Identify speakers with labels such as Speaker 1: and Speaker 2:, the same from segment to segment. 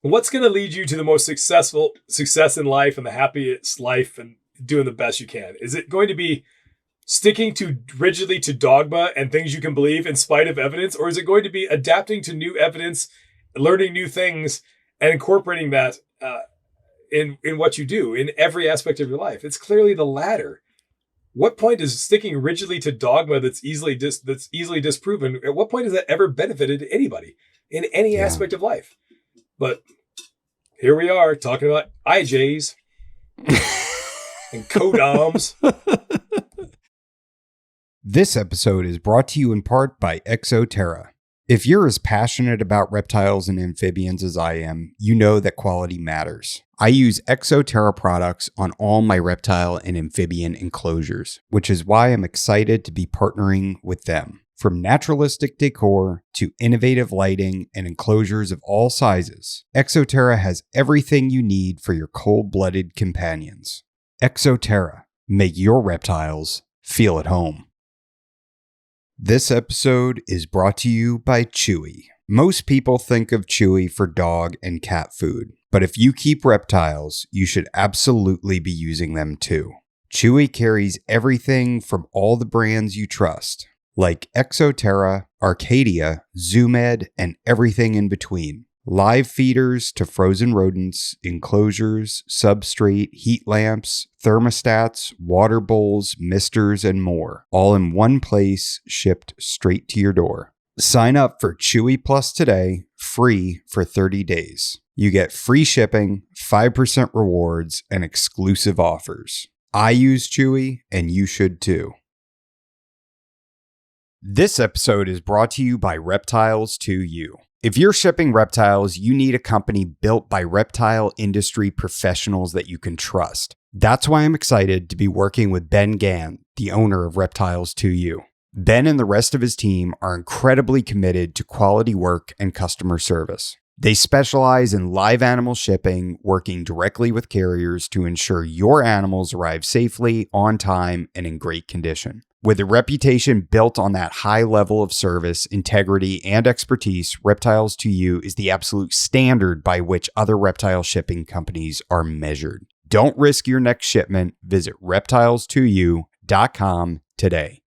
Speaker 1: What's going to lead you to the most success in life and the happiest life and doing the best you can? Is it going to be sticking rigidly to dogma and things you can believe in spite of evidence? Or is it going to be adapting to new evidence, learning new things, and incorporating that in what you do in every aspect of your life? It's clearly the latter. What point is sticking rigidly to dogma that's easily disproven? At what point has that ever benefited anybody in any aspect of life? But here we are talking about IJs and codoms.
Speaker 2: This episode is brought to you in part by Exoterra. If you're as passionate about reptiles and amphibians as I am, you know that quality matters. I use Exoterra products on all my reptile and amphibian enclosures, which is why I'm excited to be partnering with them. From naturalistic decor to innovative lighting and enclosures of all sizes, Exoterra has everything you need for your cold-blooded companions. Exoterra, make your reptiles feel at home. This episode is brought to you by Chewy. Most people think of Chewy for dog and cat food, but if you keep reptiles, you should absolutely be using them too. Chewy carries everything from all the brands you trust, like Exoterra, Arcadia, Zoomed, and everything in between. Live feeders to frozen rodents, enclosures, substrate, heat lamps, thermostats, water bowls, misters, and more. All in one place, shipped straight to your door. Sign up for Chewy Plus today, free for 30 days. You get free shipping, 5% rewards, and exclusive offers. I use Chewy, and you should too. This episode is brought to you by Reptiles to You. If you're shipping reptiles, you need a company built by reptile industry professionals that you can trust. That's why I'm excited to be working with Ben Gann, the owner of Reptiles to You. Ben and the rest of his team are incredibly committed to quality work and customer service. They specialize in live animal shipping, working directly with carriers to ensure your animals arrive safely, on time, and in great condition. With a reputation built on that high level of service, integrity, and expertise, Reptiles to You is the absolute standard by which other reptile shipping companies are measured. Don't risk your next shipment. Visit reptiles2u.com today.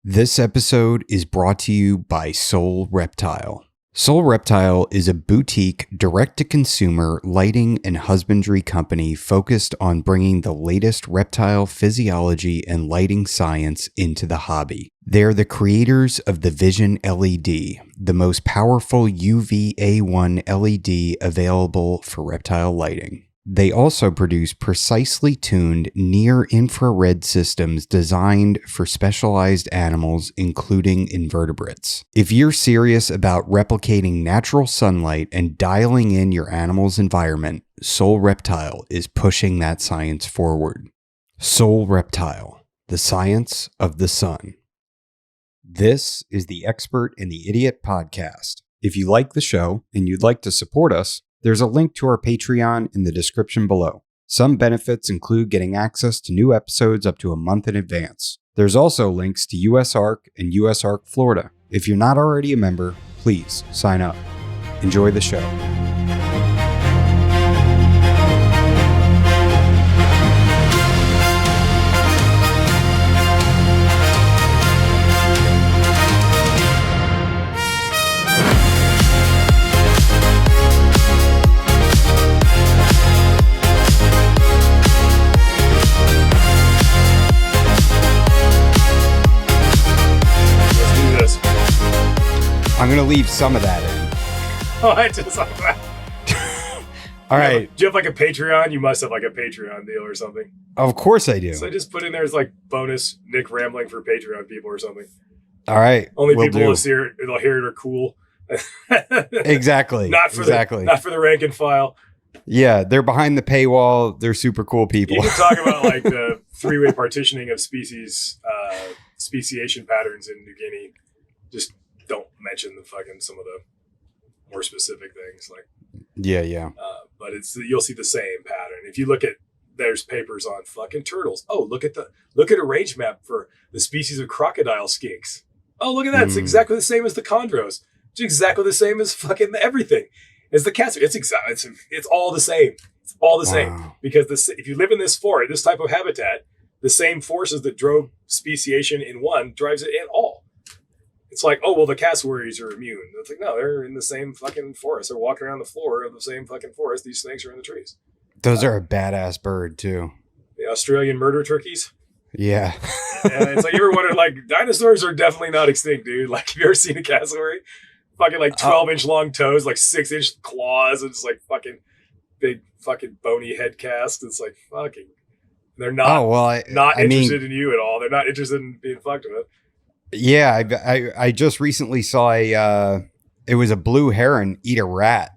Speaker 2: This episode is brought to you by Soul Reptile. Soul Reptile is a boutique, direct-to-consumer lighting and husbandry company focused on bringing the latest reptile physiology and lighting science into the hobby. They're the creators of the Vision LED, the most powerful UVA1 LED available for reptile lighting. They also produce precisely tuned near-infrared systems designed for specialized animals, including invertebrates. If you're serious about replicating natural sunlight and dialing in your animal's environment, Soul Reptile is pushing that science forward. Soul Reptile, the science of the sun. This is the Expert and the Idiot podcast. If you like the show and you'd like to support us, there's a link to our Patreon in the description below. Some benefits include getting access to new episodes up to a month in advance. There's also links to USARK and USARK Florida. If you're not already a member, please sign up. Enjoy the show. I'm going to leave some of that in.
Speaker 1: Oh, I just like that.
Speaker 2: All right.
Speaker 1: Do you have like a Patreon? You must have like a Patreon deal or something.
Speaker 2: Of course I do.
Speaker 1: So I just put in there as like bonus Nick rambling for Patreon people or something.
Speaker 2: All right.
Speaker 1: Only people who'll hear it are cool.
Speaker 2: Exactly.
Speaker 1: Not for the rank and file.
Speaker 2: Yeah, they're behind the paywall. They're super cool people.
Speaker 1: You can talk about like the three-way partitioning of species, speciation patterns in New Guinea. Just don't mention some of the more specific things like.
Speaker 2: Yeah.
Speaker 1: But you'll see the same pattern. If you look at, there's papers on fucking turtles. Oh, look at a range map for the species of crocodile skinks. Oh, look at that. It's exactly the same as the chondros. It's exactly the same as fucking everything. It's the cassowary. It's all the same. It's all the same.
Speaker 2: Wow.
Speaker 1: Because if you live in this forest, this type of habitat, the same forces that drove speciation in one drives it in all. It's like, oh, well, the cassowaries are immune. It's like, no, they're in the same fucking forest. They're walking around the floor of the same fucking forest. These snakes are in the trees.
Speaker 2: Those are a badass bird too.
Speaker 1: The Australian murder turkeys.
Speaker 2: Yeah.
Speaker 1: And it's like, you ever wondered, like, dinosaurs are definitely not extinct, dude. Like, have you ever seen a cassowary? Fucking like 12-inch long toes, like 6-inch claws, and it's like fucking big fucking bony head cast. It's like fucking. They're not interested in you at all. They're not interested in being fucked with.
Speaker 2: Yeah, I just recently saw it was a blue heron eat a rat.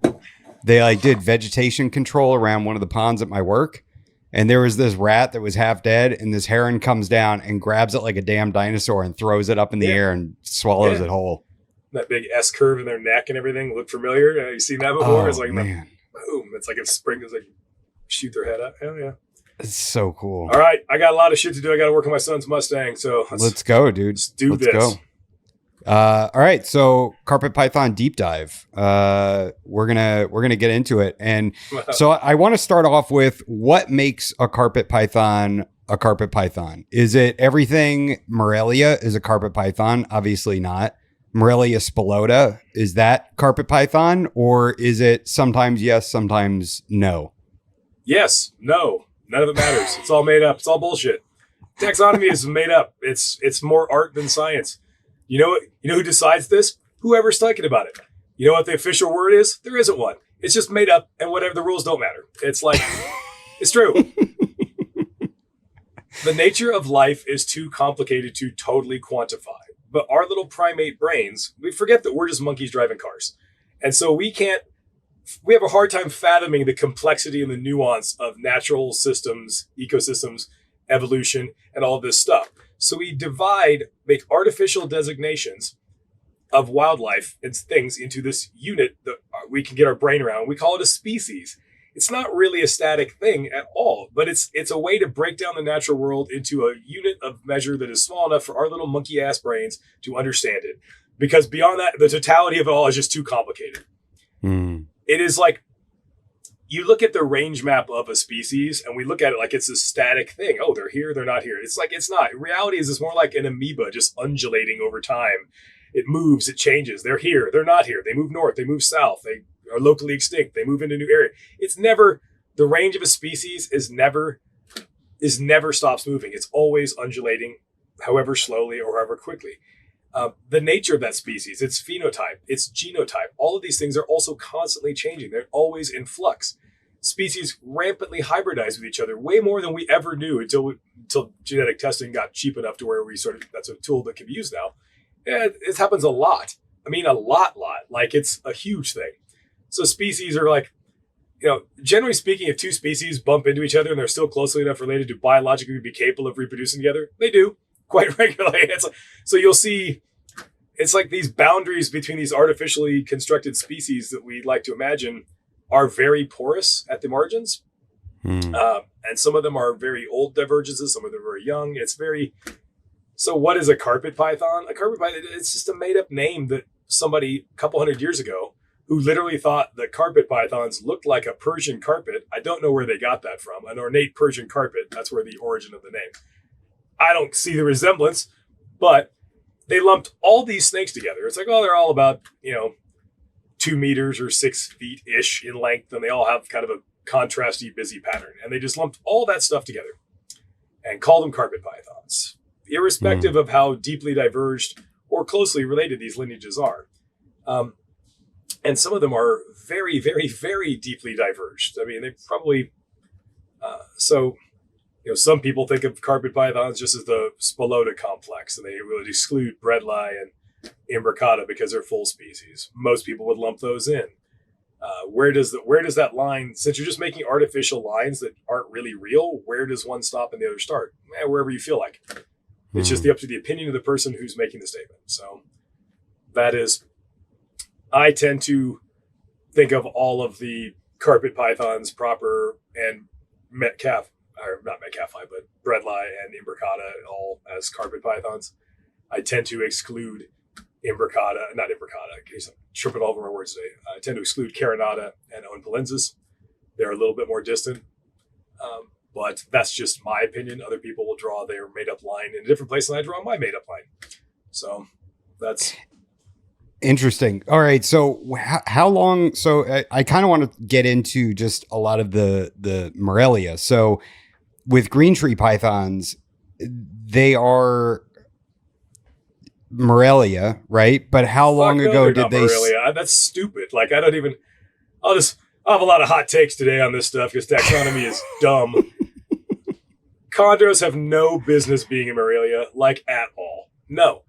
Speaker 2: They like did vegetation control around one of the ponds at my work, and there was this rat that was half dead, and this heron comes down and grabs it like a damn dinosaur and throws it up in the air and swallows it whole.
Speaker 1: That big S curve in their neck and everything look familiar. Have you seen that before?
Speaker 2: Oh,
Speaker 1: it's like,
Speaker 2: man.
Speaker 1: Boom. It's like a spring. It's like shoot their head up. Hell yeah.
Speaker 2: It's so cool.
Speaker 1: All right. I got a lot of shit to do. I got to work on my son's Mustang. So
Speaker 2: let's go, dude.
Speaker 1: Let's do this.
Speaker 2: Go. All right. So carpet python deep dive. We're gonna get into it. And so I want to start off with what makes a carpet python a carpet python. Is it everything Morelia is a carpet python? Obviously not. Morelia spilota, is that carpet python, or is it sometimes yes, sometimes no?
Speaker 1: Yes, no, none of it matters. It's all made up. It's all bullshit. Taxonomy is made up. It's more art than science. You know who decides this? Whoever's thinking about it. You know what the official word is? There isn't one. It's just made up, and whatever the rules don't matter. It's like it's true. The nature of life is too complicated to totally quantify. But our little primate brains, we forget that we're just monkeys driving cars. And so we have a hard time fathoming the complexity and the nuance of natural systems, ecosystems, evolution, and all this stuff. So we make artificial designations of wildlife and things into this unit that we can get our brain around. We call it a species. It's not really a static thing at all, but it's a way to break down the natural world into a unit of measure that is small enough for our little monkey ass brains to understand it. Because beyond that, the totality of it all is just too complicated. It is like, you look at the range map of a species and we look at it like it's a static thing. Oh, they're here, they're not here. It's like, it's not. In reality, it's more like an amoeba just undulating over time. It moves, it changes. They're here, they're not here. They move north, they move south. They are locally extinct. They move into a new area. It's never, the range of a species is never stops moving. It's always undulating, however slowly or however quickly. The nature of that species, its phenotype, its genotype, all of these things are also constantly changing. They're always in flux. Species rampantly hybridize with each other, way more than we ever knew until genetic testing got cheap enough to where that's a tool that can be used now. And it happens a lot. I mean, a lot. Like, it's a huge thing. So species are like, generally speaking, if two species bump into each other and they're still closely enough related to biologically be capable of reproducing together, they do quite regularly. So you'll see, it's like these boundaries between these artificially constructed species that we like to imagine are very porous at the margins. And some of them are very old divergences. Some of them are very young. So what is a carpet python? A carpet python, it's just a made up name that somebody a couple hundred years ago who literally thought that carpet pythons looked like a Persian carpet. I don't know where they got that from. An ornate Persian carpet. That's where the origin of the name. I don't see the resemblance, but they lumped all these snakes together. It's like, oh, they're all about, 2 meters or 6 feet-ish in length, and they all have kind of a contrasty, busy pattern. And they just lumped all that stuff together and called them carpet pythons, irrespective of how deeply diverged or closely related these lineages are. And some of them are very, very, very deeply diverged. I mean, they probably, some people think of carpet pythons just as the Spilota complex, and they would exclude breadlie and imbricata because they're full species. Most people would lump those in. Where does that line, since you're just making artificial lines that aren't really real, where does one stop and the other start? Wherever you feel like. It's just up to the opinion of the person who's making the statement. So that is, I tend to think of all of the carpet pythons proper and not metcalfi, but breadlie and imbricata all as carpet pythons. I tend to exclude not imbricata, tripping over my words today. I tend to exclude carinata and oenphalensis. They're a little bit more distant. But that's just my opinion. Other people will draw their made-up line in a different place than I draw my made-up line. So that's
Speaker 2: interesting. All right. So how long? So I kind of want to get into just a lot of the Morelia. So with green tree pythons, they are Morelia, right? But how long ago did they?
Speaker 1: Morelia. That's stupid. Like I have a lot of hot takes today on this stuff because taxonomy is dumb. Chondros have no business being in Morelia, like at all. No.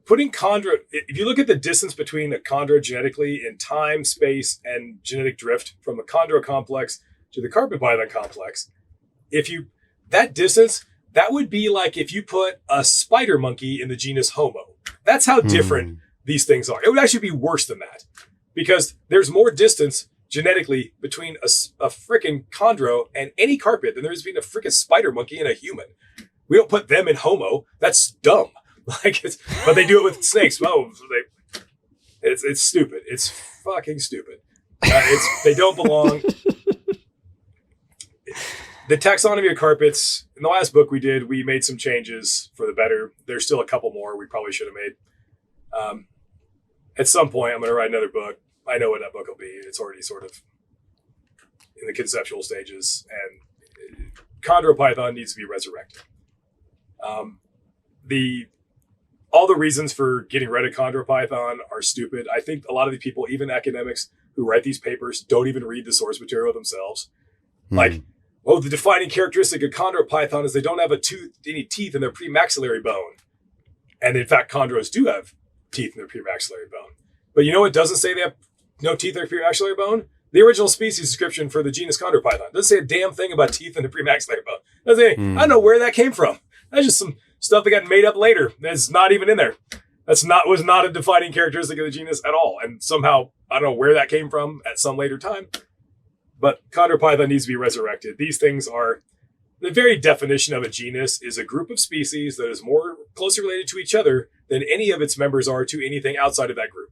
Speaker 1: Putting chondro, if you look at the distance between a chondro genetically in time, space, and genetic drift from a chondro complex to the carpet python complex, that distance, that would be like if you put a spider monkey in the genus Homo. That's how different these things are. It would actually be worse than that because there's more distance genetically between a freaking chondro and any carpet than there's been a freaking spider monkey and a human. We don't put them in Homo. That's dumb. But they do it with snakes. Oh, it's stupid. It's fucking stupid. They don't belong. The taxonomy of carpets, in the last book we made some changes for the better. There's still a couple more we probably should have made. At some point, I'm going to write another book. I know what that book will be. It's already sort of in the conceptual stages. And chondropython needs to be resurrected. All the reasons for getting rid of chondropython are stupid. I think a lot of the people, even academics who write these papers, don't even read the source material themselves. Like, the defining characteristic of chondropython is they don't have any teeth in their premaxillary bone. And in fact, chondros do have teeth in their premaxillary bone. But you know what doesn't say they have no teeth in their premaxillary bone? The original species description for the genus chondropython doesn't say a damn thing about teeth in the premaxillary bone. Doesn't say anything. I don't know where that came from. That's just some stuff that got made up later. That's not even in there. Was not a defining characteristic of the genus at all. And somehow, I don't know where that came from at some later time. But chondropython needs to be resurrected. These things are, the very definition of a genus is a group of species that is more closely related to each other than any of its members are to anything outside of that group.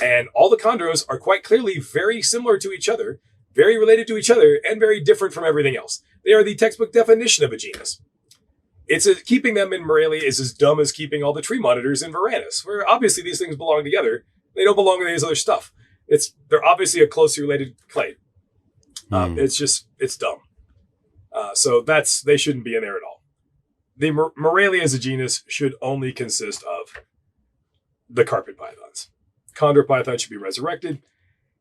Speaker 1: And all the chondros are quite clearly very similar to each other, very related to each other, and very different from everything else. They are the textbook definition of a genus. Keeping them in Morelia is as dumb as keeping all the tree monitors in Varanus, where obviously these things belong together. They don't belong to this other stuff. They're obviously a closely related clade. It's dumb. So they shouldn't be in there at all. The Morelia as a genus should only consist of the carpet pythons. Chondropython should be resurrected.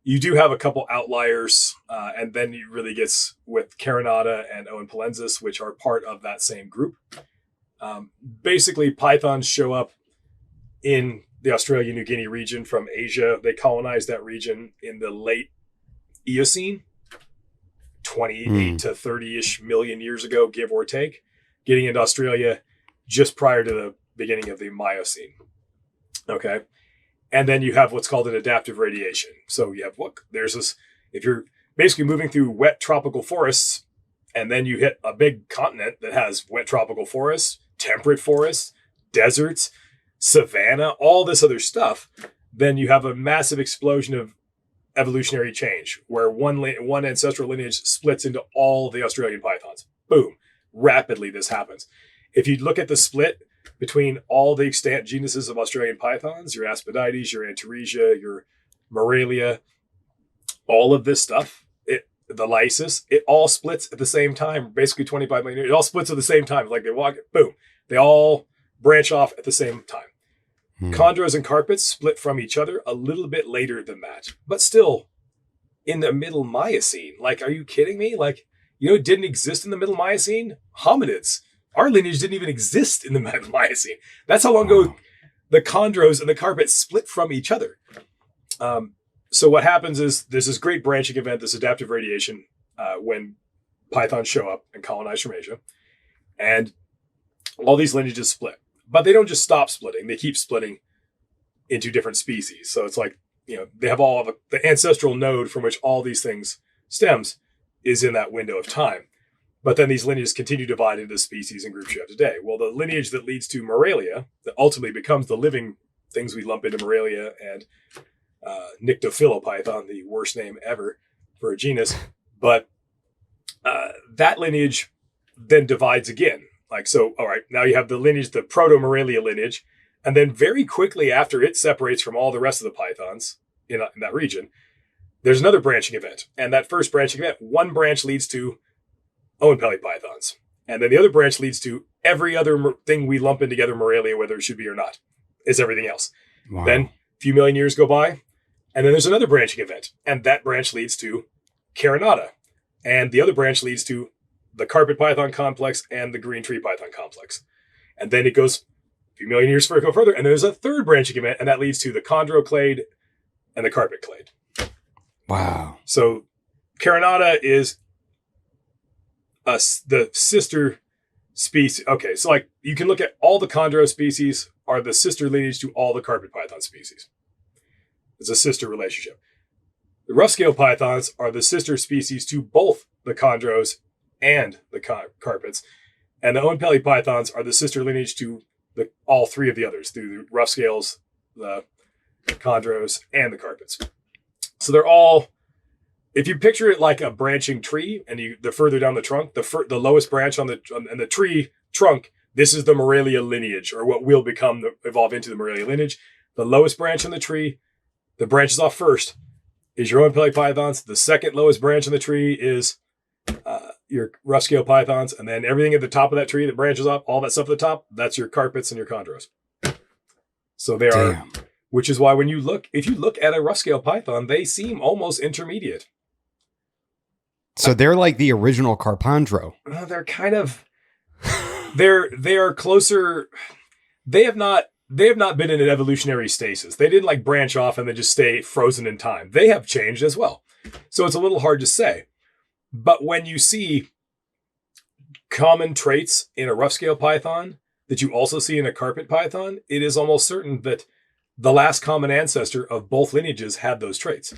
Speaker 1: You do have a couple outliers, and then it really gets with carinata and oenphalensis, which are part of that same group. Basically, pythons show up in the Australia New Guinea region from Asia. They colonized that region in the late Eocene, 28 to 30-ish million years ago, give or take, getting into Australia just prior to the beginning of the Miocene. Okay. And then you have what's called an adaptive radiation. So you have, if you're basically moving through wet tropical forests, and then you hit a big continent that has wet tropical forests, temperate forests, deserts, savanna, all this other stuff, then you have a massive explosion of evolutionary change where one ancestral lineage splits into all the Australian pythons. Boom. Rapidly this happens. If you look at the split between all the extant genuses of Australian pythons, your Aspidites, your Antaresia, your Morelia, all of this stuff, the lysis, it all splits at the same time, basically 25 million years. It all splits at the same time. Like they walk, boom. They all branch off at the same time. Chondros and carpets split from each other a little bit later than that, but still in the middle Miocene. Like, are you kidding me? Like, it didn't exist in the middle Miocene? Hominids. Our lineage didn't even exist in the middle Miocene. That's how long ago the chondros and the carpets split from each other. So what happens is there's this great branching event, this adaptive radiation, when pythons show up and colonize from Asia. And all these lineages split. But they don't just stop splitting. They keep splitting into different species. So it's like, they have all of the ancestral node from which all these things stems is in that window of time. But then these lineages continue to divide into species and groups you have today. Well, the lineage that leads to Morelia, that ultimately becomes the living things we lump into Moralia and Nyctophilopython, the worst name ever for a genus. But that lineage then divides again. Like, so, all right, now you have the lineage, the Proto-Moralia lineage, and then very quickly after it separates from all the rest of the pythons in that region, there's another branching event. And that first branching event, one branch leads to Oenpelli pythons. And then the other branch leads to every other thing we lump in together, Moralia, whether it should be or not, is everything else.
Speaker 2: Wow.
Speaker 1: Then a few million years go by, and then there's another branching event. And that branch leads to Carinata. And the other branch leads to the carpet python complex and the green tree python complex. And then it goes a few million years further, and there's a third branching event, and that leads to the chondroclade and the carpet clade.
Speaker 2: Wow.
Speaker 1: So Carinata is the sister species. Okay, so like you can look at all the chondro species are the sister lineage to all the carpet python species. It's a sister relationship. The rough scale pythons are the sister species to both the chondros and the carpets. And the Oenpelli pythons are the sister lineage to all three of the others, through the rough scales, the chondros, and the carpets. So they're all, if you picture it like a branching tree, and the further down the trunk, the lowest branch on the tree trunk, this is the Moralia lineage, or what will evolve into the Moralia lineage. The lowest branch on the tree, the branches off first, is your Oenpelli pythons. The second lowest branch on the tree is your rough scale pythons, and then everything at the top of that tree that branches up, all that stuff at the top, that's your carpets and your chondros. So they are, which is why if you look at a rough scale python, they seem almost intermediate.
Speaker 2: So they're like the original Carpandro.
Speaker 1: They're kind of, they are closer. They have not been in an evolutionary stasis. They didn't like branch off and then just stay frozen in time. They have changed as well. So it's a little hard to say. But when you see common traits in a rough scale python that you also see in a carpet python, it is almost certain that the last common ancestor of both lineages had those traits,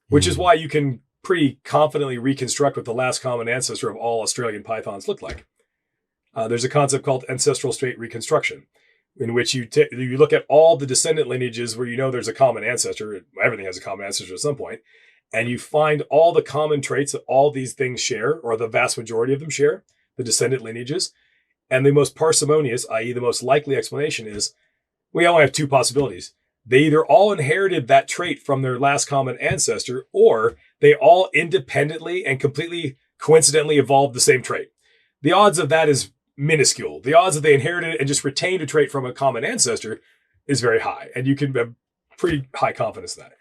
Speaker 1: which is why you can pretty confidently reconstruct what the last common ancestor of all Australian pythons looked like. There's a concept called ancestral trait reconstruction, in which you look at all the descendant lineages where you know there's a common ancestor. Everything has a common ancestor at some point. And you find all the common traits that all these things share, or the vast majority of them share, the descendant lineages. And the most parsimonious, i.e. the most likely explanation is, we only have two possibilities. They either all inherited that trait from their last common ancestor, or they all independently and completely coincidentally evolved the same trait. The odds of that is minuscule. The odds that they inherited and just retained a trait from a common ancestor is very high. And you can have pretty high confidence in that,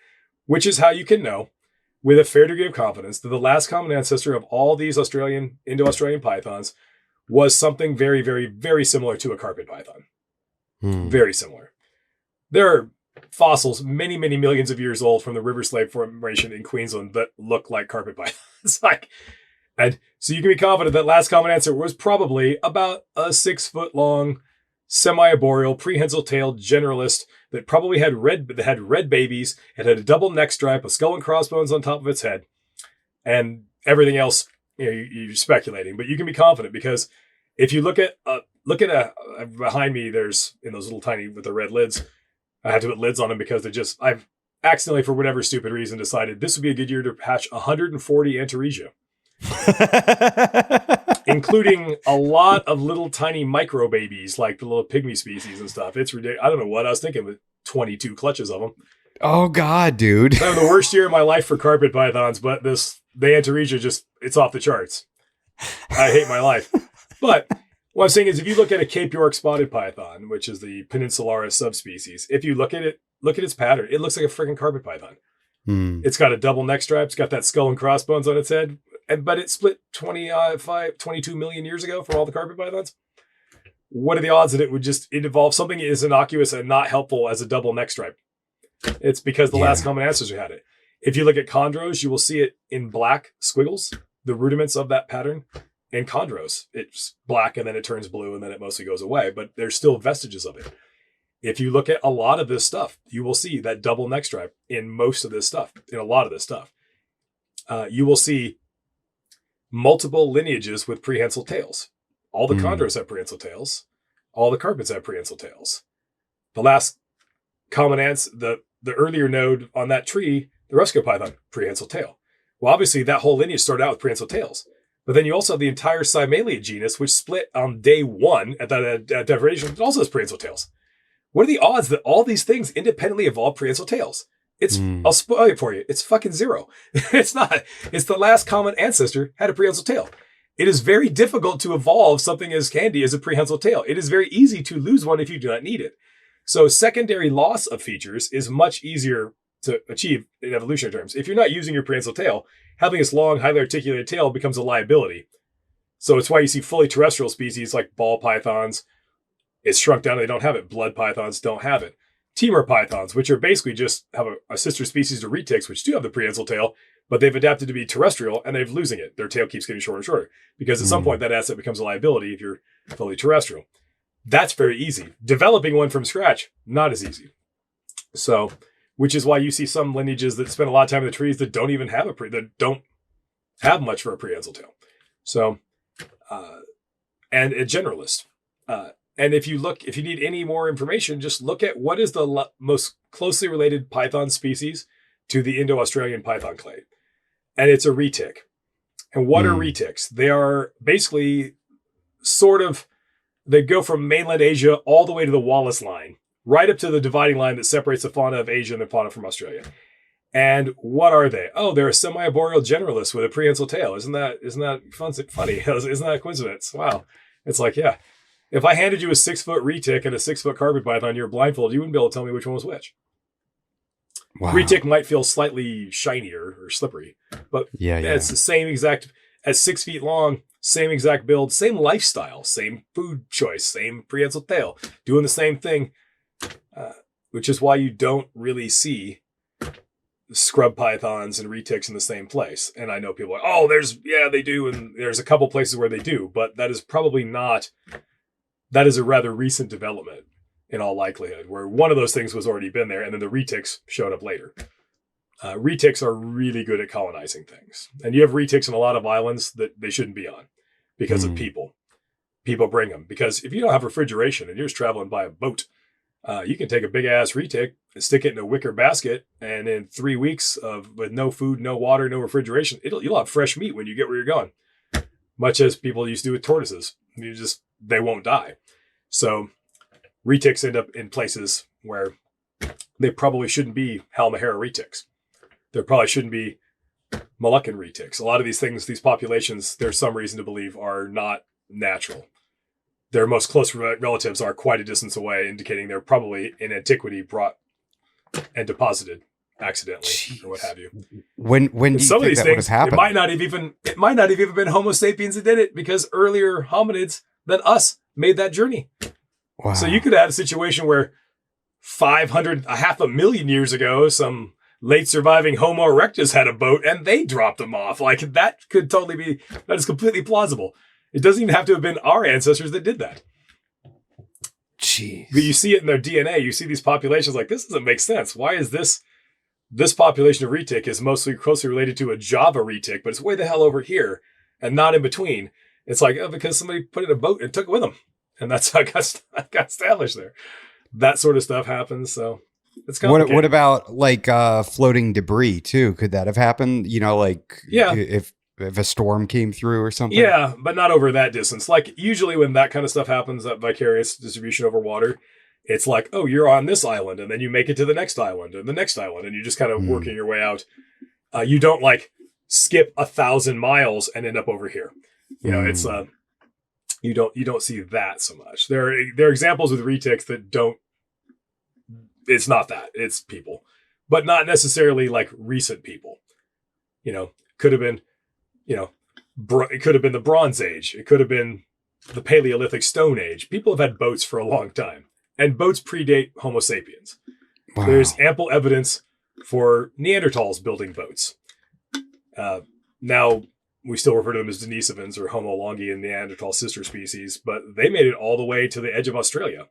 Speaker 1: which is how you can know with a fair degree of confidence that the last common ancestor of all these Indo-Australian pythons was something very, very, very similar to a carpet python. Very similar. There are fossils many, many millions of years old from the River Slave Formation in Queensland that look like carpet pythons. And so you can be confident that last common ancestor was probably about a 6 foot long, semi-arboreal, prehensile-tailed generalist that probably had red babies. It had a double neck stripe, a skull and crossbones on top of its head, and everything else. You're speculating, but you can be confident because if you look at behind me, there's in those little tiny with the red lids. I had to put lids on them because I've accidentally, for whatever stupid reason, decided this would be a good year to hatch 140 Antaresia. Including a lot of little tiny micro babies, like the little pygmy species and stuff. It's ridiculous. I don't know what I was thinking with 22 clutches of them.
Speaker 2: Oh God, dude.
Speaker 1: I have the worst year of my life for carpet pythons, but the Antaresia it's off the charts. I hate my life. But what I'm saying is if you look at a Cape York spotted python, which is the Peninsularis subspecies, if you look at its pattern, it looks like a freaking carpet python. It's got a double neck stripe. It's got that skull and crossbones on its head. But it split 22 million years ago from all the carpet pythons. What are the odds that it evolved something as innocuous and not helpful as a double neck stripe? It's because the last common ancestor had it. If you look at chondros, you will see it in black squiggles, the rudiments of that pattern. In chondros, it's black and then it turns blue and then it mostly goes away, but there's still vestiges of it. If you look at a lot of this stuff, you will see that double neck stripe in most of this stuff, in a lot of this stuff. You will see multiple lineages with prehensile tails. All the chondros have prehensile tails. All the carpets have prehensile tails. The last common the earlier node on that tree, the Rusco python, prehensile tail. Well, obviously that whole lineage started out with prehensile tails. But then you also have the entire Cymaliid genus, which split on day one at that divergence, it also has prehensile tails. What are the odds that all these things independently evolve prehensile tails? I'll spoil it for you. It's fucking zero. It's not. It's the last common ancestor had a prehensile tail. It is very difficult to evolve something as handy as a prehensile tail. It is very easy to lose one if you do not need it. So secondary loss of features is much easier to achieve in evolutionary terms. If you're not using your prehensile tail, having this long, highly articulated tail becomes a liability. So it's why you see fully terrestrial species like ball pythons. It's shrunk down. They don't have it. Blood pythons don't have it. Temur pythons, which are basically just have a sister species to retics, which do have the prehensile tail, but they've adapted to be terrestrial and they're losing it. Their tail keeps getting shorter and shorter because at some point that asset becomes a liability if you're fully terrestrial. That's very easy. Developing one from scratch, not as easy. So, which is why you see some lineages that spend a lot of time in the trees that don't even have that don't have much for a prehensile tail. So, and a generalist. And if you need any more information, just look at what is the most closely related python species to the Indo-Australian python clade. And it's a retic. And what are retics? They are basically they go from mainland Asia all the way to the Wallace Line, right up to the dividing line that separates the fauna of Asia and the fauna from Australia. And what are they? Oh, they're a semi-arboreal generalist with a prehensile tail. Isn't that funny? Isn't that a coincidence? Wow. It's like, yeah. If I handed you a 6-foot retic and a 6-foot carpet python, you're blindfolded, you wouldn't be able to tell me which one was which. Wow. Retic might feel slightly shinier or slippery, but it's the same exact, at 6 feet long, same exact build, same lifestyle, same food choice, same prehensile tail, doing the same thing, which is why you don't really see scrub pythons and retics in the same place. And I know people are like, they do, and there's a couple places where they do, but that is probably not... That is a rather recent development in all likelihood, where one of those things was already been there and then the retics showed up later. Retics are really good at colonizing things. And you have retics in a lot of islands that they shouldn't be on because of people. People bring them. Because if you don't have refrigeration and you're just traveling by a boat, you can take a big ass retic and stick it in a wicker basket. And in 3 weeks with no food, no water, no refrigeration, you'll have fresh meat when you get where you're going. Much as people used to do with tortoises. They won't die. So retics end up in places where they probably shouldn't be Halmahera retics. There probably shouldn't be Moluccan retics. A lot of these things, these populations, there's some reason to believe are not natural. Their most close relatives are quite a distance away, indicating they're probably in antiquity brought and deposited accidentally or what have you.
Speaker 2: When do you
Speaker 1: some
Speaker 2: think
Speaker 1: of these
Speaker 2: that
Speaker 1: things,
Speaker 2: would have happened?
Speaker 1: It might not have even been Homo sapiens that did it, because earlier hominids than us made that journey.
Speaker 2: Wow.
Speaker 1: So you could have a situation where 500,000 years ago, some late surviving Homo erectus had a boat and they dropped them off. Like that is completely plausible. It doesn't even have to have been our ancestors that did that.
Speaker 2: Jeez.
Speaker 1: But you see it in their DNA. You see these populations like, this doesn't make sense. Why is this population of retic is mostly closely related to a Java retic, but it's way the hell over here and not in between. It's like, because somebody put it in a boat and took it with them. And that's how I got established there. That sort of stuff happens. So it's complicated.
Speaker 2: What about like floating debris too? Could that have happened? If a storm came through or something?
Speaker 1: Yeah, but not over that distance. Like usually when that kind of stuff happens, that vicarious distribution over water, it's like, oh, you're on this island, and then you make it to the next island and the next island, and you're just kind of working your way out. You don't like skip 1,000 miles and end up over here. It's you don't see that so much. There are examples with retics that don't. It's not that. It's people, but not necessarily like recent people. Could have been, it could have been the Bronze Age. It could have been the Paleolithic Stone Age. People have had boats for a long time, and boats predate Homo sapiens. Wow. There's ample evidence for Neanderthals building boats. Now, we still refer to them as Denisovans or Homo longi and Neanderthal sister species, but they made it all the way to the edge of Australia.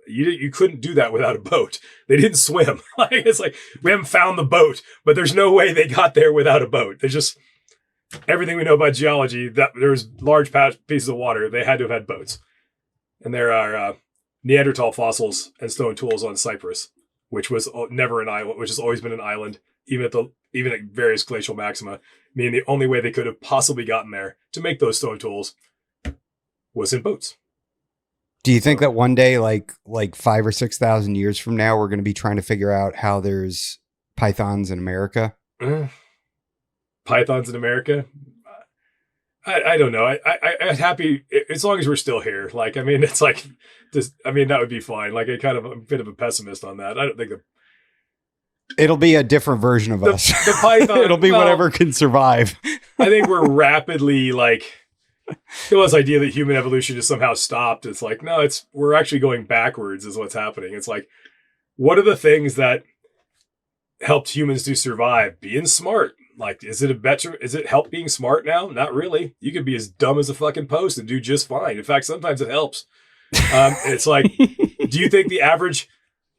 Speaker 1: You couldn't do that without a boat. They didn't swim. It's like, we haven't found the boat, but there's no way they got there without a boat. There's just everything we know about geology, that there's large pieces of water. They had to have had boats. And there are Neanderthal fossils and stone tools on Cyprus, which was never an island, which has always been an island, even at various glacial maxima, meaning the only way they could have possibly gotten there to make those stone tools was in boats.
Speaker 2: Do you think that one day, like 5,000 or 6,000 years from now, we're going to be trying to figure out how there's pythons in America?
Speaker 1: Pythons in America? I don't know. I'm happy as long as we're still here. Like, I mean, it's like, that would be fine. Like, I'm a bit of a pessimist on that. I don't think
Speaker 2: it'll be a different version of us.
Speaker 1: The python.
Speaker 2: It'll be whatever can survive.
Speaker 1: I think we're rapidly this idea that human evolution just somehow stopped. It's like, no, we're actually going backwards is what's happening. It's like, what are the things that helped humans to survive? Being smart. Like, is it help being smart now? Not really. You could be as dumb as a fucking post and do just fine. In fact, sometimes it helps. It's like, do you think the average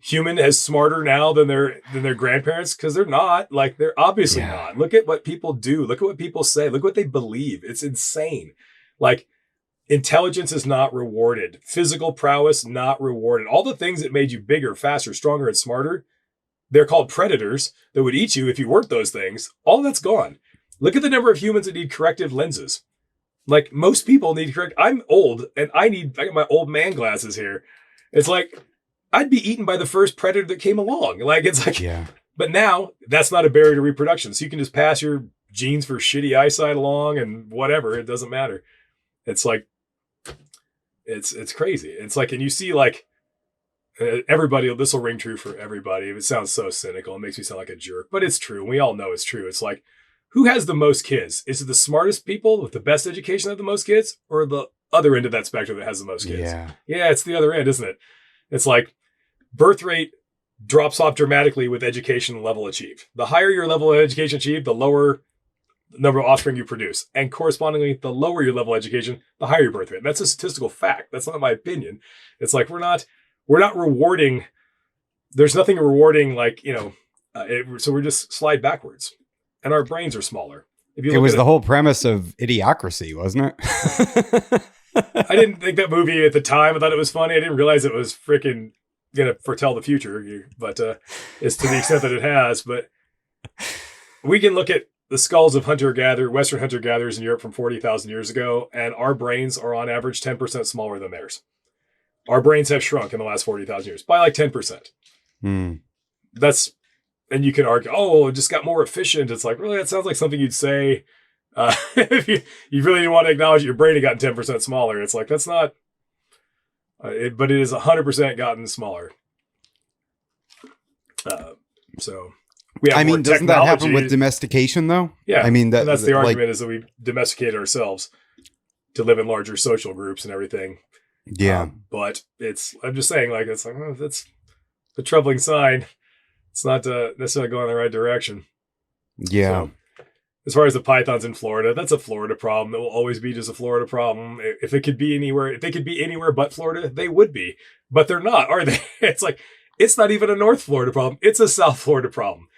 Speaker 1: human is smarter now than their grandparents? Because they're not. Like, they're obviously not. Look at what people do. Look at what people say. Look what they believe. It's insane. Like, intelligence is not rewarded. Physical prowess, not rewarded. All the things that made you bigger, faster, stronger, and smarter, they're called predators that would eat you if you weren't those things. All that's gone. Look at the number of humans that need corrective lenses. Like, most people need I'm old and I got my old man glasses here. It's like, I'd be eaten by the first predator that came along. Like, it's like, but now that's not a barrier to reproduction. So you can just pass your genes for shitty eyesight along and whatever. It doesn't matter. It's like, it's crazy. It's like, and you see like, everybody, this will ring true for everybody. It sounds so cynical. It makes me sound like a jerk, but it's true. We all know it's true. It's like, who has the most kids? Is it the smartest people with the best education that have the most kids, or the other end of that spectrum that has the most kids? Yeah, it's the other end, isn't it? It's like birth rate drops off dramatically with education level achieved. The higher your level of education achieved, the lower number of offspring you produce. And correspondingly, the lower your level of education, the higher your birth rate. That's a statistical fact. That's not my opinion. It's like, we're not rewarding. There's nothing rewarding, like, so we're just slide backwards, and our brains are smaller.
Speaker 2: It was the whole premise of Idiocracy, wasn't it?
Speaker 1: I didn't think that movie at the time. I thought it was funny. I didn't realize it was freaking going to foretell the future, but it's to the extent that it has. But we can look at the skulls of Western hunter-gatherers in Europe from 40,000 years ago, and our brains are on average 10% smaller than theirs. Our brains have shrunk in the last 40,000 years by like 10%. And you can argue, oh, it just got more efficient. It's like, really, that sounds like something you'd say if you really didn't want to acknowledge that your brain had gotten 10% smaller. It's like, that's not, but it is 100% gotten smaller. So we have more
Speaker 2: doesn't that happen with domestication though?
Speaker 1: Yeah.
Speaker 2: I mean,
Speaker 1: that's the argument, is that we domesticate ourselves to live in larger social groups and everything.
Speaker 2: Yeah.
Speaker 1: But I'm just saying, like, that's a troubling sign. It's not necessarily going in the right direction.
Speaker 2: Yeah.
Speaker 1: So, as far as the pythons in Florida, that's a Florida problem. It will always be just a Florida problem. If they could be anywhere but Florida, they would be. But they're not, are they? It's like, it's not even a North Florida problem. It's a South Florida problem.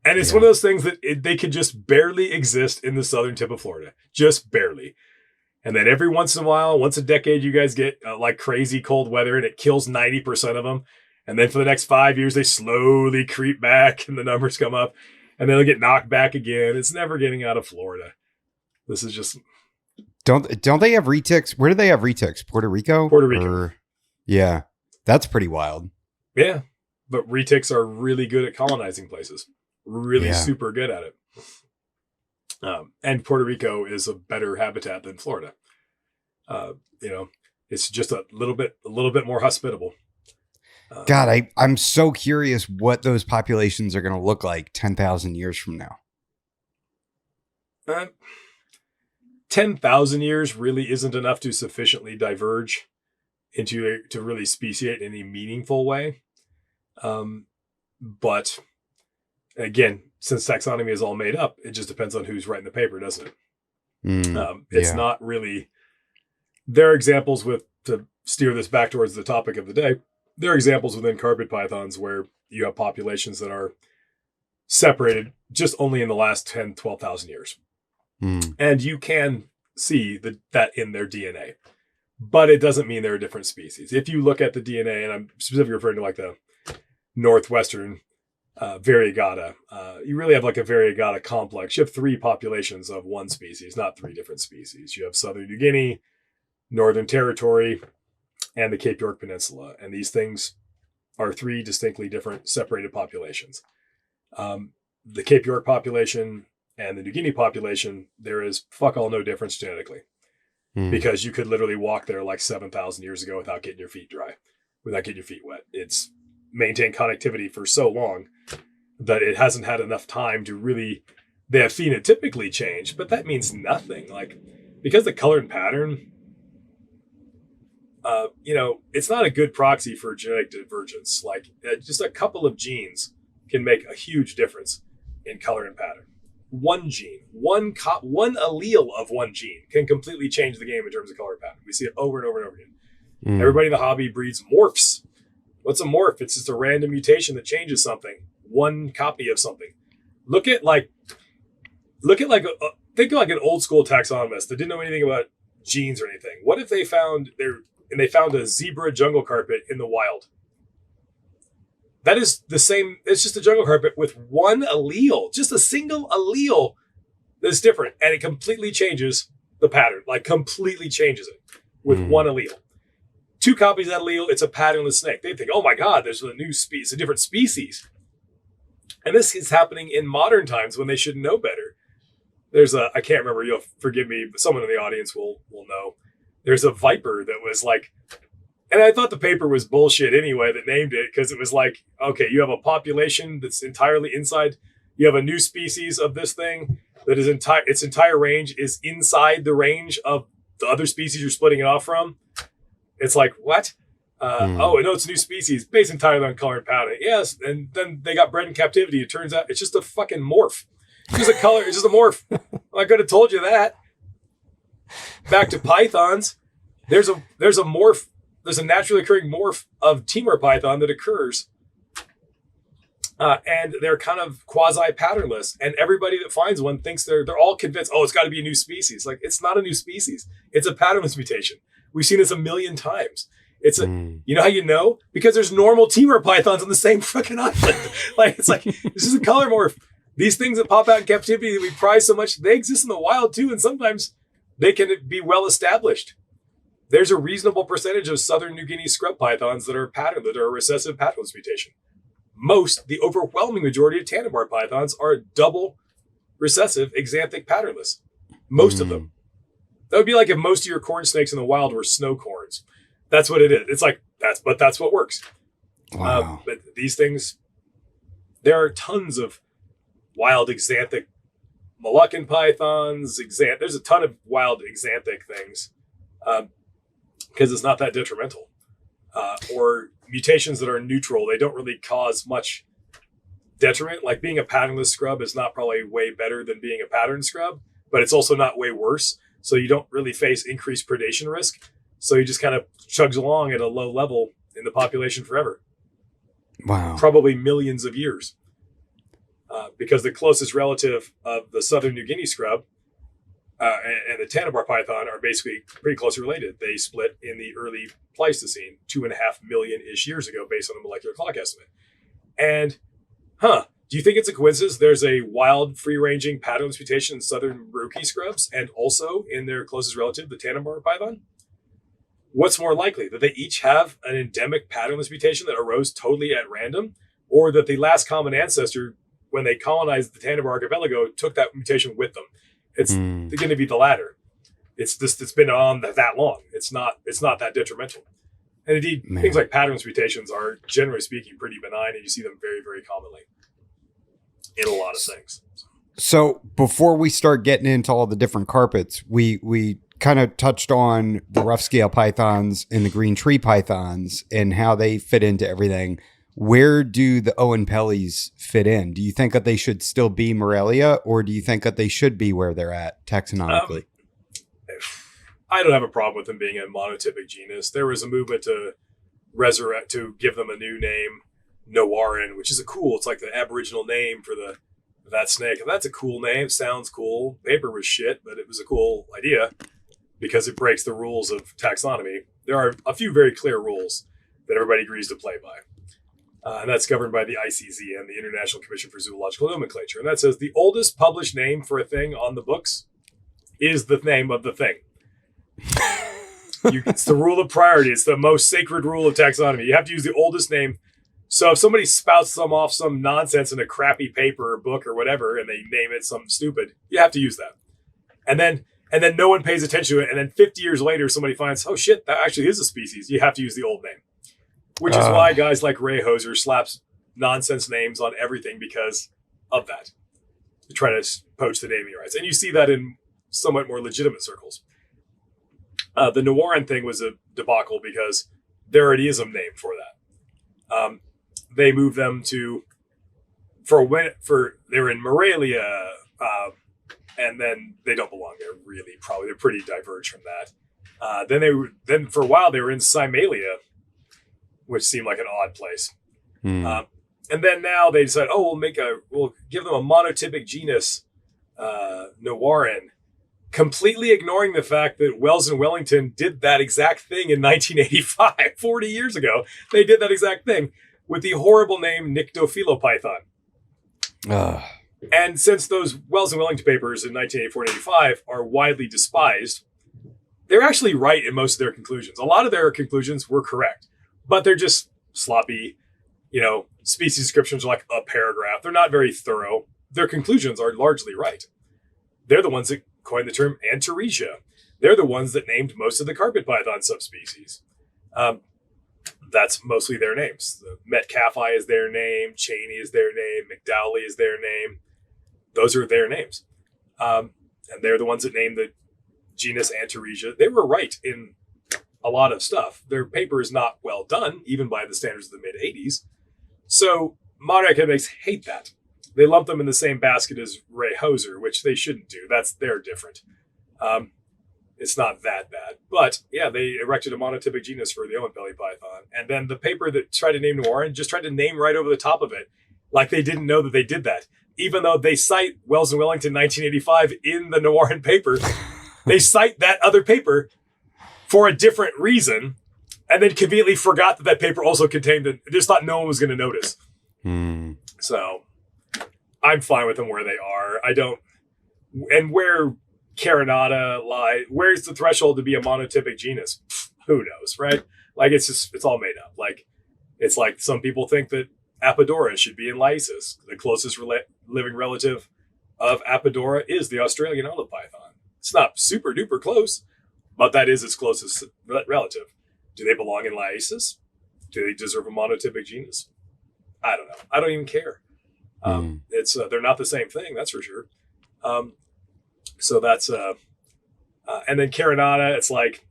Speaker 1: And it's one of those things that they could just barely exist in the southern tip of Florida. Just barely. And then every once in a while, once a decade, you guys get like crazy cold weather and it kills 90% of them. And then for the next 5 years, they slowly creep back and the numbers come up and then they'll get knocked back again. It's never getting out of Florida. This is just...
Speaker 2: Don't they have retics? Where do they have retics? Puerto Rico?
Speaker 1: Puerto Rico.
Speaker 2: Yeah. That's pretty wild.
Speaker 1: Yeah. But retics are really good at colonizing places. Really super good at it. And Puerto Rico is a better habitat than Florida. It's just a little bit more hospitable.
Speaker 2: God, I'm so curious what those populations are going to look like 10,000 years from now.
Speaker 1: 10,000 years really isn't enough to sufficiently diverge to really speciate in any meaningful way. But again, since taxonomy is all made up, it just depends on who's writing the paper, doesn't it? It's not really... There are examples to steer this back towards the topic of the day. There are examples within carpet pythons where you have populations that are separated just only in the last 10, 12,000 years. And you can see that in their DNA. but it doesn't mean they're a different species. If you look at the DNA, and I'm specifically referring to like the northwestern variegata, you really have like a variegata complex. You have 3 populations of one species, not 3 different species. You have Southern New Guinea, Northern Territory, and the Cape York Peninsula. And these things are 3 distinctly different separated populations. The Cape York population and the New Guinea population, there is fuck all no difference genetically. Because you could literally walk there like 7,000 years ago without getting your feet dry, without getting your feet wet. It's maintained connectivity for so long that it hasn't had enough time to really, they have phenotypically changed, but that means nothing. Like, because the color and pattern, it's not a good proxy for genetic divergence. Like, just a couple of genes can make a huge difference in color and pattern. One gene, one allele of one gene can completely change the game in terms of color pattern. We see it over and over and over again. Everybody in the hobby breeds morphs. What's a morph? It's just a random mutation that changes something. One copy of something. Think of like an old school taxonomist that didn't know anything about genes or anything. What if they found a zebra jungle carpet in the wild? That is the same. It's just a jungle carpet with one allele, just a single allele that's different. And it completely changes the pattern, like completely changes it with one allele. 2 copies of that allele, it's a patternless snake. They think, oh my God, there's a new species, a different species. And this is happening in modern times when they should know better. I can't remember, you'll forgive me, but someone in the audience will know. There's a viper that was like, and I thought the paper was bullshit anyway that named it, because it was like, okay, you have a population that's entirely inside. You have a new species of this thing that is its entire range is inside the range of the other species you're splitting it off from. It's like, what? Oh, no, it's a new species based entirely on color and pattern. Yes, and then they got bred in captivity. It turns out it's just a fucking morph. It's just a color. It's just a morph. I could have told you that. Back to pythons. There's a morph. There's a naturally occurring morph of Timor python that occurs. And they're kind of quasi-patternless. And everybody that finds one thinks they're all convinced, oh, it's got to be a new species. Like, it's not a new species. It's a patternless mutation. We've seen this a million times. You know how you know? Because there's normal Timor pythons on the same fucking island. It's like, this is a color morph. These things that pop out in captivity that we prize so much, they exist in the wild too. And sometimes they can be well established. There's a reasonable percentage of Southern New Guinea scrub pythons that are a recessive patternless mutation. The overwhelming majority of Tanimbar pythons are double recessive exanthic patternless. Most of them. That would be like if most of your corn snakes in the wild were snow corns. That's what it is. It's like, that's what works.
Speaker 2: Wow.
Speaker 1: But these things, there are tons of wild exanthic Moluccan pythons. There's a ton of wild exanthic things because it's not that detrimental. Or mutations that are neutral. They don't really cause much detriment. Like being a patternless scrub is not probably way better than being a pattern scrub, but it's also not way worse. So you don't really face increased predation risk. So you just kind of chugs along at a low level in the population forever.
Speaker 2: Wow.
Speaker 1: Probably millions of years. Because the closest relative of the Southern New Guinea scrub and the Tanimbar python are basically pretty closely related. They split in the early Pleistocene, 2.5 million-ish years ago, based on a molecular clock estimate. And, do you think it's a coincidence there's a wild, free-ranging patternless mutation in Southern Rookie scrubs and also in their closest relative, the Tanimbar python? What's more likely, that they each have an endemic patternless mutation that arose totally at random, or that the last common ancestor, when they colonized the Tanimbar archipelago, took that mutation with them? It's going to be the latter. It's been on that long. It's not that detrimental. And indeed, things like patternless mutations are, generally speaking, pretty benign, and you see them very, very commonly in a lot of things.
Speaker 2: So before we start getting into all the different carpets, we kind of touched on the rough scale pythons and the green tree pythons and how they fit into everything. Where do the Owen Pellies fit in? Do you think that they should still be Morelia, or do you think that they should be where they're at taxonomically?
Speaker 1: I don't have a problem with them being a monotypic genus. There was a movement to give them a new name, Noaran, which is it's like the Aboriginal name for that snake. And that's a cool name. Sounds cool. Paper was shit, but it was a cool idea. because it breaks the rules of taxonomy. There are a few very clear rules that everybody agrees to play by. And that's governed by the ICZN, the International Commission for Zoological Nomenclature. And that says the oldest published name for a thing on the books is the name of the thing. It's the rule of priority. It's the most sacred rule of taxonomy. You have to use the oldest name. So if somebody spouts off some nonsense in a crappy paper or book or whatever, and they name it something stupid, you have to use that. And then no one pays attention to it. And then 50 years later, somebody finds, oh shit, that actually is a species. You have to use the old name. Which is why guys like Ray Hoser slaps nonsense names on everything because of that. To try to poach the naming rights. And you see that in somewhat more legitimate circles. The Nawaran thing was a debacle because there already is a name for that. They moved them to, they were in Morelia, and then they don't belong there really, probably. They're pretty diverged from that. Then for a while they were in Simalia, which seemed like an odd place. And then now they decided, we'll give them a monotypic genus, Nawaran, completely ignoring the fact that Wells and Wellington did that exact thing in 1985, 40 years ago. They did that exact thing with the horrible name Nyctophilopython. And since those Wells and Wellington papers in 1984 and 85 are widely despised, they're actually right in most of their conclusions. A lot of their conclusions were correct, but they're just sloppy. Species descriptions are like a paragraph. They're not very thorough. Their conclusions are largely right. They're the ones that coined the term Antaresia. They're the ones that named most of the carpet python subspecies. That's mostly their names. The Metcalfi is their name. Cheney is their name. McDowley is their name. Those are their names. And they're the ones that named the genus Antaresia. They were right in a lot of stuff. Their paper is not well done, even by the standards of the mid-'80s. So modern academics hate that. They lump them in the same basket as Ray Hoser, which they shouldn't do. They're different. It's not that bad. But yeah, they erected a monotypic genus for the Owenpelli python. And then the paper that tried to name Nawaran just tried to name right over the top of it, like they didn't know that they did that. Even though they cite Wells and Wellington 1985 in the Nawaran paper, they cite that other paper for a different reason, and then conveniently forgot that paper also contained it. Just thought no one was going to notice. So I'm fine with them where they are. And where Carinata lie, where's the threshold to be a monotypic genus? Who knows, right? Like it's all made up. Like it's like some people think that Apodora should be in Lysis. The closest living relative of Apodora is the Australian olive python. It's not super duper close, but that is its closest relative. Do they belong in Lysis? Do they deserve a monotypic genus? I don't know. I don't even care. They're not the same thing, that's for sure. So that's and then Carinata, it's like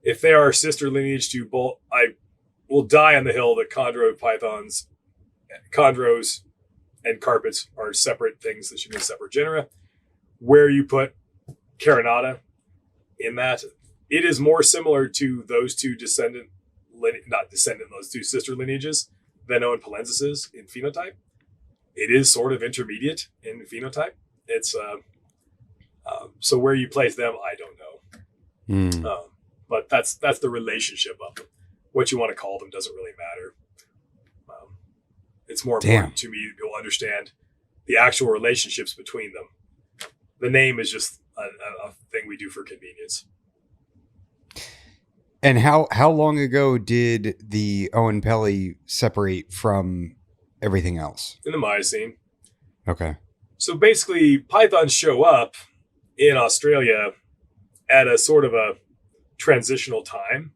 Speaker 1: if they are sister lineage to both, I will die on the hill that chondros and carpets are separate things that should be separate genera. Where you put Carinata in that, it is more similar to those two those two sister lineages than Owenpellensis is in phenotype. It is sort of intermediate in phenotype. It's so where you place them, I don't know. But that's the relationship of them. What you want to call them doesn't really matter. It's more important to me to understand the actual relationships between them. The name is just a thing we do for convenience.
Speaker 2: And how long ago did the Owenpelli separate from everything else?
Speaker 1: In the Miocene.
Speaker 2: Okay.
Speaker 1: So basically, pythons show up in Australia at a sort of a transitional time.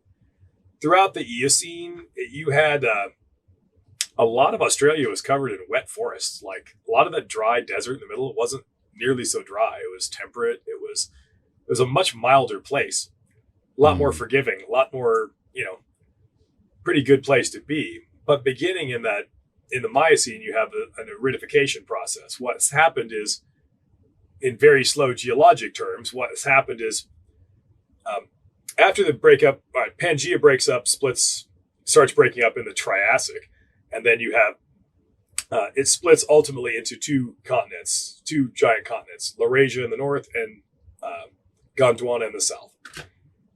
Speaker 1: Throughout the Eocene, you had a lot of Australia was covered in wet forests. Like a lot of that dry desert in the middle, it wasn't nearly so dry. It was temperate. It was a much milder place, a lot more forgiving, a lot more, pretty good place to be. But beginning in the Miocene, you have an aridification process. What's happened is, in very slow geologic terms, what has happened is after the breakup, Pangea breaks up, starts breaking up in the Triassic. And then you have, it splits ultimately into two giant continents, Laurasia in the north and Gondwana in the south.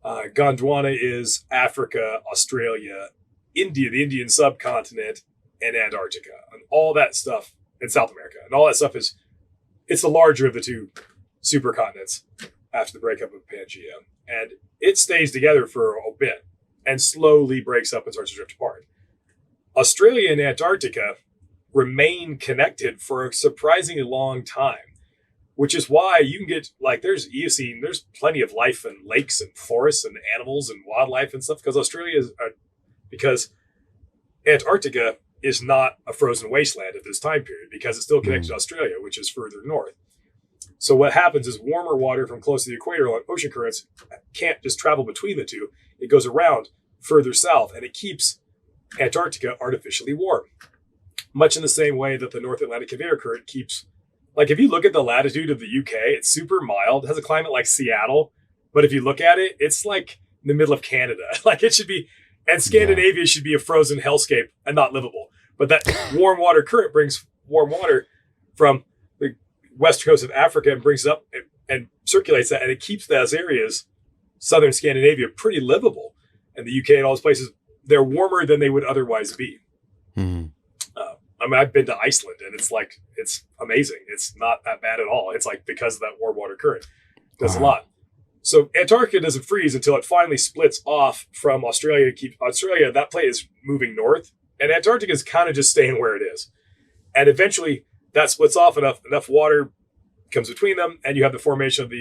Speaker 1: Gondwana is Africa, Australia, India, the Indian subcontinent, and Antarctica, and all that stuff, and South America, and all that stuff it's the larger of the two supercontinents after the breakup of Pangea, and it stays together for a bit and slowly breaks up and starts to drift apart. Australia and Antarctica remain connected for a surprisingly long time, which is why you can get, like, there's Eocene, there's plenty of life and lakes and forests and animals and wildlife and stuff, because Antarctica is not a frozen wasteland at this time period, because it's still connected to Australia, which is further north. So what happens is warmer water from close to the equator, like ocean currents, can't just travel between the two. It goes around further south, and it keeps Antarctica artificially warm, much in the same way that the North Atlantic conveyor current keeps. Like, if you look at the latitude of the UK, it's super mild. It has a climate like Seattle. But if you look at it, it's like in the middle of Canada. Like, it should be, and Scandinavia should be a frozen hellscape and not livable. But that warm water current brings warm water from the west coast of Africa and brings it up and circulates that. And it keeps those areas, southern Scandinavia, pretty livable. And the UK and all those places, they're warmer than they would otherwise be. Mm-hmm. I mean, I've been to Iceland, and it's amazing. It's not that bad at all. It's like, because of that warm water current, it does a lot. So Antarctica doesn't freeze until it finally splits off from Australia. Australia, that plate is moving north, and Antarctica is kind of just staying where it is. And eventually that splits off, enough water comes between them, and you have the formation of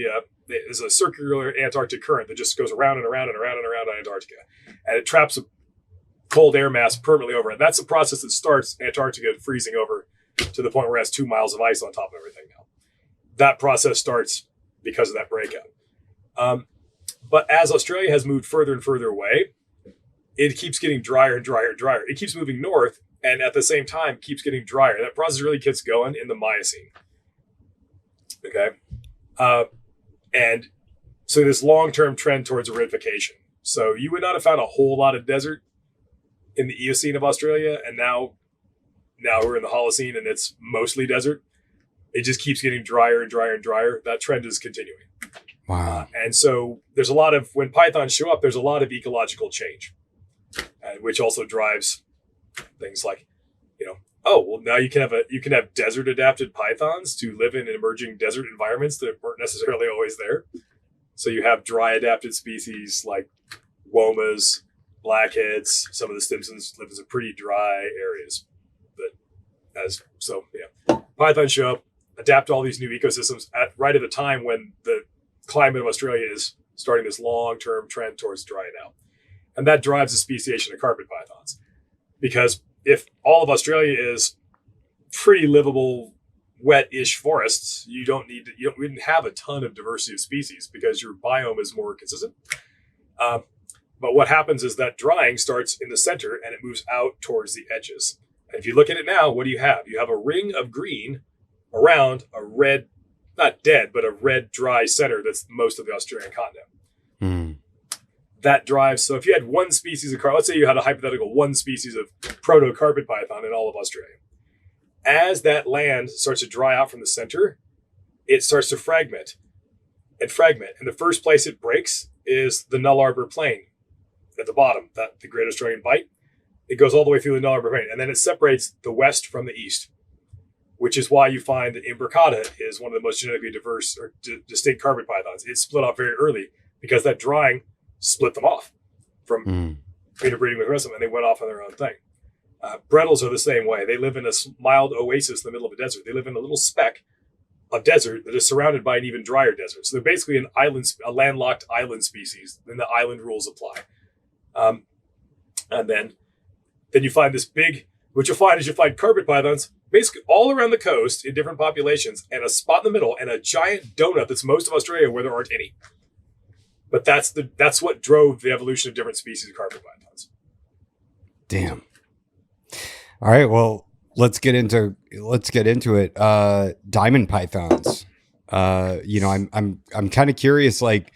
Speaker 1: there's a circular Antarctic current that just goes around and around and around and around Antarctica. And it traps a cold air mass permanently over it. That's the process that starts Antarctica freezing over to the point where it has 2 miles of ice on top of everything now. That process starts because of that breakout. But as Australia has moved further and further away, it keeps getting drier and drier and drier. It keeps moving north, and at the same time keeps getting drier. That process really gets going in the Miocene. Okay. And so this long-term trend towards aridification. So you would not have found a whole lot of desert in the Eocene of Australia, and now we're in the Holocene and it's mostly desert. It just keeps getting drier and drier and drier. That trend is continuing.
Speaker 2: Wow.
Speaker 1: And so there's a lot of, when pythons show up, there's a lot of ecological change, which also drives things like, now you can have desert adapted pythons to live in emerging desert environments that weren't necessarily always there. So you have dry adapted species like womas, blackheads. Some of the Stimsons live in some pretty dry areas. Pythons show up, adapt to all these new ecosystems right at the time when the climate of Australia is starting this long-term trend towards drying out. And that drives the speciation of carpet pythons. Because if all of Australia is pretty livable, wet-ish forests, you wouldn't have a ton of diversity of species because your biome is more consistent. But what happens is that drying starts in the center and it moves out towards the edges. And if you look at it now, what do you have? You have a ring of green around a red, not dead, but a red dry center that's most of the Australian continent. Mm. That drives, so if you had one species of let's say you had a hypothetical one species of proto-carpet python in all of Australia. As that land starts to dry out from the center, it starts to fragment. And the first place it breaks is the Null Arbor Plain at the bottom, the Great Australian Bight. It goes all the way through the Null Arbor Plain, and then it separates the west from the east, which is why you find that Imbricata is one of the most genetically diverse or distinct carpet pythons. It split off very early because that drying split them off from interbreeding with the rest of them, and they went off on their own thing. Bredls are the same way. They live in a mild oasis in the middle of a desert. They live in a little speck of desert that is surrounded by an even drier desert. So they're basically a landlocked island species. Then the island rules apply. And then you find this big, what you'll find is you'll find carpet pythons basically all around the coast in different populations, and a spot in the middle and a giant donut that's most of Australia where there aren't any. But that's what drove the evolution of different species of carpet pythons.
Speaker 2: Damn. All right, well, let's get into it. Diamond pythons. I'm kind of curious, like,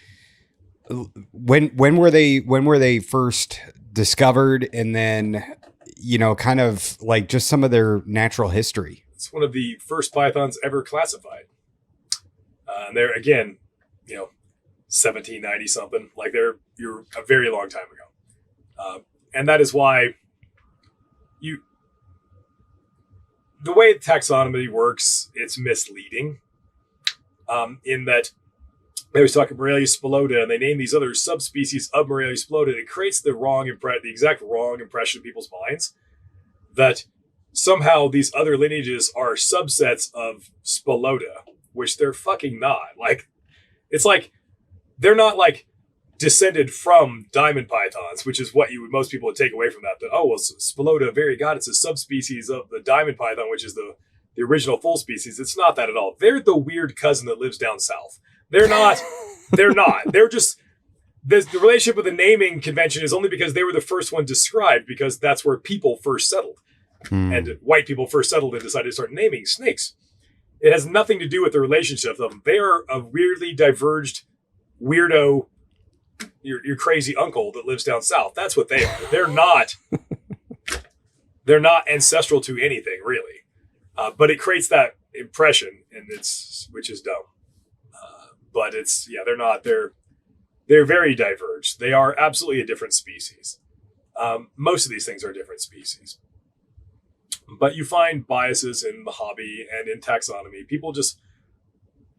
Speaker 2: when were they first discovered, and then kind of like just some of their natural history.
Speaker 1: It's one of the first pythons ever classified. And they're, again, 1790 something. Like you're a very long time ago. And that is why the way taxonomy works, it's misleading. In that they was talking Morelia spilota, and they name these other subspecies of Morelia spilota. It creates the exact wrong impression in people's minds that somehow these other lineages are subsets of spilota, which they're fucking not. Like, it's like they're not like descended from diamond pythons, which is what most people would take away from that. That, oh, well, spilota variegatus, it's a subspecies of the diamond python, which is the original full species. It's not that at all. They're the weird cousin that lives down south. They're not. They're just, the relationship with the naming convention is only because they were the first one described, because that's where people first settled. And white people first settled and decided to start naming snakes. It has nothing to do with the relationship of them. They are a weirdly diverged weirdo, your crazy uncle that lives down south. That's what they are. They're not ancestral to anything, really. But it creates that impression, and which is dumb. But they're very diverged. They are absolutely a different species. Most of these things are different species. But you find biases in the hobby and in taxonomy. People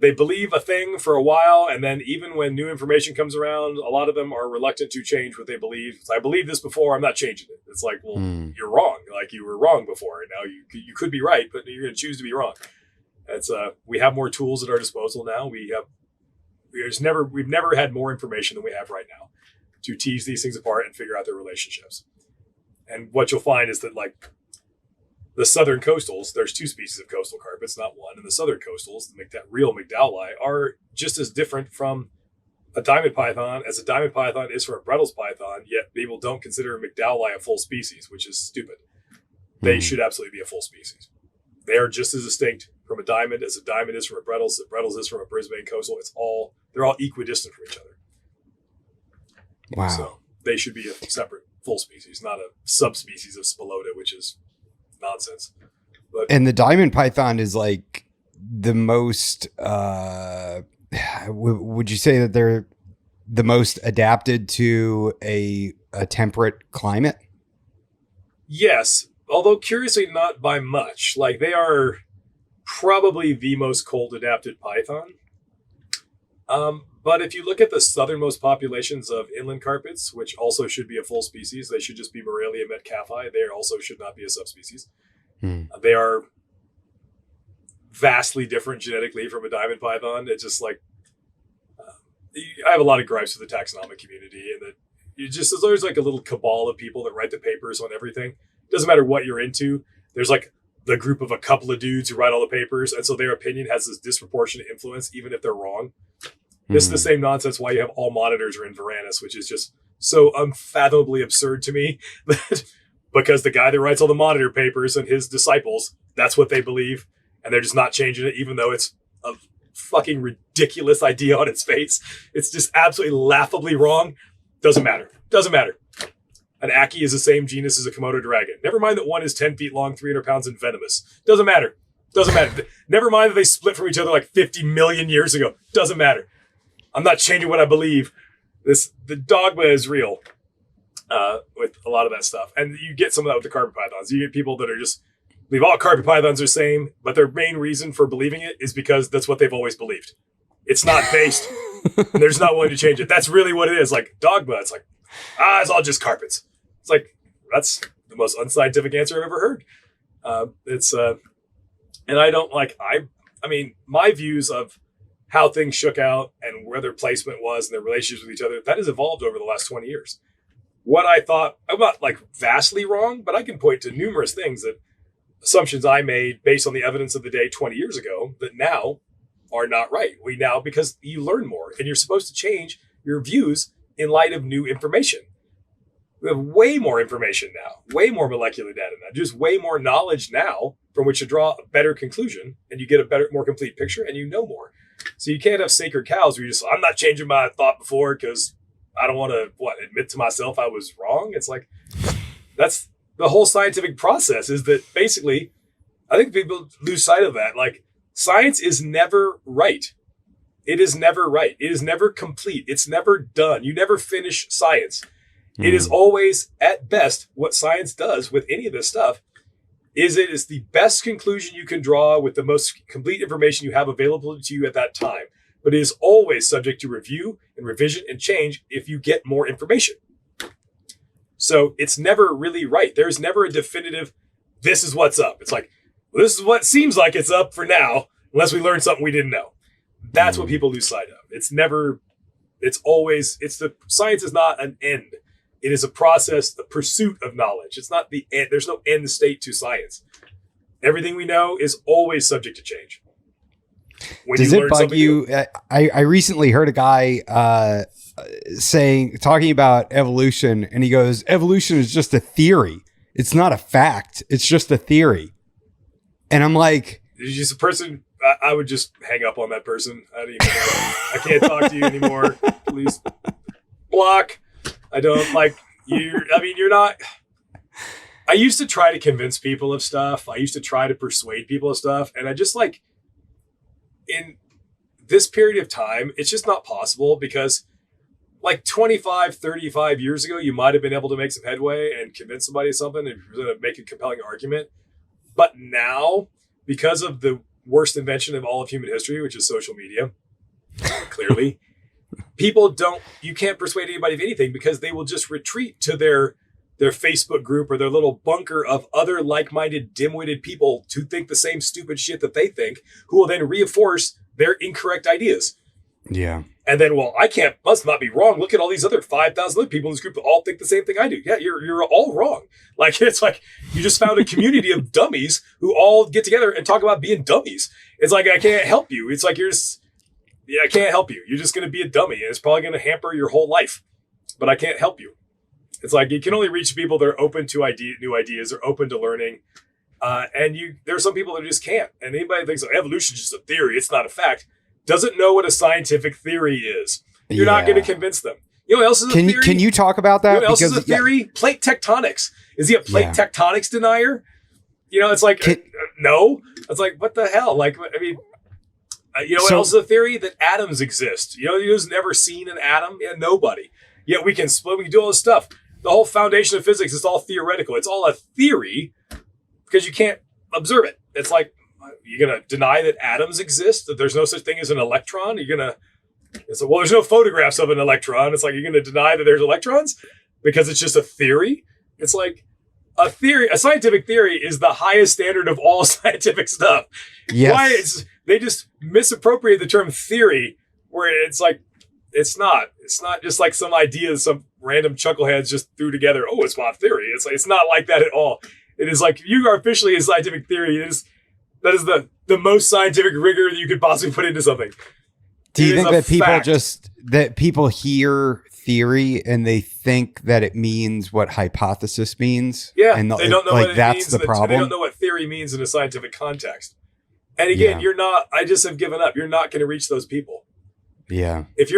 Speaker 1: they believe a thing for a while, and then even when new information comes around, a lot of them are reluctant to change what they believe. I believed this before, I'm not changing it. It's like, well, you're wrong. Like, you were wrong before, and now you could be right, but you're going to choose to be wrong. We have more tools at our disposal now. We've never had more information than we have right now to tease these things apart and figure out their relationships. And what you'll find is that, like, the southern coastals, there's two species of coastal carpets, not one. And the southern coastals, real McDowelli, are just as different from a diamond python as a diamond python is from a Brettles python, yet people don't consider McDowelli a full species, which is stupid. They should absolutely be a full species. They are just as distinct from a diamond as a diamond is from a Brettles, a Brettles is from a Brisbane coastal. They're all equidistant from each other.
Speaker 2: Wow.
Speaker 1: So they should be a separate full species, not a subspecies of spilota, which is nonsense.
Speaker 2: And the diamond python is like the most, would you say that they're the most adapted to a temperate climate?
Speaker 1: Yes, although curiously not by much. Like, they are probably the most cold adapted python. But if you look at the southernmost populations of inland carpets, which also should be a full species, they should just be Morelia metcalfi. They also should not be a subspecies. They are vastly different genetically from a diamond python. It's just like, I have a lot of gripes with the taxonomic community, and that there's always like a little cabal of people that write the papers on everything. It doesn't matter what you're into. There's like the group of a couple of dudes who write all the papers, and so their opinion has this disproportionate influence, even if they're wrong. This is the same nonsense why you have all monitors are in Varanus, which is just so unfathomably absurd to me. Because the guy that writes all the monitor papers and his disciples, that's what they believe, and they're just not changing it, even though it's a fucking ridiculous idea on its face. It's just absolutely laughably wrong. Doesn't matter. An Aki is the same genus as a Komodo dragon. Never mind that one is 10 feet long, 300 pounds, and venomous. Doesn't matter. Never mind that they split from each other like 50 million years ago. Doesn't matter. I'm not changing what I believe. The dogma is real with a lot of that stuff. And you get some of that with the carpet pythons. You get people that are just believe all carpet pythons are the same, but their main reason for believing it is because that's what they've always believed. It's not based. They're just not willing to change it. That's really what it is. Like dogma, it's like, it's all just carpets. It's like, that's the most unscientific answer I've ever heard. And I don't like, I mean, my views of how things shook out and where their placement was and their relationships with each other, that has evolved over the last 20 years. What I thought, I'm not like vastly wrong, but I can point to numerous things that assumptions I made based on the evidence of the day 20 years ago that now are not right. Because you learn more and you're supposed to change your views in light of new information. We have way more information now, way more molecular data now, just way more knowledge now from which to draw a better conclusion, and you get a better, more complete picture, and you know more. So you can't have sacred cows where you're just, I'm not changing my thought before because I don't want to, admit to myself I was wrong. It's like, that's the whole scientific process, is that basically, I think people lose sight of that. Like, science is never right. It is never right. It is never complete. It's never done. You never finish science. It is always, at best, what science does with any of this stuff is it is the best conclusion you can draw with the most complete information you have available to you at that time. But it is always subject to review and revision and change if you get more information. So it's never really right. There's never a definitive, this is what's up. It's like, well, this is what seems like it's up for now, unless we learn something we didn't know. That's what people lose sight of. Science is not an end. It is a process, the pursuit of knowledge. It's not the end. There's no end state to science. Everything we know is always subject to change.
Speaker 2: Does it bug you? I recently heard a guy talking about evolution, and he goes, evolution is just a theory. It's not a fact. It's just a theory. And I'm like,
Speaker 1: it's just a person. I would just hang up on that person. I don't even know. I can't talk to you anymore. Please block. I don't like you. I mean, you're not. I used to try to convince people of stuff. I used to try to persuade people of stuff. And I just like, in this period of time, it's just not possible because like 25, 35 years ago, you might have been able to make some headway and convince somebody of something and make a compelling argument. But now, because of the worst invention of all of human history, which is social media, clearly, you can't persuade anybody of anything because they will just retreat to their Facebook group or their little bunker of other like-minded, dim-witted people to think the same stupid shit that they think, who will then reinforce their incorrect ideas.
Speaker 2: Yeah.
Speaker 1: And then, well, must not be wrong. Look at all these other 5,000 other people in this group that all think the same thing I do. Yeah, you're all wrong. Like, it's like you just found a community of dummies who all get together and talk about being dummies. It's like, I can't help you. It's like, I can't help you. You're just going to be a dummy. And it's probably going to hamper your whole life, but I can't help you. It's like, you can only reach people that are open to new ideas, are open to learning. There are some people that just can't. And anybody that thinks evolution is just a theory, it's not a fact, doesn't know what a scientific theory is. You're not going to convince them. You know what else is a theory?
Speaker 2: Can you talk about that?
Speaker 1: You know what else is a theory? Yeah. Plate tectonics. Is he a plate tectonics denier? You know, it's like, no. It's like, what the hell? Like, I mean, you know what else is a theory? That atoms exist. You know who's never seen an atom? Yeah, nobody. Yet we can split, we can do all this stuff. The whole foundation of physics is all theoretical. It's all a theory because you can't observe it. It's like, you're going to deny that atoms exist, that there's no such thing as an electron? It's like, well, there's no photographs of an electron. It's like, you're going to deny that there's electrons because it's just a theory? It's like, a scientific theory is the highest standard of all scientific stuff.
Speaker 2: Yes.
Speaker 1: They just misappropriate the term theory, where it's like, it's not just like some ideas some random chuckleheads just threw together. Oh, it's my theory. It's like, it's not like that at all. It is like, you are officially a scientific theory. That is the most scientific rigor that you could possibly put into something.
Speaker 2: Do you think that people hear theory and they think that it means what hypothesis means?
Speaker 1: Yeah,
Speaker 2: and
Speaker 1: they don't know what it means.
Speaker 2: The problem.
Speaker 1: They don't know what theory means in a scientific context. And again, I just have given up. You're not going to reach those people.
Speaker 2: Yeah.
Speaker 1: If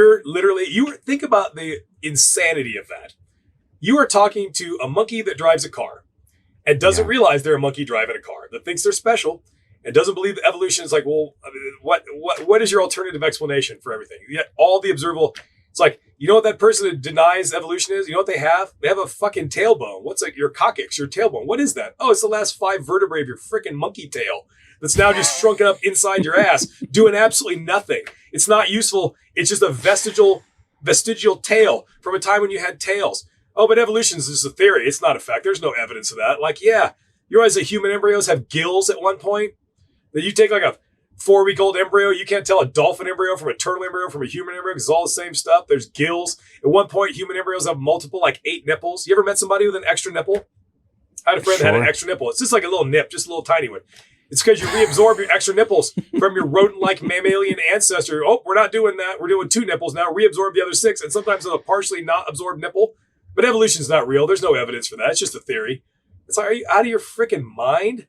Speaker 1: think about the insanity of that. You are talking to a monkey that drives a car and doesn't realize they're a monkey driving a car, that thinks they're special and doesn't believe that evolution is like, well, I mean, what is your alternative explanation for everything? Yet all the observable, it's like, you know what that person that denies evolution is? You know what they have? They have a fucking tailbone. What's like your coccyx, your tailbone? What is that? Oh, it's the last 5 vertebrae of your freaking monkey tail that's now just shrunken up inside your ass, doing absolutely nothing. It's not useful. It's just a vestigial tail from a time when you had tails. Oh, but evolution is just a theory. It's not a fact. There's no evidence of that. Like, yeah, you realize that human embryos have gills at one point? That you take like a 4-week-old embryo, you can't tell a dolphin embryo from a turtle embryo from a human embryo because it's all the same stuff. There's gills. At one point, human embryos have multiple, like 8 nipples. You ever met somebody with an extra nipple? I had a friend that had an extra nipple. It's just like a little nip, just a little tiny one. It's because you reabsorb your extra nipples from your rodent-like mammalian ancestor. Oh, we're not doing that. We're doing 2 nipples now. Reabsorb the other 6, and sometimes with a partially not absorbed nipple. But evolution's not real. There's no evidence for that. It's just a theory. It's like, are you out of your freaking mind?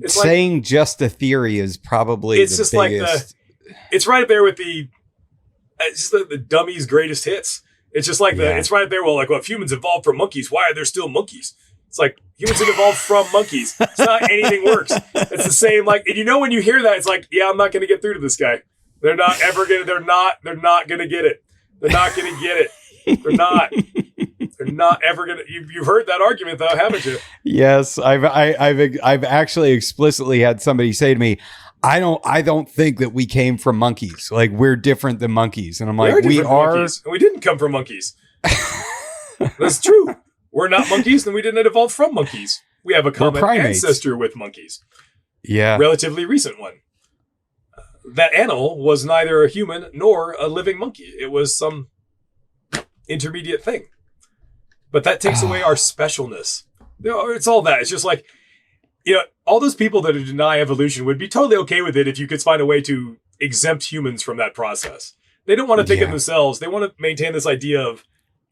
Speaker 1: It's
Speaker 2: saying like, just a theory is probably it's just biggest.
Speaker 1: Like it's right up there with it's just the dummy's greatest hits. It's just like it's right up there. Well, if humans evolved from monkeys, why are there still monkeys? It's like humans have evolved from monkeys. It's not anything works. It's the same. Like, and when you hear that, it's like, yeah, I'm not going to get through to this guy. They're not ever gonna. They're not gonna get it. They're not gonna get it. They're not. They're not ever gonna. You've heard that argument though, haven't you?
Speaker 2: Yes, I've actually explicitly had somebody say to me, I don't think that we came from monkeys. Like we're different than monkeys, and I'm like, we are.
Speaker 1: Monkeys, and we didn't come from monkeys. That's true. We're not monkeys, and we didn't evolve from monkeys. We have a common ancestor with monkeys.
Speaker 2: Yeah,
Speaker 1: relatively recent one. That animal was neither a human nor a living monkey. It was some intermediate thing. But that takes away our specialness. It's all that. It's just like, all those people that deny evolution would be totally okay with it if you could find a way to exempt humans from that process. They don't want to think of themselves. They want to maintain this idea of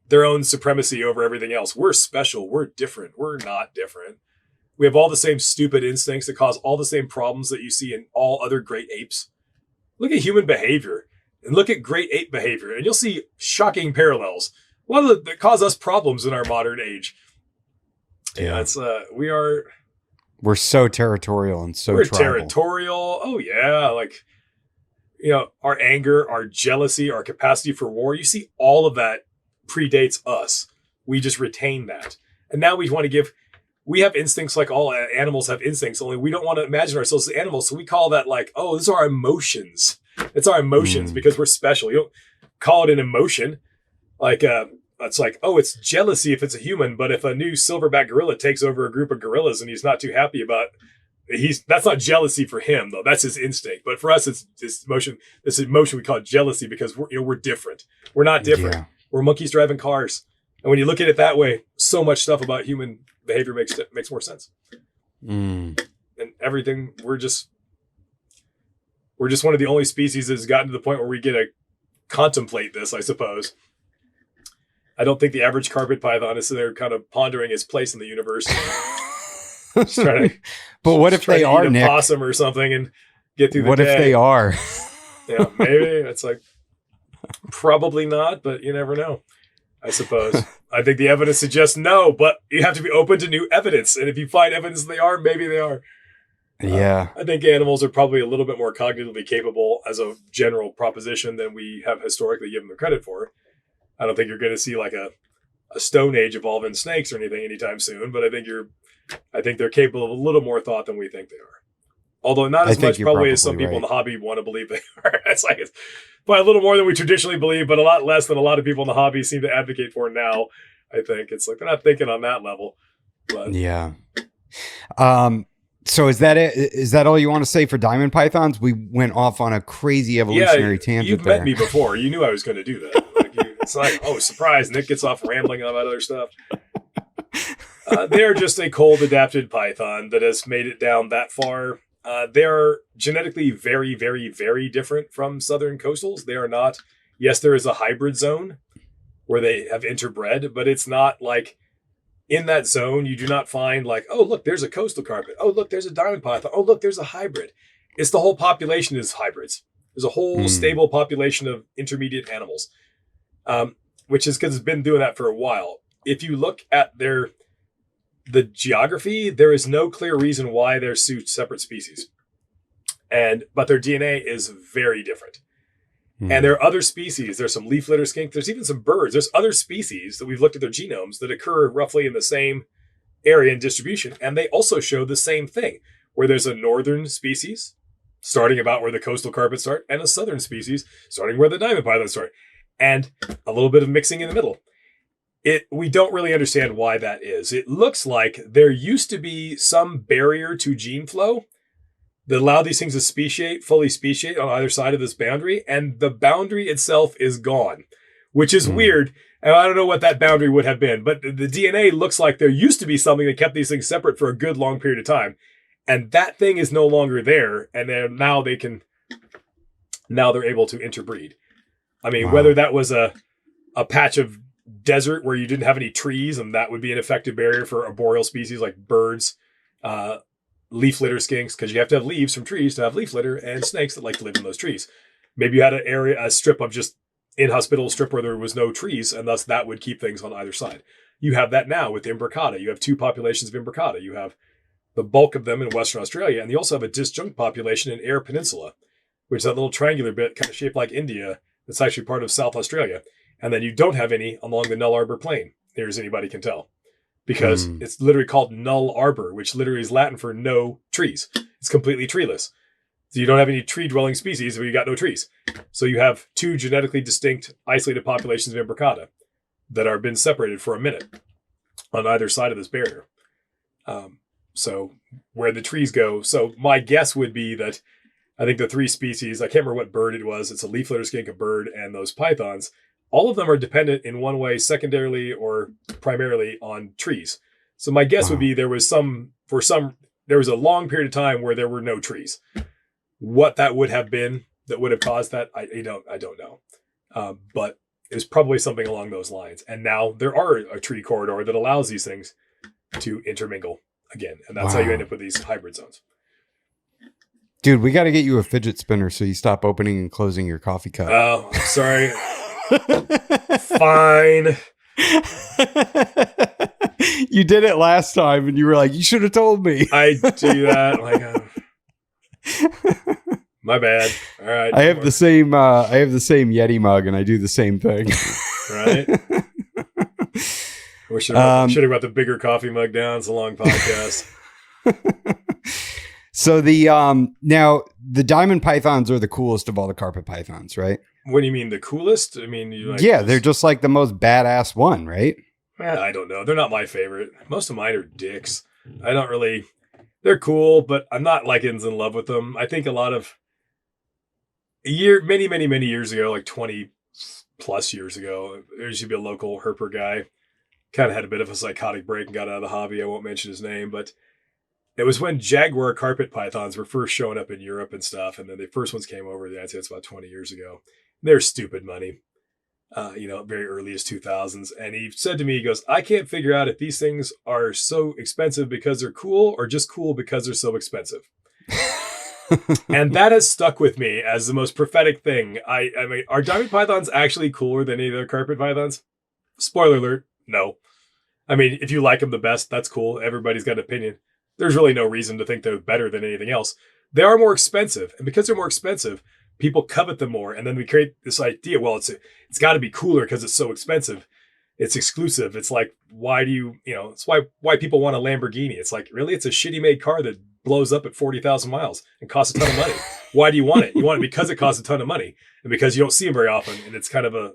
Speaker 1: their own supremacy over everything else. We're special. We're different. We're not different. We have all the same stupid instincts that cause all the same problems that you see in all other great apes. Look at human behavior and look at great ape behavior, and you'll see shocking parallels. A lot of that cause us problems in our modern age. Yeah, it's
Speaker 2: we're so territorial and so tribal.
Speaker 1: Territorial. Oh yeah, like our anger, our jealousy, our capacity for war. You see, all of that predates us. We just retain that, and now we want to give. We have instincts like all animals have instincts, only we don't want to imagine ourselves as animals. So we call that like, oh, these are our emotions. It's our emotions because we're special. You don't call it an emotion. Like, it's like, oh, it's jealousy if it's a human. But if a new silverback gorilla takes over a group of gorillas and he's not too happy about that's not jealousy for him, though. That's his instinct. But for us, it's this emotion we call jealousy because we're different. We're not different. Yeah. We're monkeys driving cars. And when you look at it that way, so much stuff about human behavior makes more sense. And everything, we're just one of the only species that's gotten to the point where we get to contemplate this, I suppose. I don't think the average carpet python is there kind of pondering his place in the universe. Just trying to,
Speaker 2: but what if they are, Nick?
Speaker 1: Possum or something and get through the day.
Speaker 2: What if they are?
Speaker 1: Yeah, maybe. It's like, probably not, but you never know. I suppose. I think the evidence suggests no, but you have to be open to new evidence. And if you find evidence they are, maybe they are.
Speaker 2: Yeah.
Speaker 1: I think animals are probably a little bit more cognitively capable as a general proposition than we have historically given them credit for. I don't think you're going to see like a Stone Age evolving snakes or anything anytime soon, but I think they're capable of a little more thought than we think they are. Although not as much probably as some people in the hobby want to believe they are. It's by a little more than we traditionally believe, but a lot less than a lot of people in the hobby seem to advocate for now. I think it's like they're not thinking on that level. But.
Speaker 2: Yeah. So is that it? Is that all you want to say for diamond pythons? We went off on a crazy evolutionary tangent.
Speaker 1: You've met me before. You knew I was going to do that. It's like, oh, surprise! Nick gets off rambling about other stuff. They're just a cold adapted python that has made it down that far. They're genetically very, very, very different from southern coastals. They are not. Yes, there is a hybrid zone where they have interbred, but it's not like in that zone. You do not find like, oh, look, there's a coastal carpet. Oh, look, there's a diamond python. Oh, look, there's a hybrid. It's the whole population is hybrids. There's a whole stable population of intermediate animals, which is because it's been doing that for a while. If you look at the geography, there is no clear reason why they're separate species. But their DNA is very different. And there are other species. There's some leaf litter skink. There's even some birds. There's other species that we've looked at their genomes that occur roughly in the same area and distribution. And they also show the same thing, where there's a northern species starting about where the coastal carpets start, and a southern species starting where the diamond pythons start, and a little bit of mixing in the middle. We don't really understand why that is. It looks like there used to be some barrier to gene flow that allowed these things to fully speciate on either side of this boundary, and the boundary itself is gone, which is weird. And I don't know what that boundary would have been, but the DNA looks like there used to be something that kept these things separate for a good long period of time, and that thing is no longer there. And now they're able to interbreed. I mean, whether that was a patch of desert where you didn't have any trees, and that would be an effective barrier for arboreal species like birds, leaf litter skinks, because you have to have leaves from trees to have leaf litter, and snakes that like to live in those trees. Maybe you had a strip of just inhospitable strip where there was no trees, and thus that would keep things on either side. You have that now with imbricata. You have two populations of imbricata. You have the bulk of them in Western Australia, and you also have a disjunct population in Eyre Peninsula, which is that little triangular bit kind of shaped like India. That's actually part of South Australia. And then you don't have any along the Null Arbor Plain, near as anybody can tell, because it's literally called Null Arbor, which literally is Latin for no trees. It's completely treeless. So you don't have any tree-dwelling species if you got no trees. So you have two genetically distinct, isolated populations of imbricata that are been separated for a minute on either side of this barrier. So where the trees go. So my guess would be that I think the three species, I can't remember what bird it was. It's a leaf litter skink, a bird, and those pythons. All of them are dependent in one way, secondarily or primarily on trees. So my guess would be there was a long period of time where there were no trees. What that would have been that would have caused that, I don't know. But it was probably something along those lines. And now there are a tree corridor that allows these things to intermingle again. And that's how you end up with these hybrid zones.
Speaker 2: Dude, we got to get you a fidget spinner so you stop opening and closing your coffee cup.
Speaker 1: Oh, I'm sorry. Fine.
Speaker 2: You did it last time and you were like, you should have told me.
Speaker 1: I do that. My bad. All right.
Speaker 2: I have the same Yeti mug and I do the same thing.
Speaker 1: Right. We should have got the bigger coffee mug down. It's a long podcast.
Speaker 2: So now the diamond pythons are the coolest of all the carpet pythons, right?
Speaker 1: What do you mean the coolest? I mean,
Speaker 2: they're just like the most badass one, right?
Speaker 1: I don't know. They're not my favorite. Most of mine are dicks. They're cool, but I'm not like in love with them. I think many years ago, like 20 plus years ago, there used to be a local herper guy, kind of had a bit of a psychotic break and got out of the hobby. I won't mention his name, but it was when jaguar carpet pythons were first showing up in Europe and stuff. And then the first ones came over. I'd say it's about 20 years ago. They're stupid money, very early as 2000s. And he said to me, he goes, I can't figure out if these things are so expensive because they're cool or just cool because they're so expensive. And that has stuck with me as the most prophetic thing. I mean, are diamond pythons actually cooler than any of the carpet pythons? Spoiler alert, no. I mean, if you like them the best, that's cool. Everybody's got an opinion. There's really no reason to think they're better than anything else. They are more expensive. And because they're more expensive, people covet them more. And then we create this idea, well, it's got to be cooler because it's so expensive. It's exclusive. It's like, why do you, it's why people want a Lamborghini. It's like, really? It's a shitty made car that blows up at 40,000 miles and costs a ton of money. Why do you want it? You want it because it costs a ton of money and because you don't see them very often. And it's kind of a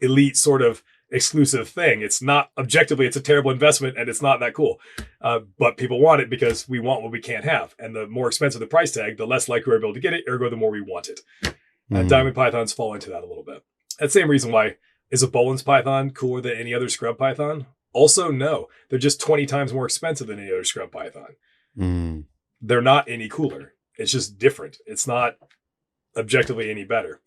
Speaker 1: elite sort of exclusive thing. It's not objectively, it's a terrible investment and it's not that cool. But people want it because we want what we can't have. And the more expensive the price tag, the less likely we're able to get it, ergo the more we want it. And diamond pythons fall into that a little bit. That same reason why, is a Boland's python cooler than any other scrub python? Also, no. They're just 20 times more expensive than any other scrub python. They're not any cooler. It's just different. It's not objectively any better.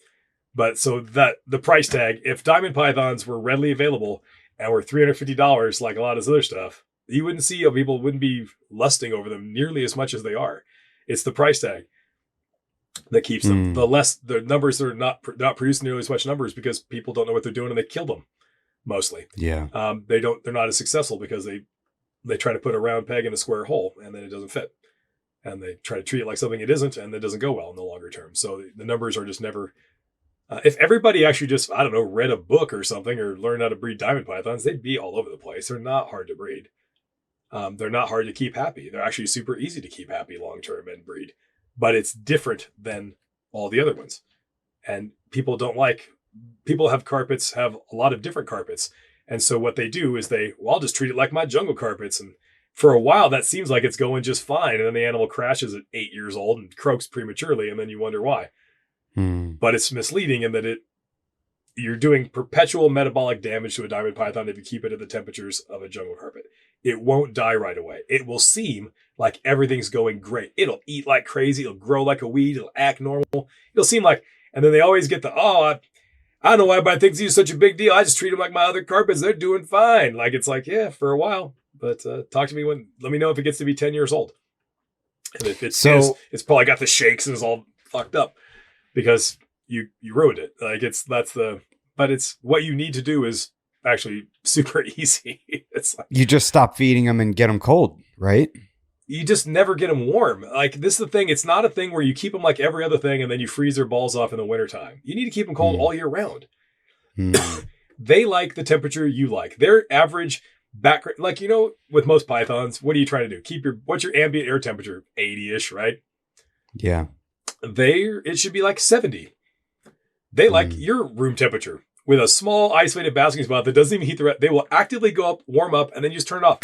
Speaker 1: But so that the price tag, if diamond pythons were readily available and were $350 like a lot of this other stuff, you wouldn't see people wouldn't be lusting over them nearly as much as they are. It's the price tag that keeps them. The numbers are not producing nearly as much numbers because people don't know what they're doing and they kill them mostly.
Speaker 2: Yeah.
Speaker 1: They're not as successful because they try to put a round peg in a square hole and then it doesn't fit. And they try to treat it like something it isn't and that doesn't go well in the longer term. So the numbers are just never. If everybody actually just, read a book or something or learned how to breed diamond pythons, they'd be all over the place. They're not hard to breed. They're not hard to keep happy. They're actually super easy to keep happy long-term and breed. But it's different than all the other ones. And people have carpets, have a lot of different carpets. And so what they do is I'll just treat it like my jungle carpets. And for a while, that seems like it's going just fine. And then the animal crashes at 8 years old and croaks prematurely. And then you wonder why. But it's misleading in that you're doing perpetual metabolic damage to a diamond python if you keep it at the temperatures of a jungle carpet. It won't die right away. It will seem like everything's going great. It'll eat like crazy. It'll grow like a weed. It'll act normal. It'll seem like, and then they always get I don't know why everybody thinks these are such a big deal. I just treat them like my other carpets. They're doing fine. Like, it's like, yeah, for a while. But talk to me let me know if it gets to be 10 years old. And if it's probably got the shakes and it's all fucked up. Because you ruined it. But it's what you need to do is actually super easy. It's like,
Speaker 2: you just stop feeding them and get them cold, right?
Speaker 1: you just never get them warm. Like, this is the thing. It's not a thing where you keep them like every other thing and then you freeze their balls off in the wintertime. You need to keep them cold all year round. They like the temperature you like. Their average background, like, with most pythons, what are you trying to do? What's your ambient air temperature? 80-ish, right?
Speaker 2: Yeah.
Speaker 1: It should be like 70. They like your room temperature with a small isolated basking spot that doesn't even heat they will actively go up, warm up, and then you just turn it off.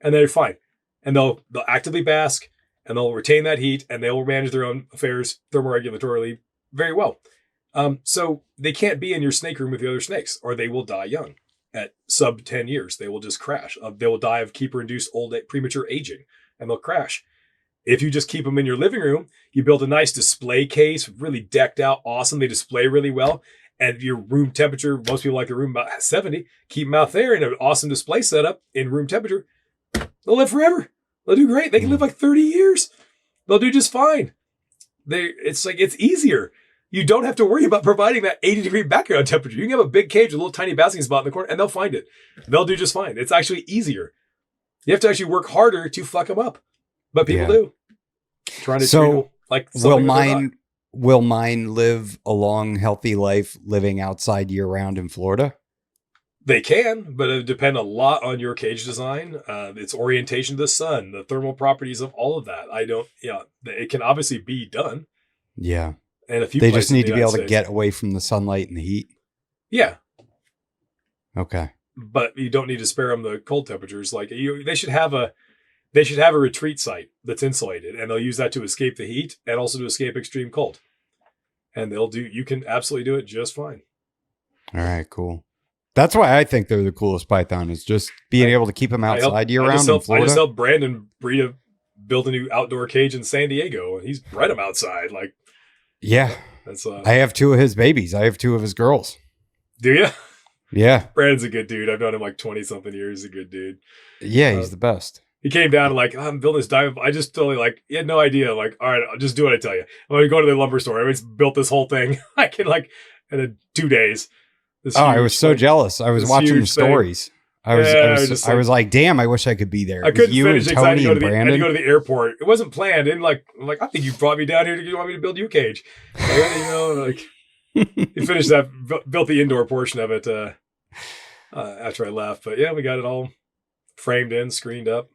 Speaker 1: And they're fine. And they'll actively bask and they'll retain that heat and they'll manage their own affairs thermoregulatorily very well. So they can't be in your snake room with the other snakes or they will die young. At sub 10 years, they will just crash. They will die of keeper-induced premature aging and they'll crash. If you just keep them in your living room, you build a nice display case, really decked out, awesome. They display really well. And your room temperature, most people like the room about 70, keep them out there in an awesome display setup in room temperature. They'll live forever. They'll do great. They can live like 30 years. They'll do just fine. It's easier. You don't have to worry about providing that 80-degree background temperature. You can have a big cage with a little tiny basking spot in the corner and they'll find it. They'll do just fine. It's actually easier. You have to actually work harder to fuck them up. But people do. Trying to treat them like
Speaker 2: will mine live a long, healthy life living outside year round in Florida?
Speaker 1: They can, but it depend a lot on your cage design, its orientation to the sun, the thermal properties of all of that. It can obviously be done.
Speaker 2: Yeah.
Speaker 1: And
Speaker 2: they just need to be able to get away from the sunlight and the heat.
Speaker 1: Yeah.
Speaker 2: Okay.
Speaker 1: But you don't need to spare them the cold temperatures. Like they should have a retreat site that's insulated, and they'll use that to escape the heat and also to escape extreme cold. And you can absolutely do it just fine. All
Speaker 2: right, cool. That's why I think they're the coolest python, is just being able to keep them outside year round in Florida.
Speaker 1: I just helped Brandon build a new outdoor cage in San Diego, and he's bred them outside. Like,
Speaker 2: yeah,
Speaker 1: that's
Speaker 2: I have 2 of his babies. I have 2 of his girls.
Speaker 1: Do you?
Speaker 2: Yeah.
Speaker 1: Brandon's a good dude. I've known him like 20 something years. He's a good dude.
Speaker 2: Yeah, he's the best.
Speaker 1: He came down and like, I'm building this diamond. I just totally he had no idea. Like, all right, I'll just do what I tell you. I'm going to go to the lumber store. I built this whole thing. I can in 2 days.
Speaker 2: I was so jealous. I was watching the stories. I was like, damn, I wish I could be there.
Speaker 1: I couldn't finish
Speaker 2: and
Speaker 1: it. I had
Speaker 2: Brandon.
Speaker 1: to go to the airport. It wasn't planned. And I'm like, I think you brought me down here to want me to build you a cage. He finished that, built the indoor portion of it after I left. But yeah, we got it all framed in, screened up.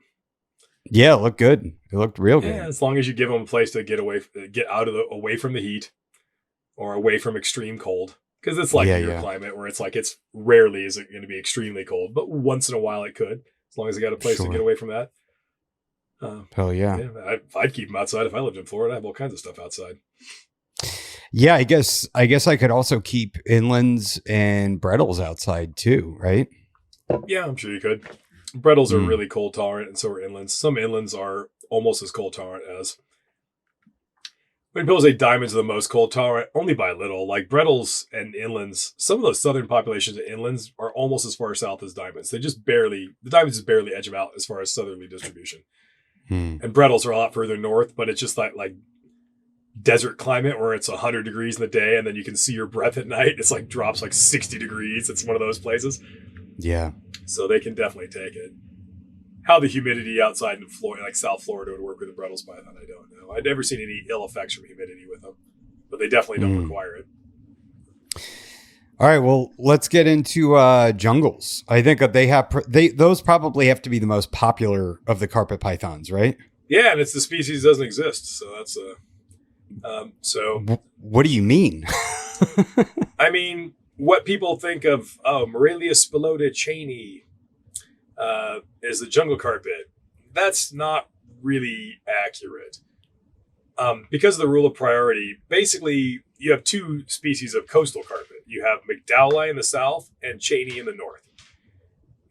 Speaker 2: Yeah, it looked good. It looked real good.
Speaker 1: Yeah, as long as you give them a place to get away from the heat or away from extreme cold. Because it's like your climate where it's rarely is it going to be extremely cold, but once in a while it could, as long as they got a place to get away from that.
Speaker 2: Hell yeah.
Speaker 1: I'd keep them outside if I lived in Florida. I have all kinds of stuff outside.
Speaker 2: Yeah, I guess I could also keep inlands and Brettles outside too, right?
Speaker 1: Yeah, I'm sure you could. Brettles are really cold tolerant, and so are inlands. Some inlands are almost as cold tolerant as. When people say diamonds are the most cold tolerant, only by a little. Like Brettles and inlands, some of those southern populations of inlands are almost as far south as diamonds. The diamonds just barely edge them out as far as southerly distribution. And Brettles are a lot further north, but it's just like desert climate where it's 100 degrees in the day and then you can see your breath at night. It's drops 60 degrees. It's one of those places.
Speaker 2: Yeah.
Speaker 1: So they can definitely take it. How the humidity outside in Florida, like South Florida, would work with a Brettles python, I don't know. I've never seen any ill effects from humidity with them, but they definitely don't require it.
Speaker 2: All right, well, let's get into jungles. I think that those probably have to be the most popular of the carpet pythons, right?
Speaker 1: Yeah, and it's the species that doesn't exist, so that's
Speaker 2: What do you mean?
Speaker 1: I mean, what people think of Morelia spilota cheney is the jungle carpet. That's not really accurate. Because of the rule of priority, basically you have 2 species of coastal carpet. You have McDowellii in the south and Cheney in the north.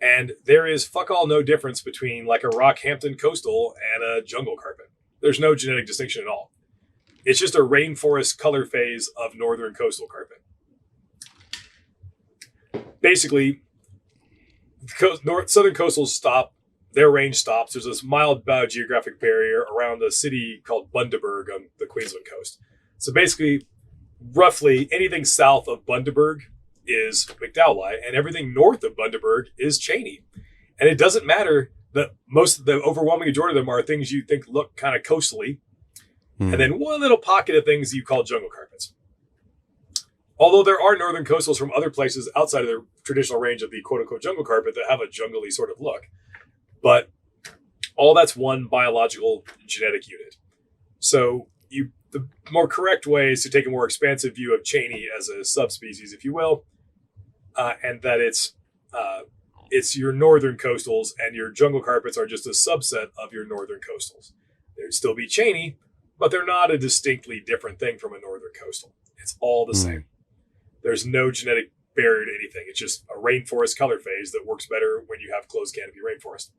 Speaker 1: And there is fuck all no difference between like a Rockhampton coastal and a jungle carpet. There's no genetic distinction at all. It's just a rainforest color phase of northern coastal carpet. Basically, southern coastals stop, their range stops. There's this mild biogeographic barrier around a city called Bundaberg on the Queensland coast. So basically, roughly anything south of Bundaberg is McDowellii, and everything north of Bundaberg is Cheney. And it doesn't matter the overwhelming majority of them are things you think look kind of coastally, and then one little pocket of things you call jungle carpets. Although there are northern coastals from other places outside of their traditional range of the quote-unquote jungle carpet that have a jungly sort of look. But all that's one biological genetic unit. So the more correct way is to take a more expansive view of Cheney as a subspecies, if you will, and that it's your northern coastals and your jungle carpets are just a subset of your northern coastals. There'd still be Cheney, but they're not a distinctly different thing from a northern coastal. It's all the same. There's no genetic barrier to anything. It's just a rainforest color phase that works better when you have closed canopy rainforest.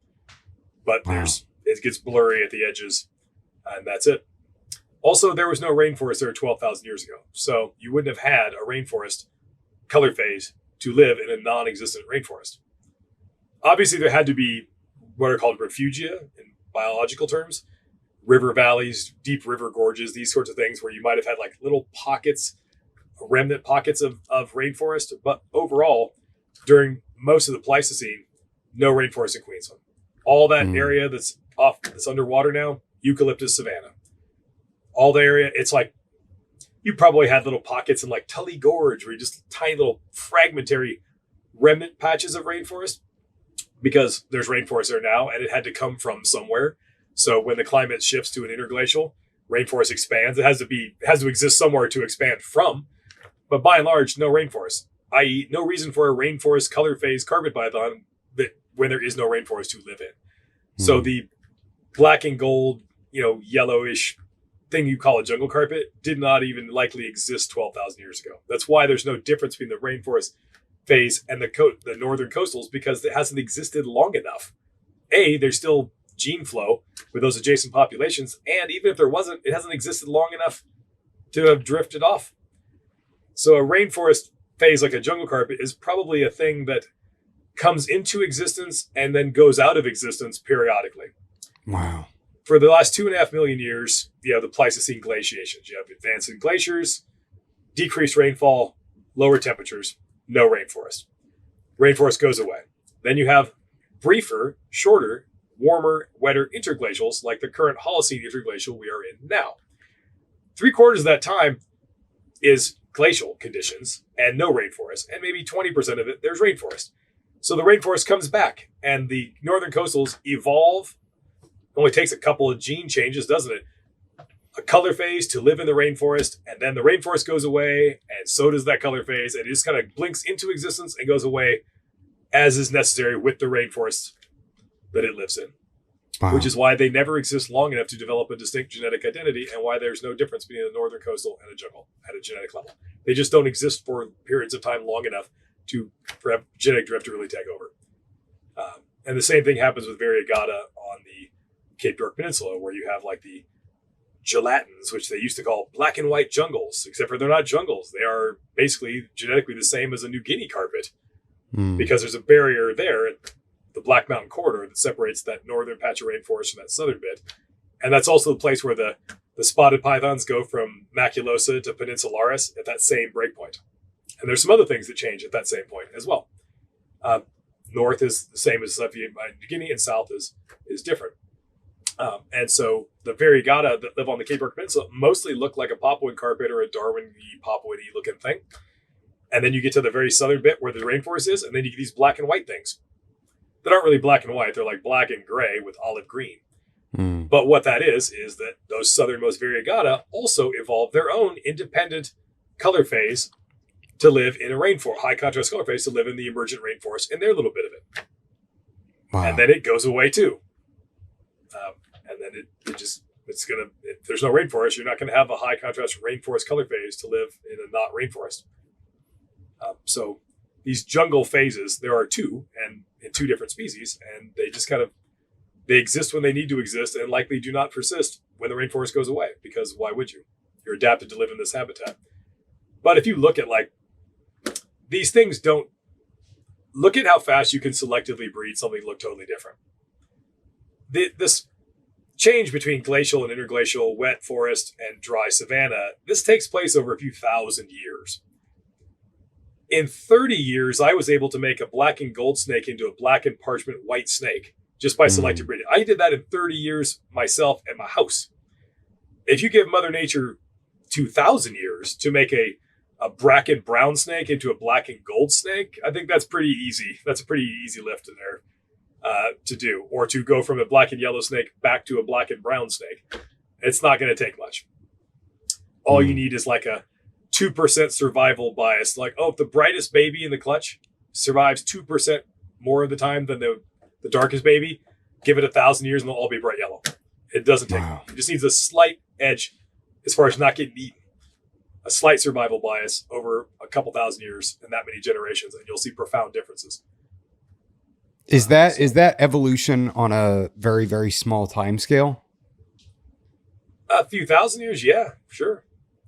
Speaker 1: But it gets blurry at the edges, and that's it. Also, there was no rainforest there 12,000 years ago. So you wouldn't have had a rainforest color phase to live in a non-existent rainforest. Obviously, there had to be what are called refugia in biological terms, river valleys, deep river gorges, these sorts of things where you might have had like little pockets, remnant pockets of rainforest. But overall, during most of the Pleistocene, no rainforest in Queensland. All that area that's underwater now, eucalyptus savanna. All the area, it's like you probably had little pockets in like Tully Gorge where you just tiny little fragmentary remnant patches of rainforest because there's rainforest there now and it had to come from somewhere. So when the climate shifts to an interglacial, rainforest expands. It has to exist somewhere to expand from. But by and large, no rainforest, i.e. no reason for a rainforest color phase carpet python that when there is no rainforest to live in. So the black and gold, yellowish thing you call a jungle carpet did not even likely exist 12,000 years ago. That's why there's no difference between the rainforest phase and the northern coastals, because it hasn't existed long enough. There's still gene flow with those adjacent populations, and even if there wasn't, it hasn't existed long enough to have drifted off. So a rainforest phase like a jungle carpet is probably a thing that comes into existence and then goes out of existence periodically.
Speaker 2: Wow.
Speaker 1: For the last 2.5 million years, you have the Pleistocene glaciations. You have advancing glaciers, decreased rainfall, lower temperatures, no rainforest. Rainforest goes away. Then you have briefer, shorter, warmer, wetter interglacials like the current Holocene interglacial we are in now. 3/4 of that time is glacial conditions and no rainforest, and maybe 20% of it, there's rainforest. So the rainforest comes back and the northern coastals evolve. It only takes a couple of gene changes, doesn't it? A color phase to live in the rainforest, and then the rainforest goes away, and so does that color phase, and it just kind of blinks into existence and goes away as is necessary with the rainforest that it lives in. Wow. Which is why they never exist long enough to develop a distinct genetic identity, and why there's no difference between a northern coastal and a jungle at a genetic level. They just don't exist for periods of time long enough for genetic drift to really take over. And the same thing happens with variegata on the Cape York Peninsula, where you have like the gelatins, which they used to call black and white jungles, except for they're not jungles. They are basically genetically the same as a New Guinea carpet because there's a barrier there at the Black Mountain corridor that separates that northern patch of rainforest from that southern bit. And that's also the place where the spotted pythons go from maculosa to peninsularis at that same breakpoint. And there's some other things that change at that same point as well. North is the same as New Guinea, and south is different. And so the variegata that live on the Cape York Peninsula mostly look like a Papuan carpet or a Darwin-y, Papuan-y looking thing. And then you get to the very southern bit where the rainforest is, and then you get these black and white things that aren't really black and white. They're like black and gray with olive green. But what that is that those southernmost variegata also evolved their own independent color phase to live in a rainforest, high contrast color phase to live in the emergent rainforest in their little bit of it. Wow. And then it goes away too. And then if there's no rainforest, you're not going to have a high contrast rainforest color phase to live in a not rainforest. So these jungle phases, there are two, and in two different species, and they just they exist when they need to exist and likely do not persist when the rainforest goes away, because why would you? You're adapted to live in this habitat. But if you look at these things, don't look at how fast you can selectively breed something to look totally different. This change between glacial and interglacial, wet forest and dry savanna, this takes place over a few thousand years. In 30 years, I was able to make a black and gold snake into a black and parchment white snake just by selective breeding. I did that in 30 years myself at my house. If you give Mother Nature 2,000 years to make a bracken brown snake into a black and gold snake, I think that's pretty easy. That's a pretty easy lift in there to do, or to go from a black and yellow snake back to a black and brown snake. It's not going to take much. All you need is like a 2% survival bias. Like, oh, if the brightest baby in the clutch survives 2% more of the time than the darkest baby, give it 1,000 years and they'll all be bright yellow. It doesn't take long. It just needs a slight edge as far as not getting eaten. A slight survival bias over a couple thousand years and that many generations, and you'll see profound differences.
Speaker 2: Is that evolution on a very, very small time scale?
Speaker 1: A few thousand years, yeah, sure.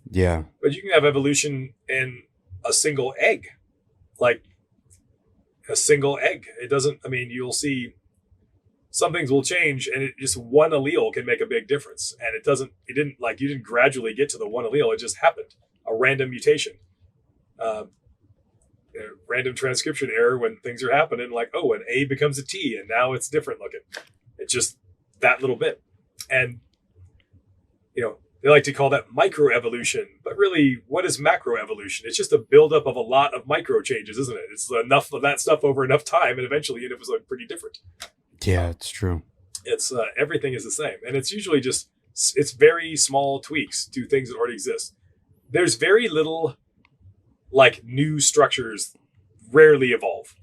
Speaker 2: Yeah.
Speaker 1: But you can have evolution in a single egg. Like a single egg. It doesn't, I mean, you'll see some things will change, and just one allele can make a big difference. And you didn't gradually get to the one allele. It just happened. A random mutation. A random transcription error when things are happening, like, oh, an A becomes a T and now it's different looking. It's just that little bit. And, they like to call that microevolution, but really, what is macroevolution? It's just a buildup of a lot of micro changes, isn't it? It's enough of that stuff over enough time, and eventually it was like pretty different.
Speaker 2: Yeah, it's true.
Speaker 1: It's everything is the same, and it's usually it's very small tweaks to things that already exist. There's very little like new structures rarely evolve.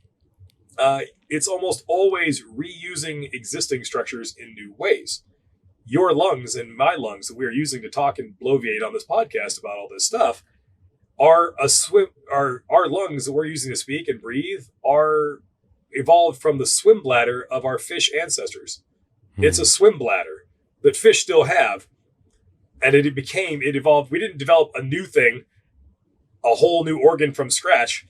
Speaker 1: It's almost always reusing existing structures in new ways. Your lungs and my lungs that we're using to talk and bloviate on this podcast about all this stuff are our lungs that we're using to speak and breathe are evolved from the swim bladder of our fish ancestors. It's a swim bladder that fish still have. And it evolved. We didn't develop a new thing, a whole new organ from scratch.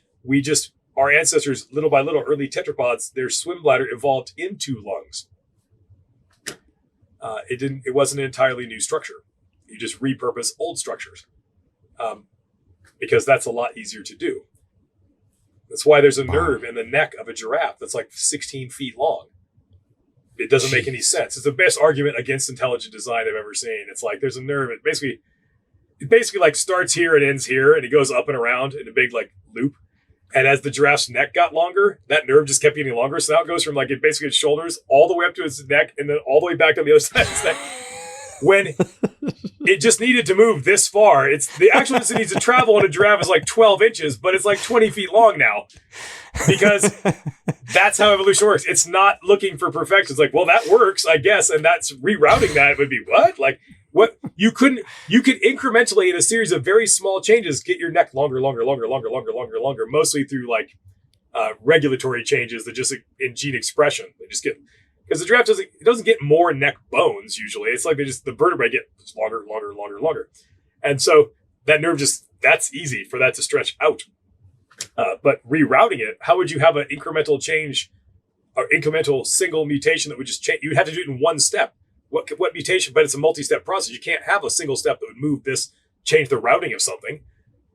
Speaker 1: Our ancestors, little by little, early tetrapods, their swim bladder evolved into lungs. It wasn't an entirely new structure. You just repurpose old structures because that's a lot easier to do. That's why there's a nerve in the neck of a giraffe that's like 16 feet long. It doesn't make any sense. It's the best argument against intelligent design I've ever seen. It's like there's a nerve. It basically like starts here and ends here, and it goes up and around in a big like loop. And as the giraffe's neck got longer, that nerve just kept getting longer. So now it goes from like basically its shoulders all the way up to its neck, and then all the way back to the other side of its neck. When it just needed to move this far, it's the actual distance it needs to travel on a giraffe is like 12 inches, but it's like 20 feet long now. Because that's how evolution works. It's not looking for perfection. It's like, well, that works, I guess. And that's rerouting that. It would be what? Like, what? You could incrementally, in a series of very small changes, get your neck longer, mostly through like regulatory changes that just in gene expression. They just get, because the giraffe doesn't get more neck bones usually. It's like the vertebrae get longer. And so that nerve that's easy for that to stretch out. But rerouting it, how would you have an incremental change or incremental single mutation that would just change? You'd have to do it in one step. What mutation? But it's a multi-step process. You can't have a single step that would move this, change the routing of something.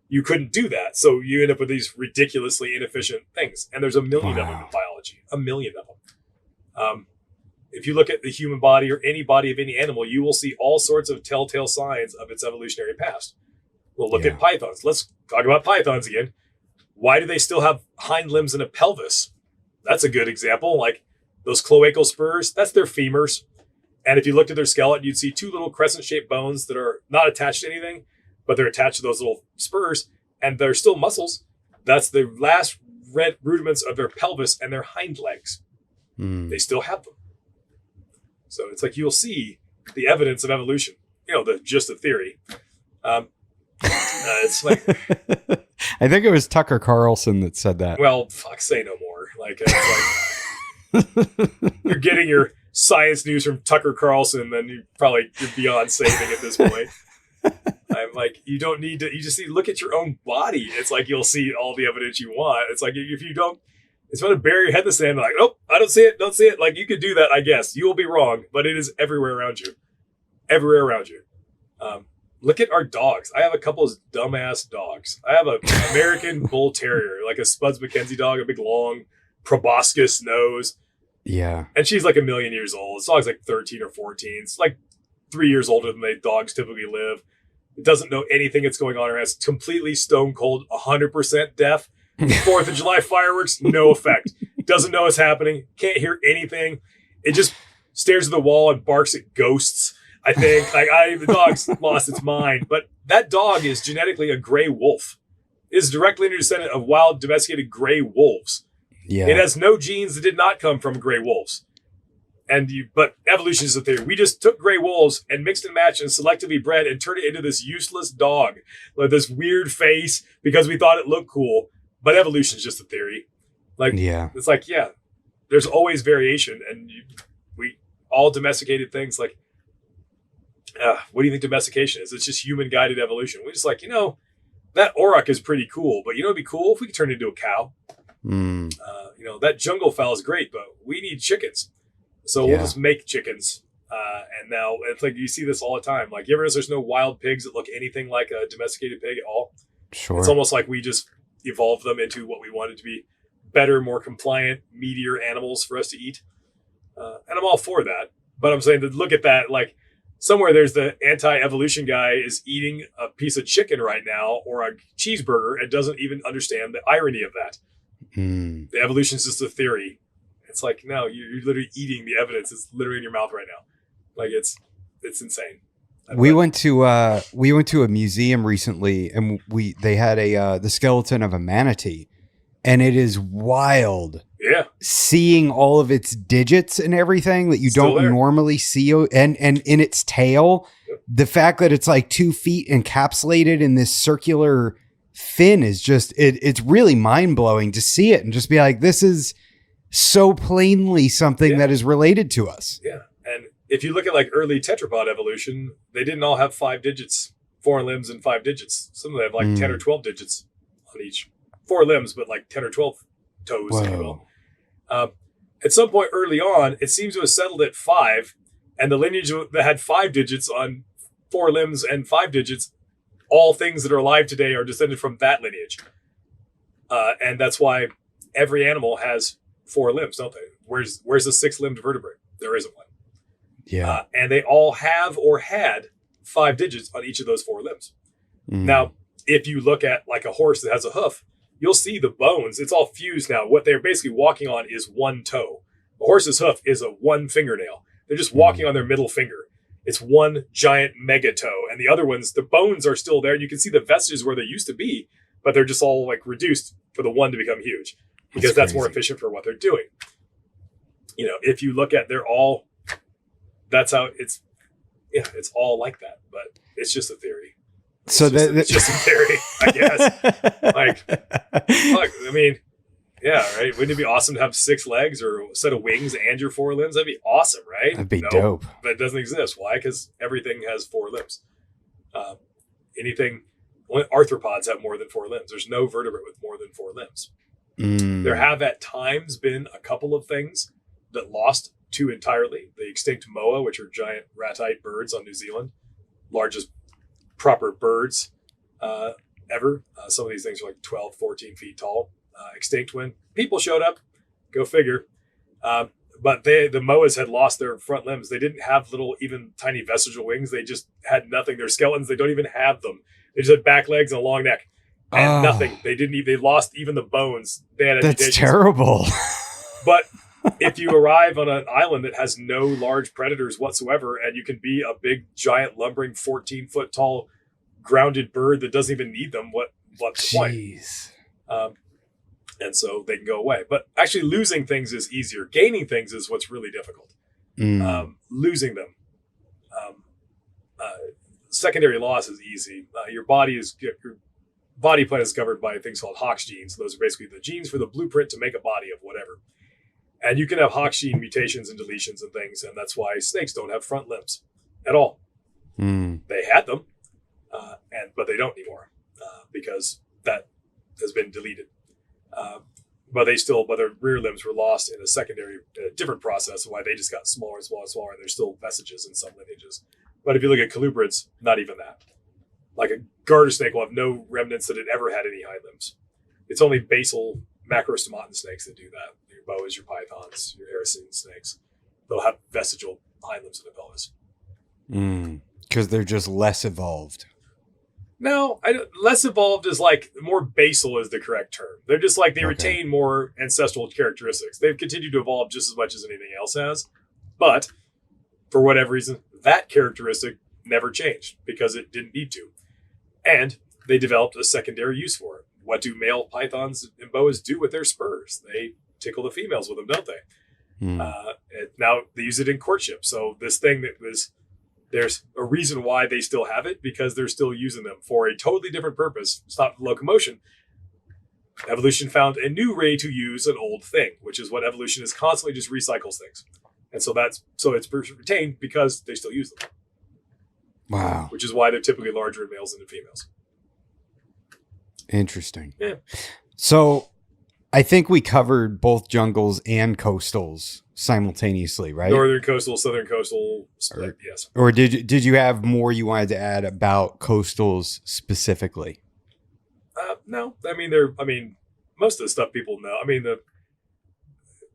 Speaker 1: You couldn't do that. So you end up with these ridiculously inefficient things. And there's a million of them in biology. A million of them. If you look at the human body or any body of any animal, you will see all sorts of telltale signs of its evolutionary past. We'll look at pythons. Let's talk about pythons again. Why do they still have hind limbs and a pelvis? That's a good example. Like those cloacal spurs, that's their femurs. And if you looked at their skeleton, you'd see two little crescent-shaped bones that are not attached to anything, but they're attached to those little spurs, and they're still muscles. That's the last rudiments of their pelvis and their hind legs. They still have them. So it's like you'll see the evidence of evolution. Just the theory. It's like
Speaker 2: I think it was Tucker Carlson that said that.
Speaker 1: Well, fuck, say no more. Like it's like you're getting your science news from Tucker Carlson, then you're beyond saving at this point. I'm like, you don't need to. You just need to look at your own body. It's like you'll see all the evidence you want. It's like if you don't, it's going to bury your head in the sand. Like, nope, I don't see it. Don't see it. Like you could do that, I guess. You will be wrong, but it is everywhere around you. Everywhere around you. Look at our dogs. I have a couple of dumbass dogs. I have an American Bull Terrier, like a Spuds MacKenzie dog, a big long proboscis nose.
Speaker 2: Yeah.
Speaker 1: And she's like 1,000,000 years old. This dog's like 13 or 14. It's like 3 years older than the dogs typically live. It doesn't know anything that's going on. It has completely stone cold, 100% deaf. 4th of July fireworks, no effect. Doesn't know what's happening. Can't hear anything. It just stares at the wall and barks at ghosts. I think the dog's lost its mind. But that dog is genetically a gray wolf. It is directly a descendant of wild domesticated gray wolves.
Speaker 2: Yeah.
Speaker 1: It has no genes that did not come from gray wolves. But evolution is a theory. We just took gray wolves and mixed and matched and selectively bred and turned it into this useless dog with this weird face because we thought it looked cool. But evolution is just a theory. It's like, there's always variation, and we all domesticated things. Like, what do you think domestication is? It's just human guided evolution. We're just like, that auroch is pretty cool, but it'd be cool if we could turn it into a cow. That jungle fowl is great, but we need chickens. So we'll just make chickens. And now it's like, you see this all the time. Like, you ever notice there's no wild pigs that look anything like a domesticated pig at all?
Speaker 2: Sure.
Speaker 1: It's almost like we just evolved them into what we wanted to be better, more compliant, meatier animals for us to eat. And I'm all for that. But I'm saying that look at that, like somewhere there's the anti-evolution guy is eating a piece of chicken right now or a cheeseburger and doesn't even understand the irony of that. The evolution is just a theory. It's like, no, you're literally eating the evidence. It's literally in your mouth right now. Like it's insane.
Speaker 2: We went to a museum recently, and they had the skeleton of a manatee, and it is wild.
Speaker 1: Yeah,
Speaker 2: seeing all of its digits and everything that you don't normally see, and in its tail, the fact that it's like 2 feet encapsulated in this circular fin is just it's really mind blowing to see it and just be like, this is so plainly something that is related to us.
Speaker 1: Yeah, and if you look at like early tetrapod evolution, they didn't all have 5 digits, 4 limbs and 5 digits. Some of them have like 10 or 12 digits on each. 4 limbs, but like 10 or 12 toes. If you will. At some point early on, it seems to have settled at 5, and the lineage that had 5 digits on 4 limbs and 5 digits, all things that are alive today are descended from that lineage. And that's why every animal has 4 limbs, don't they? Where's the 6-limbed vertebrate? There isn't one.
Speaker 2: Yeah.
Speaker 1: And they all have or had 5 digits on each of those 4 limbs. Now, if you look at like a horse that has a hoof, you'll see the bones. It's all fused now. What they're basically walking on is one toe. A horse's hoof is a one fingernail. They're just walking on their middle finger. It's one giant mega toe. And the other ones, the bones are still there. You can see the vestiges where they used to be, but they're just all like reduced for the one to become huge because that's more efficient for what they're doing. If you look at, that's how it's all like that, but it's just a theory. It's just a theory, I guess. Right? Wouldn't it be awesome to have 6 legs or a set of wings and your 4 limbs? That'd be awesome, right?
Speaker 2: That'd be dope.
Speaker 1: But it doesn't exist. Why? Because everything has 4 limbs. Arthropods have more than 4 limbs. There's no vertebrate with more than 4 limbs. There have at times been a couple of things that lost 2 entirely. The extinct moa, which are giant ratite birds on New Zealand, largest proper birds ever. Some of these things are like 12, 14 feet tall, extinct when people showed up. Go figure. But the moas had lost their front limbs. They didn't have little, even tiny vestigial wings. They just had nothing. Their skeletons, they don't even have them. They just had back legs and a long neck and nothing. They lost even the bones. They had
Speaker 2: That's terrible.
Speaker 1: But if you arrive on an island that has no large predators whatsoever, and you can be a big, giant, lumbering, 14-foot tall, grounded bird that doesn't even need them, what's the point? And so they can go away. But actually losing things is easier. Gaining things is what's really difficult. Losing them. Secondary loss is easy. Your body plan is covered by things called Hox genes. Those are basically the genes for the blueprint to make a body of whatever. And you can have Hox gene mutations and deletions and things, and that's why snakes don't have front limbs at all. They had them, but they don't anymore because that has been deleted. But their rear limbs were lost in a different process, why they just got smaller and smaller and smaller, and there's still vestiges in some lineages. But if you look at colubrids, not even that. Like a garter snake will have no remnants that it ever had any hind limbs. It's only basal macrostomatin snakes that do that. Your boas, your pythons, your Erisine snakes. They'll have vestigial hind limbs in the pelvis.
Speaker 2: Because they're just less evolved.
Speaker 1: No, less evolved is like more basal is the correct term. They're just like they retain more ancestral characteristics. They've continued to evolve just as much as anything else has. But for whatever reason, that characteristic never changed because it didn't need to. And they developed a secondary use for it. What do male pythons and boas do with their spurs? They tickle the females with them, don't they? Now they use it in courtship. So this thing that was, there's a reason why they still have it, because they're still using them for a totally different purpose. Stop locomotion. Evolution found a new way to use an old thing, which is what evolution is constantly just recycles things. And so it's retained because they still use them.
Speaker 2: Wow.
Speaker 1: Which is why they're typically larger in males than in females.
Speaker 2: Interesting.
Speaker 1: Yeah.
Speaker 2: So I think we covered both jungles and coastals simultaneously, right?
Speaker 1: Northern coastal, southern coastal split, yes.
Speaker 2: Or did you have more you wanted to add about coastals specifically?
Speaker 1: No. Most of the stuff people know.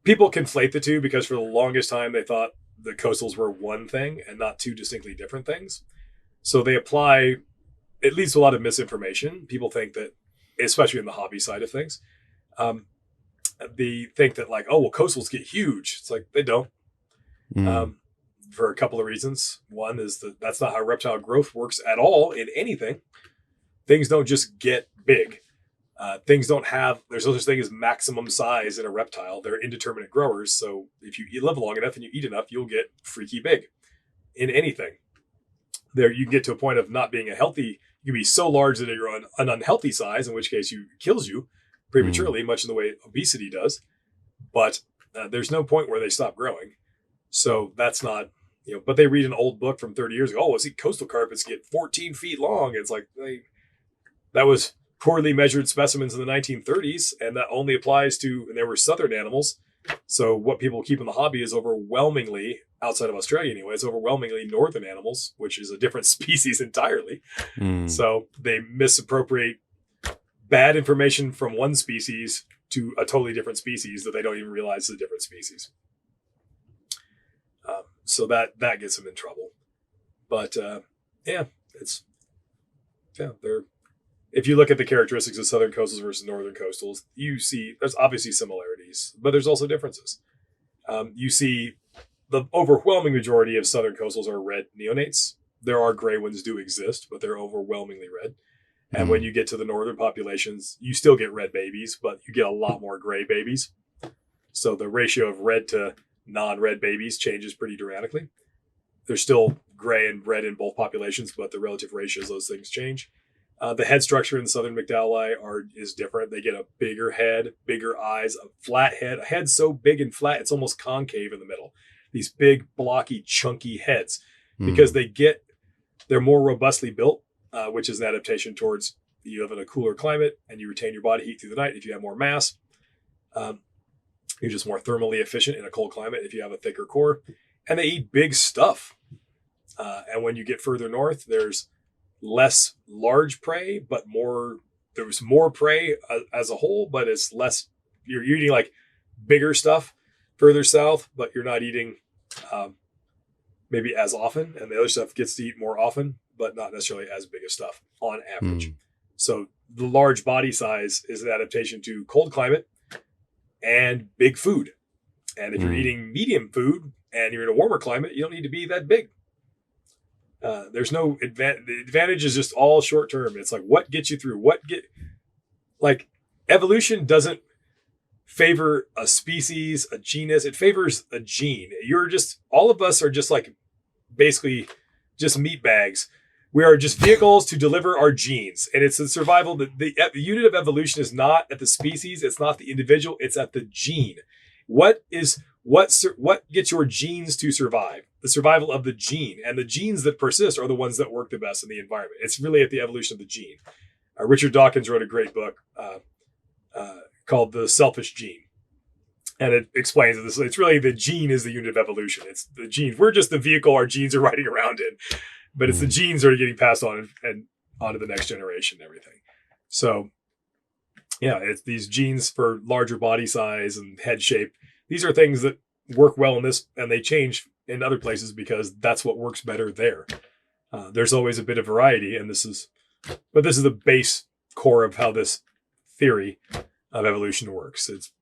Speaker 1: People conflate the two because for the longest time they thought the coastals were one thing and not two distinctly different things. So they apply, it leads to a lot of misinformation. People think that, especially in the hobby side of things, they think that like, oh, well, coastals get huge. It's like, they don't. For a couple of reasons. One is that that's not how reptile growth works at all in anything. Things don't just get big. Things don't have, there's no such thing as maximum size in a reptile. They're indeterminate growers. So if you live long enough and you eat enough, you'll get freaky big in anything. There, you can get to a point of not being a healthy, you can be so large that you're an unhealthy size, in which case it kills you prematurely, much in the way obesity does. But there's no point where they stop growing. So that's not, but they read an old book from 30 years ago. Oh, see, coastal carpets get 14 feet long. It's like, that was poorly measured specimens in the 1930s, and that only applies to, and they were southern animals. So what people keep in the hobby is overwhelmingly, outside of Australia anyway, it's overwhelmingly northern animals, which is a different species entirely. So they misappropriate bad information from one species to a totally different species that they don't even realize is a different species. So that gets them in trouble. But if you look at the characteristics of southern coastals versus northern coastals, you see there's obviously similarities, but there's also differences. You see the overwhelming majority of southern coastals are red neonates. There are gray ones do exist, but they're overwhelmingly red. And when you get to the northern populations, you still get red babies, but you get a lot more gray babies. So the ratio of red to non-red babies changes pretty dramatically. There's still gray and red in both populations, but the relative ratios, those things change. The head structure in the southern McDowelli is different. They get a bigger head, bigger eyes, a flat head, a head so big and flat, it's almost concave in the middle. These big, blocky, chunky heads, because they're more robustly built, which is an adaptation towards you live in a cooler climate and you retain your body heat through the night. If you have more mass, you're just more thermally efficient in a cold climate if you have a thicker core. And they eat big stuff. And when you get further north, there's less large prey, but there's more prey as a whole, but it's less, you're eating like bigger stuff further south, but you're not eating maybe as often. And the other stuff gets to eat more often, but not necessarily as big of stuff on average. So the large body size is an adaptation to cold climate and big food. And if you're eating medium food and you're in a warmer climate, you don't need to be that big. There's no advantage. The advantage is just all short term. It's like what gets you through. Evolution doesn't favor a species, a genus. It favors a gene. All of us are just like basically just meat bags. We are just vehicles to deliver our genes, and it's the survival. The unit of evolution is not at the species. It's not the individual. It's at the gene. What gets your genes to survive? The survival of the gene, and the genes that persist are the ones that work the best in the environment. It's really at the evolution of the gene. Richard Dawkins wrote a great book called The Selfish Gene. And it explains this. It's really the gene is the unit of evolution. It's the genes. We're just the vehicle our genes are riding around in, but it's the genes that are getting passed on and onto the next generation and everything. So Yeah, it's these genes for larger body size and head shape. These are things that work well in this, and they change in other places because that's what works better there. There's always a bit of variety, and this is the base core of how this theory of evolution works. It's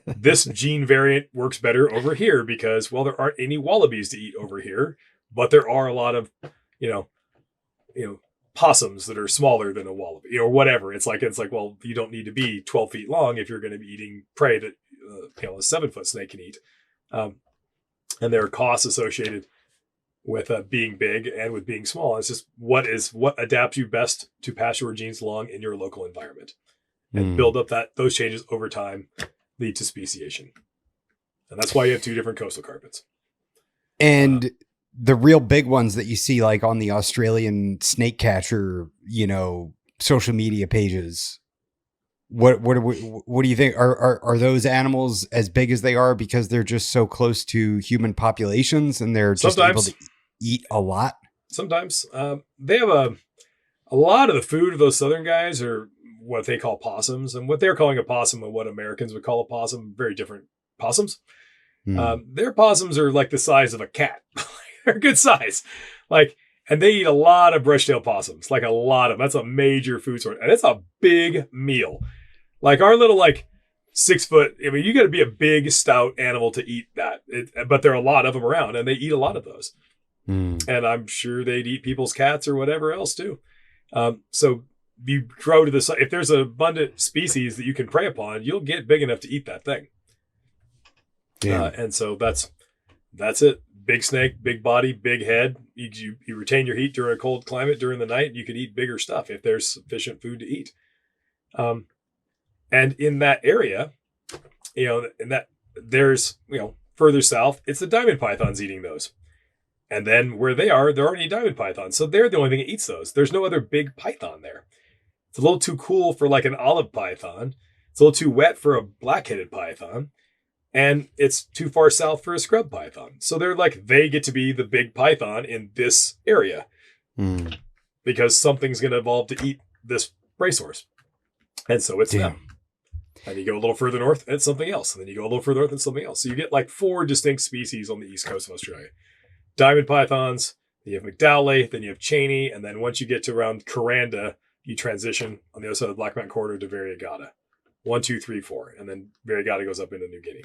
Speaker 1: this gene variant works better over here because, well, there aren't any wallabies to eat over here, but there are a lot of, possums that are smaller than a wallaby, or whatever. It's like, well, you don't need to be 12 feet long if you're going to be eating prey that, a 7-foot snake can eat. And there are costs associated with being big and with being small. It's just what adapts you best to pass your genes along in your local environment, and build up those changes over time lead to speciation. And that's why you have 2 different coastal carpets.
Speaker 2: And the real big ones that you see like on the Australian snake catcher, social media pages, what do you think? Are those animals as big as they are because they're just so close to human populations and they're just able to eat a lot?
Speaker 1: Sometimes they have a lot of the food of those southern guys are what they call possums, and what they're calling a possum and what Americans would call a possum, very different possums. Their possums are like the size of a cat. They're good size. And they eat a lot of brush-tailed possums, like a lot of them. That's a major food source. And it's a big meal. Like our little 6 foot, you got to be a big, stout animal to eat that. But there are a lot of them around, and they eat a lot of those. And I'm sure they'd eat people's cats or whatever else too. So you grow to this. If there's an abundant species that you can prey upon, you'll get big enough to eat that thing. And so that's it. Big snake, big body, big head. You retain your heat during a cold climate during the night. You can eat bigger stuff if there's sufficient food to eat. And in that area, there's, further south, it's the diamond pythons eating those. And then where they are, there aren't any diamond pythons. So they're the only thing that eats those. There's no other big python there. It's a little too cool for like an olive python. It's a little too wet for a black-headed python. And it's too far south for a scrub python. So they get to be the big python in this area because something's going to evolve to eat this prey source. And so it's them. And you go a little further north, and it's something else. And then you go a little further north, and something else. So you get 4 distinct species on the east coast of Australia. Diamond pythons, then you have McDowley, then you have Cheney, and then once you get to around Kuranda, you transition on the other side of the Black Mountain corridor to variegata. 1, 2, 3, 4, and then variegata goes up into New Guinea.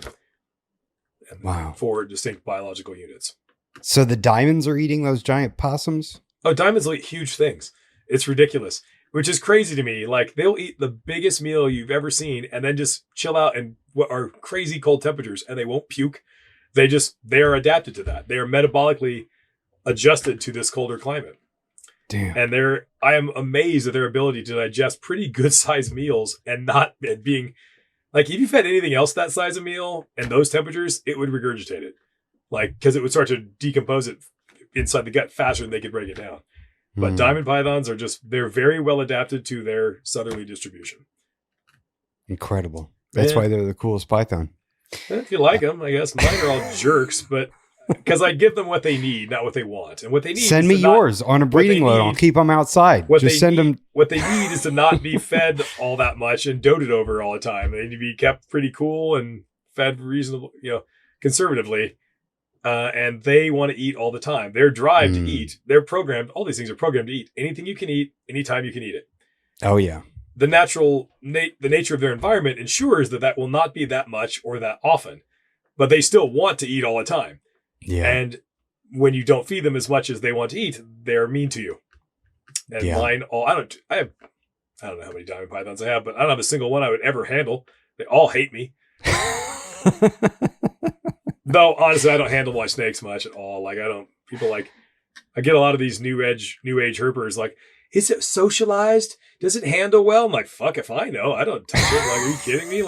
Speaker 1: And
Speaker 2: wow.
Speaker 1: 4 distinct biological units.
Speaker 2: So the diamonds are eating those giant possums?
Speaker 1: Oh, diamonds will eat huge things. It's ridiculous, which is crazy to me. They'll eat the biggest meal you've ever seen and then just chill out in what are crazy cold temperatures, and they won't puke. They are adapted to that. They are metabolically adjusted to this colder climate.
Speaker 2: Damn.
Speaker 1: And I am amazed at their ability to digest pretty good sized meals and not being if you fed anything else that size of meal and those temperatures, it would regurgitate it. Because it would start to decompose it inside the gut faster than they could break it down. But diamond pythons they're very well adapted to their southerly distribution.
Speaker 2: Incredible. That's why they're the coolest python.
Speaker 1: If you like them, I guess. Mine are all jerks, but because I give them what they need, not what they want. And what they need
Speaker 2: send me yours on a breeding load. I'll keep them outside. Just send them.
Speaker 1: What they need is to not be fed all that much and doted over all the time. They need to be kept pretty cool and fed reasonable, conservatively. And they want to eat all the time. Their drive to eat, they're programmed. All these things are programmed to eat. Anything you can eat, anytime you can eat it.
Speaker 2: Oh, yeah.
Speaker 1: The nature of their environment ensures that will not be that much or that often, but they still want to eat all the time.
Speaker 2: Yeah.
Speaker 1: And when you don't feed them as much as they want to eat, they're mean to you. And mine I don't know how many diamond pythons I have, but I don't have a single one I would ever handle. They all hate me. Though honestly, I don't handle my snakes much at all. I get a lot of these new age herpers is it socialized? Does it handle well? I'm like, fuck if I know. I don't touch it. Are you kidding me?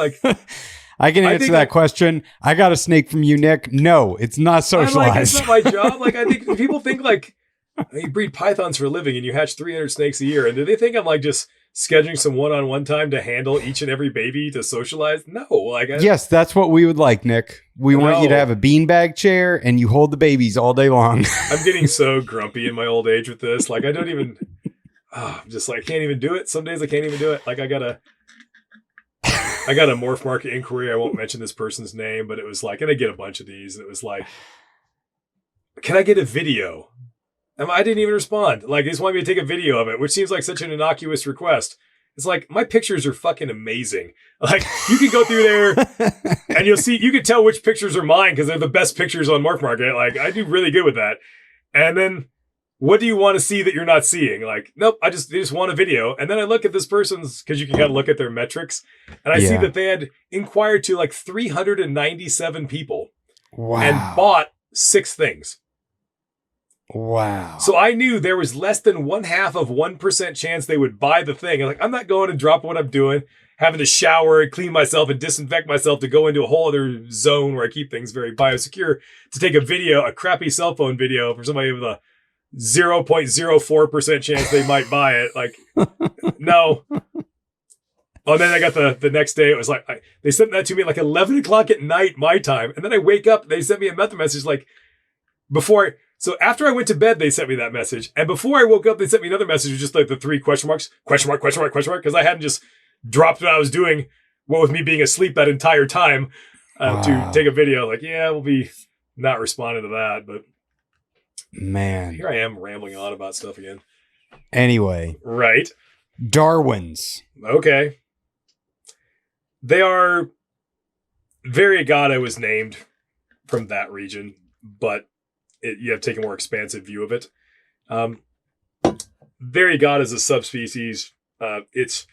Speaker 2: I can answer that question. I got a snake from you, Nick. No, it's not socialized.
Speaker 1: It's not my job. I think people think you breed pythons for a living and you hatch 300 snakes a year. And do they think I'm just scheduling some one-on-one time to handle each and every baby to socialize? No.
Speaker 2: Yes, that's what we would like, Nick. We want you to have a beanbag chair and you hold the babies all day long.
Speaker 1: I'm getting so grumpy in my old age with this. I don't even... I'm just can't even do it. Some days I can't even do it. I got a morph market inquiry. I won't mention this person's name, but it was like, and I get a bunch of these, and it was like, can I get a video? And I didn't even respond. Like, they just wanted me to take a video of it, which seems like such an innocuous request. It's like, my pictures are fucking amazing. Like, you can go through there and you'll see, you can tell which pictures are mine because they're the best pictures on Morph Market. Like, I do really good with that. And then, what do you want to see that you're not seeing? Like, nope, they just want a video. And then I look at this person's, because you can kind of look at their metrics, and I see that they had inquired to like 397 people.
Speaker 2: Wow.
Speaker 1: And bought 6 things.
Speaker 2: Wow.
Speaker 1: So I knew there was less than 0.5% chance they would buy the thing. And like, I'm not going and dropping what I'm doing, having to shower and clean myself and disinfect myself to go into a whole other zone where I keep things very biosecure to take a video, a crappy cell phone video for somebody with a 0.04% chance they might buy it. Like, no. Oh, and then I got the next day. It was like, they sent that to me at like 11 o'clock at night, my time. And then I wake up, they sent me another message like so after I went to bed, they sent me that message. And before I woke up, they sent me another message with just like the 3 question marks, question mark, question mark, question mark. Because I hadn't just dropped what I was doing, what with me being asleep that entire time to take a video. Like, yeah, we'll be not responding to that. But
Speaker 2: man,
Speaker 1: here I am rambling on about stuff again.
Speaker 2: Anyway.
Speaker 1: Right.
Speaker 2: Darwin's.
Speaker 1: Okay. They are, Variegata was named from that region, but you have to take a more expansive view of it. Variegata is a subspecies. It's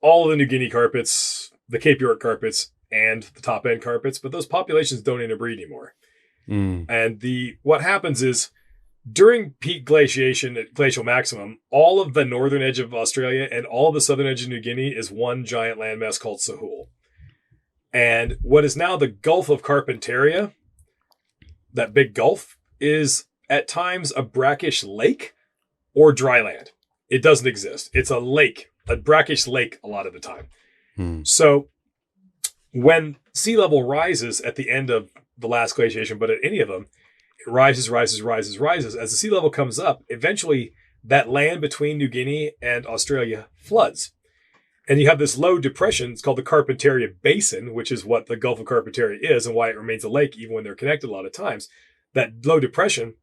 Speaker 1: all of the New Guinea carpets, the Cape York carpets, and the top end carpets, but those populations don't interbreed anymore. And what happens is during peak glaciation at glacial maximum, all of the northern edge of Australia and all of the southern edge of New Guinea is one giant landmass called Sahul. And what is now the Gulf of Carpentaria, that big gulf, is at times a brackish lake or dry land. It doesn't exist. It's a lake, a brackish lake a lot of the time. So when sea level rises at the end of the last glaciation, but at any of them, it rises. As the sea level comes up, eventually that land between New Guinea and Australia floods. And you have this low depression. It's called the Carpentaria Basin, which is what the Gulf of Carpentaria is and why it remains a lake even when they're connected a lot of times. That low depression,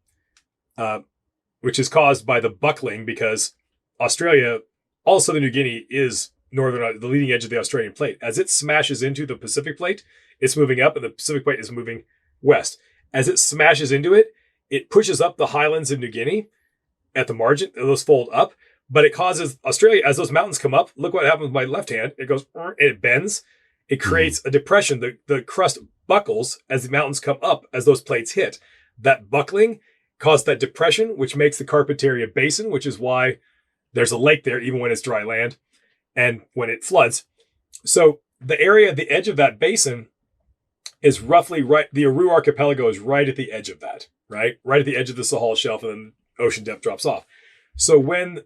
Speaker 1: which is caused by the buckling because Australia, all of southern New Guinea is the leading edge of the Australian plate. As it smashes into the Pacific plate, it's moving up and the Pacific plate is moving west. As it smashes into it, it pushes up the highlands of New Guinea at the margin. Those fold up. But it causes Australia, as those mountains come up, look what happens with my left hand. It goes, and it bends. It creates a depression. The crust buckles as the mountains come up, as those plates hit. That buckling caused that depression, which makes the Carpentaria Basin, which is why there's a lake there, even when it's dry land and when it floods. So the area at the edge of that basin is roughly right. The Aru Archipelago is right at the edge of that, right? Right at the edge of the Sahel Shelf, and then ocean depth drops off. So when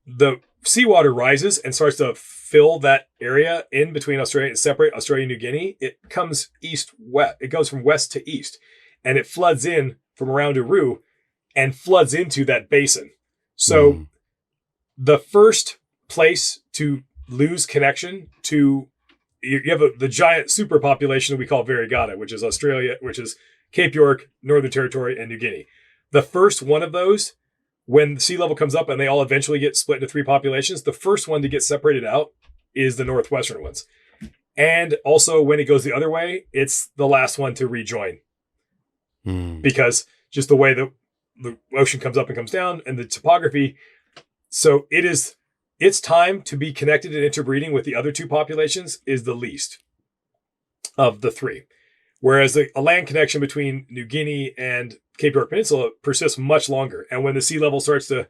Speaker 1: the seawater rises and starts to fill that area in between Australia and separate Australia and New Guinea, it comes east-west. It goes from west to east, and it floods in from around Aru and floods into that basin. So the first place to lose connection to, you have the giant superpopulation that we call Variegata, which is Australia, which is Cape York, Northern Territory, and New Guinea. The first one of those, when the sea level comes up and they all eventually get split into 3 populations, the first one to get separated out is the northwestern ones. And also when it goes the other way, it's the last one to rejoin. Because just the way the ocean comes up and comes down and the topography. So its time to be connected and interbreeding with the other 2 populations is the least of the 3. Whereas a land connection between New Guinea and Cape York Peninsula persists much longer. And when the sea level starts to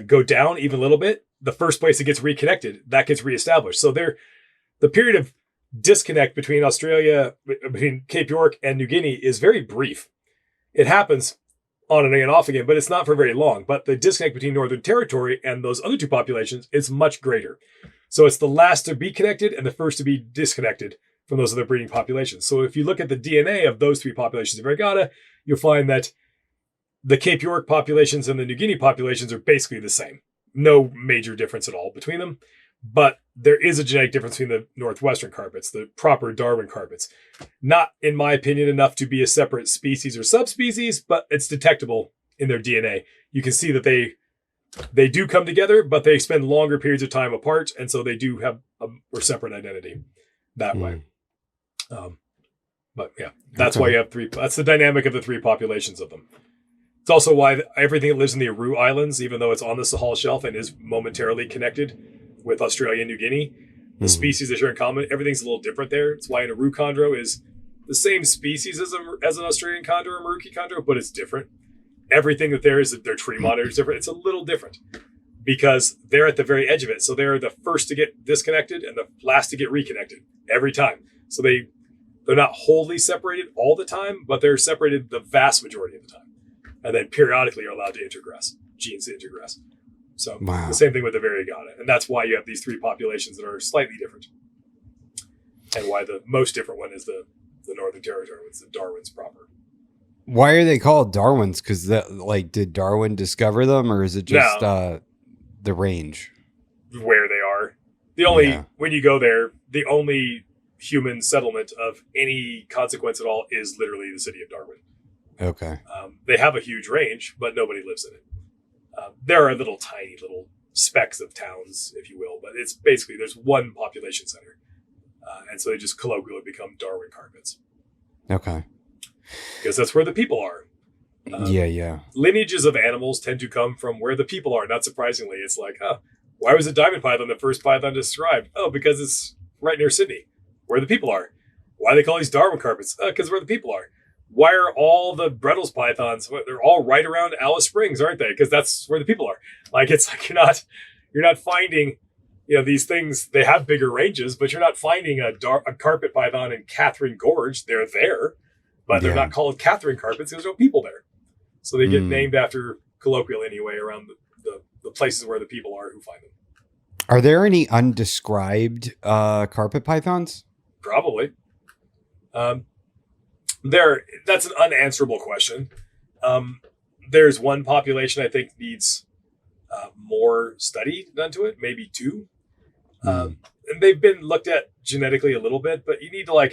Speaker 1: go down even a little bit, the first place it gets reconnected, that gets reestablished. So the period of disconnect between between Cape York and New Guinea is very brief. It happens on and off again, but it's not for very long. But the disconnect between Northern Territory and those other 2 populations is much greater. So it's the last to be connected and the first to be disconnected from those other breeding populations. So if you look at the DNA of those 3 populations of Variegata, you'll find that the Cape York populations and the New Guinea populations are basically the same. No major difference at all between them. But there is a genetic difference between the Northwestern carpets, the proper Darwin carpets. Not, in my opinion, enough to be a separate species or subspecies, but it's detectable in their DNA. You can see that they do come together, but they spend longer periods of time apart, and so they do have a more separate identity that way. But yeah, that's why you have three. That's the dynamic of the three populations of them. It's also why everything that lives in the Aru Islands, even though it's on the Sahel Shelf and is momentarily connected with Australia and New Guinea, the species that share in common, everything's a little different there. It's why an Aru chondro is the same species as an Australian chondro or Maruki chondro, but it's different. Everything that there is, their tree monitor is different. It's a little different because they're at the very edge of it. So they're the first to get disconnected and the last to get reconnected every time. So they're not wholly separated all the time, but they're separated the vast majority of the time. And then periodically are allowed to intergress, genes to intergress. So The same thing with the variegata. And that's why you have these three populations that are slightly different. And why the most different one is the Northern Territory, it's the Darwin's proper.
Speaker 2: Why are they called Darwins? Because did Darwin discover them, or is it just the range?
Speaker 1: Where they are. When you go there, the only human settlement of any consequence at all is literally the city of Darwin.
Speaker 2: Okay.
Speaker 1: They have a huge range, but nobody lives in it. There are tiny little specks of towns, if you will, but it's basically there's one population center. And so they just colloquially become Darwin carpets.
Speaker 2: Okay.
Speaker 1: Because that's where the people are. Lineages of animals tend to come from where the people are. Not surprisingly, it's like, why was a diamond python the first python described? Oh, because it's right near Sydney, where the people are. Why do they call these Darwin carpets? Because where the people are. Why are all the Brettles pythons? They're all right around Alice Springs, aren't they? Because that's where the people are. It's like you're not finding, these things. They have bigger ranges, but you're not finding a carpet python in Catherine Gorge. They're there, but they're not called Catherine carpets because there's no people there. So they get named after colloquial anyway around the places where the people are who find them.
Speaker 2: Are there any undescribed carpet pythons?
Speaker 1: Probably. That's an unanswerable question. There's one population I think needs more study done to it, maybe two. And they've been looked at genetically a little bit, but you need to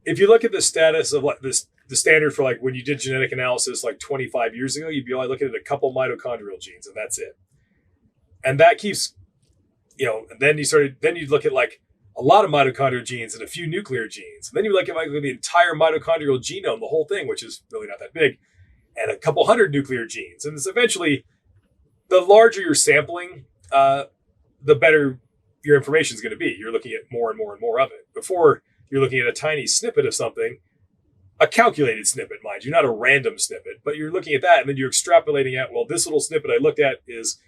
Speaker 1: if you look at the status of the standard for when you did genetic analysis 25 years ago, you'd be only looking at a couple mitochondrial genes and that's it. And that keeps, and then you'd look at a lot of mitochondrial genes and a few nuclear genes. And then you look at the entire mitochondrial genome, the whole thing, which is really not that big, and a couple hundred nuclear genes. And it's eventually, the larger you're sampling, the better your information is going to be. You're looking at more and more and more of it. Before, you're looking at a tiny snippet of something, a calculated snippet, mind you, not a random snippet, but you're looking at that and then you're extrapolating out, well, this little snippet I looked at is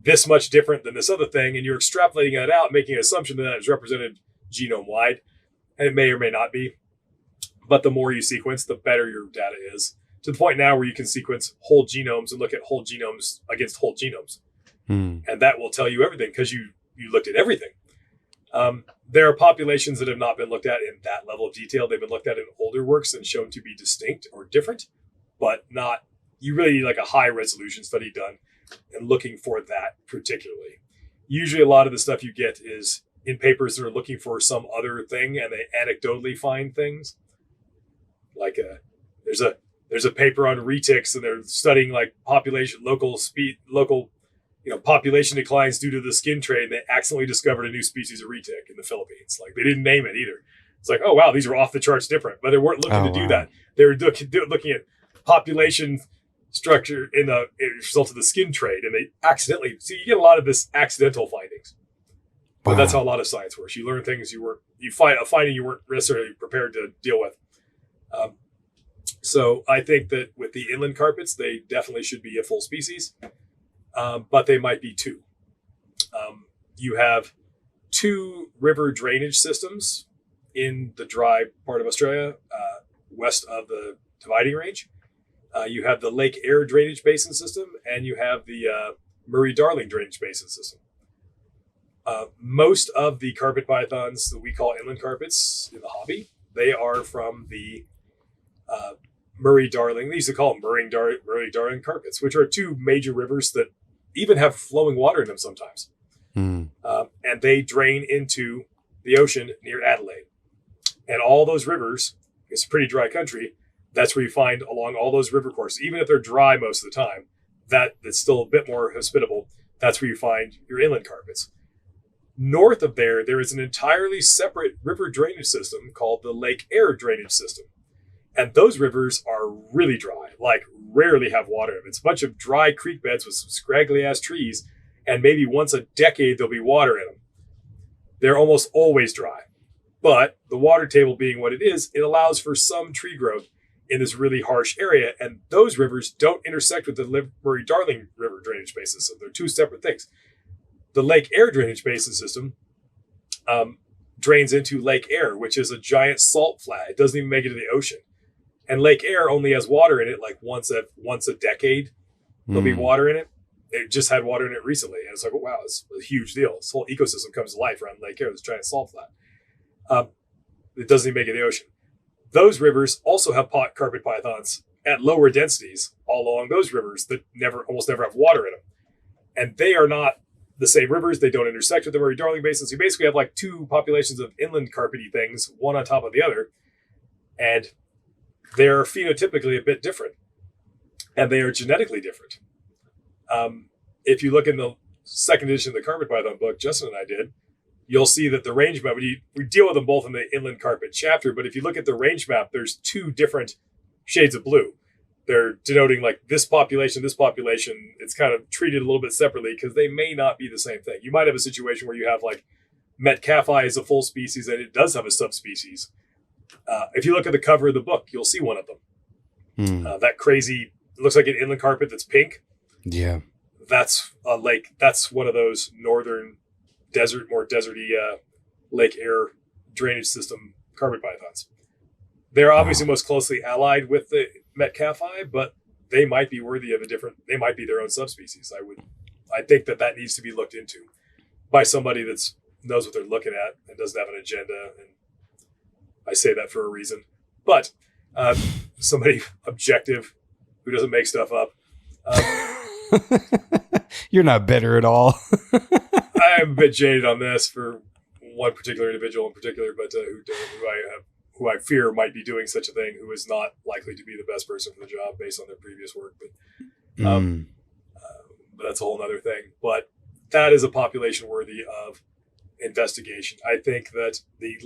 Speaker 1: this much different than this other thing, and you're extrapolating that out, making an assumption that is represented genome-wide, and it may or may not be. But the more you sequence, the better your data is, to the point now where you can sequence whole genomes and look at whole genomes against whole genomes. And that will tell you everything because you looked at everything. There are populations that have not been looked at in that level of detail. They've been looked at in older works and shown to be distinct or different, but not, you really need a high resolution study done and looking for that particularly. Usually a lot of the stuff you get is in papers that are looking for some other thing and they anecdotally find things. There's a paper on retics and they're studying local population declines due to the skin trade. They accidentally discovered a new species of retic in the Philippines. They didn't name it either. It's oh wow, these are off the charts different, but they weren't looking to do that. They were looking at population structure in the result of the skin trade, and they accidentally, so you get a lot of this accidental findings. But that's how a lot of science works. You learn things you find a finding you weren't necessarily prepared to deal with. So I think that with the inland carpets, they definitely should be a full species, but they might be two. You have two river drainage systems in the dry part of Australia, west of the Dividing Range. You have the Lake Eyre drainage basin system, and you have the Murray-Darling drainage basin system. Most of the carpet pythons that we call inland carpets in the hobby, they are from the Murray-Darling. They used to call them Murray-Darling carpets, which are two major rivers that even have flowing water in them sometimes. And they drain into the ocean near Adelaide. And all those rivers, it's a pretty dry country, that's where you find along all those river courses, even if they're dry most of the time, that's still a bit more hospitable. That's where you find your inland carpets. North of there is an entirely separate river drainage system called the Lake Air drainage system. And those rivers are really dry, like rarely have water in them. It's a bunch of dry creek beds with some scraggly ass trees, and maybe once a decade there'll be water in them. They're almost always dry. But the water table being what it is, it allows for some tree growth in this really harsh area. And those rivers don't intersect with the Murray-Darling River drainage basin system. They're two separate things. The Lake Air drainage basin system drains into Lake Air, which is a giant salt flat. It doesn't even make it to the ocean. And Lake Air only has water in it like once a decade. There'll be water in it. It just had water in it recently. And it's like, oh, wow, it's a huge deal. This whole ecosystem comes to life around Lake Air, this giant salt flat. It doesn't even make it to the ocean. Those rivers also have carpet pythons at lower densities all along those rivers that almost never have water in them. And they are not the same rivers. They don't intersect with the Murray-Darling Basin. So you basically have like two populations of inland carpety things, one on top of the other. And they're phenotypically a bit different. And they are genetically different. If you look in the second edition of the carpet python book, Justin and I did, you'll see that the range map, we deal with them both in the inland carpet chapter, but if you look at the range map, there's two different shades of blue. They're denoting like this population, it's kind of treated a little bit separately because they may not be the same thing. You might have a situation where you have like Metcalfi is a full species and it does have a subspecies. If you look at the cover of the book, you'll see one of them. That crazy, it looks like an inland carpet that's pink.
Speaker 2: Yeah.
Speaker 1: That's a lake. That's one of those northern more deserty Lake Air drainage system carpet pythons. They're obviously most closely allied with the Metcalfi, but they might be worthy of they might be their own subspecies. I think that needs to be looked into by somebody that knows what they're looking at and doesn't have an agenda. And I say that for a reason, but somebody objective who doesn't make stuff up.
Speaker 2: You're not bitter at all.
Speaker 1: I'm a bit jaded on this for one particular individual in particular, but who I fear might be doing such a thing, who is not likely to be the best person for the job based on their previous work. But that's a whole other thing. But that is a population worthy of investigation. I think that the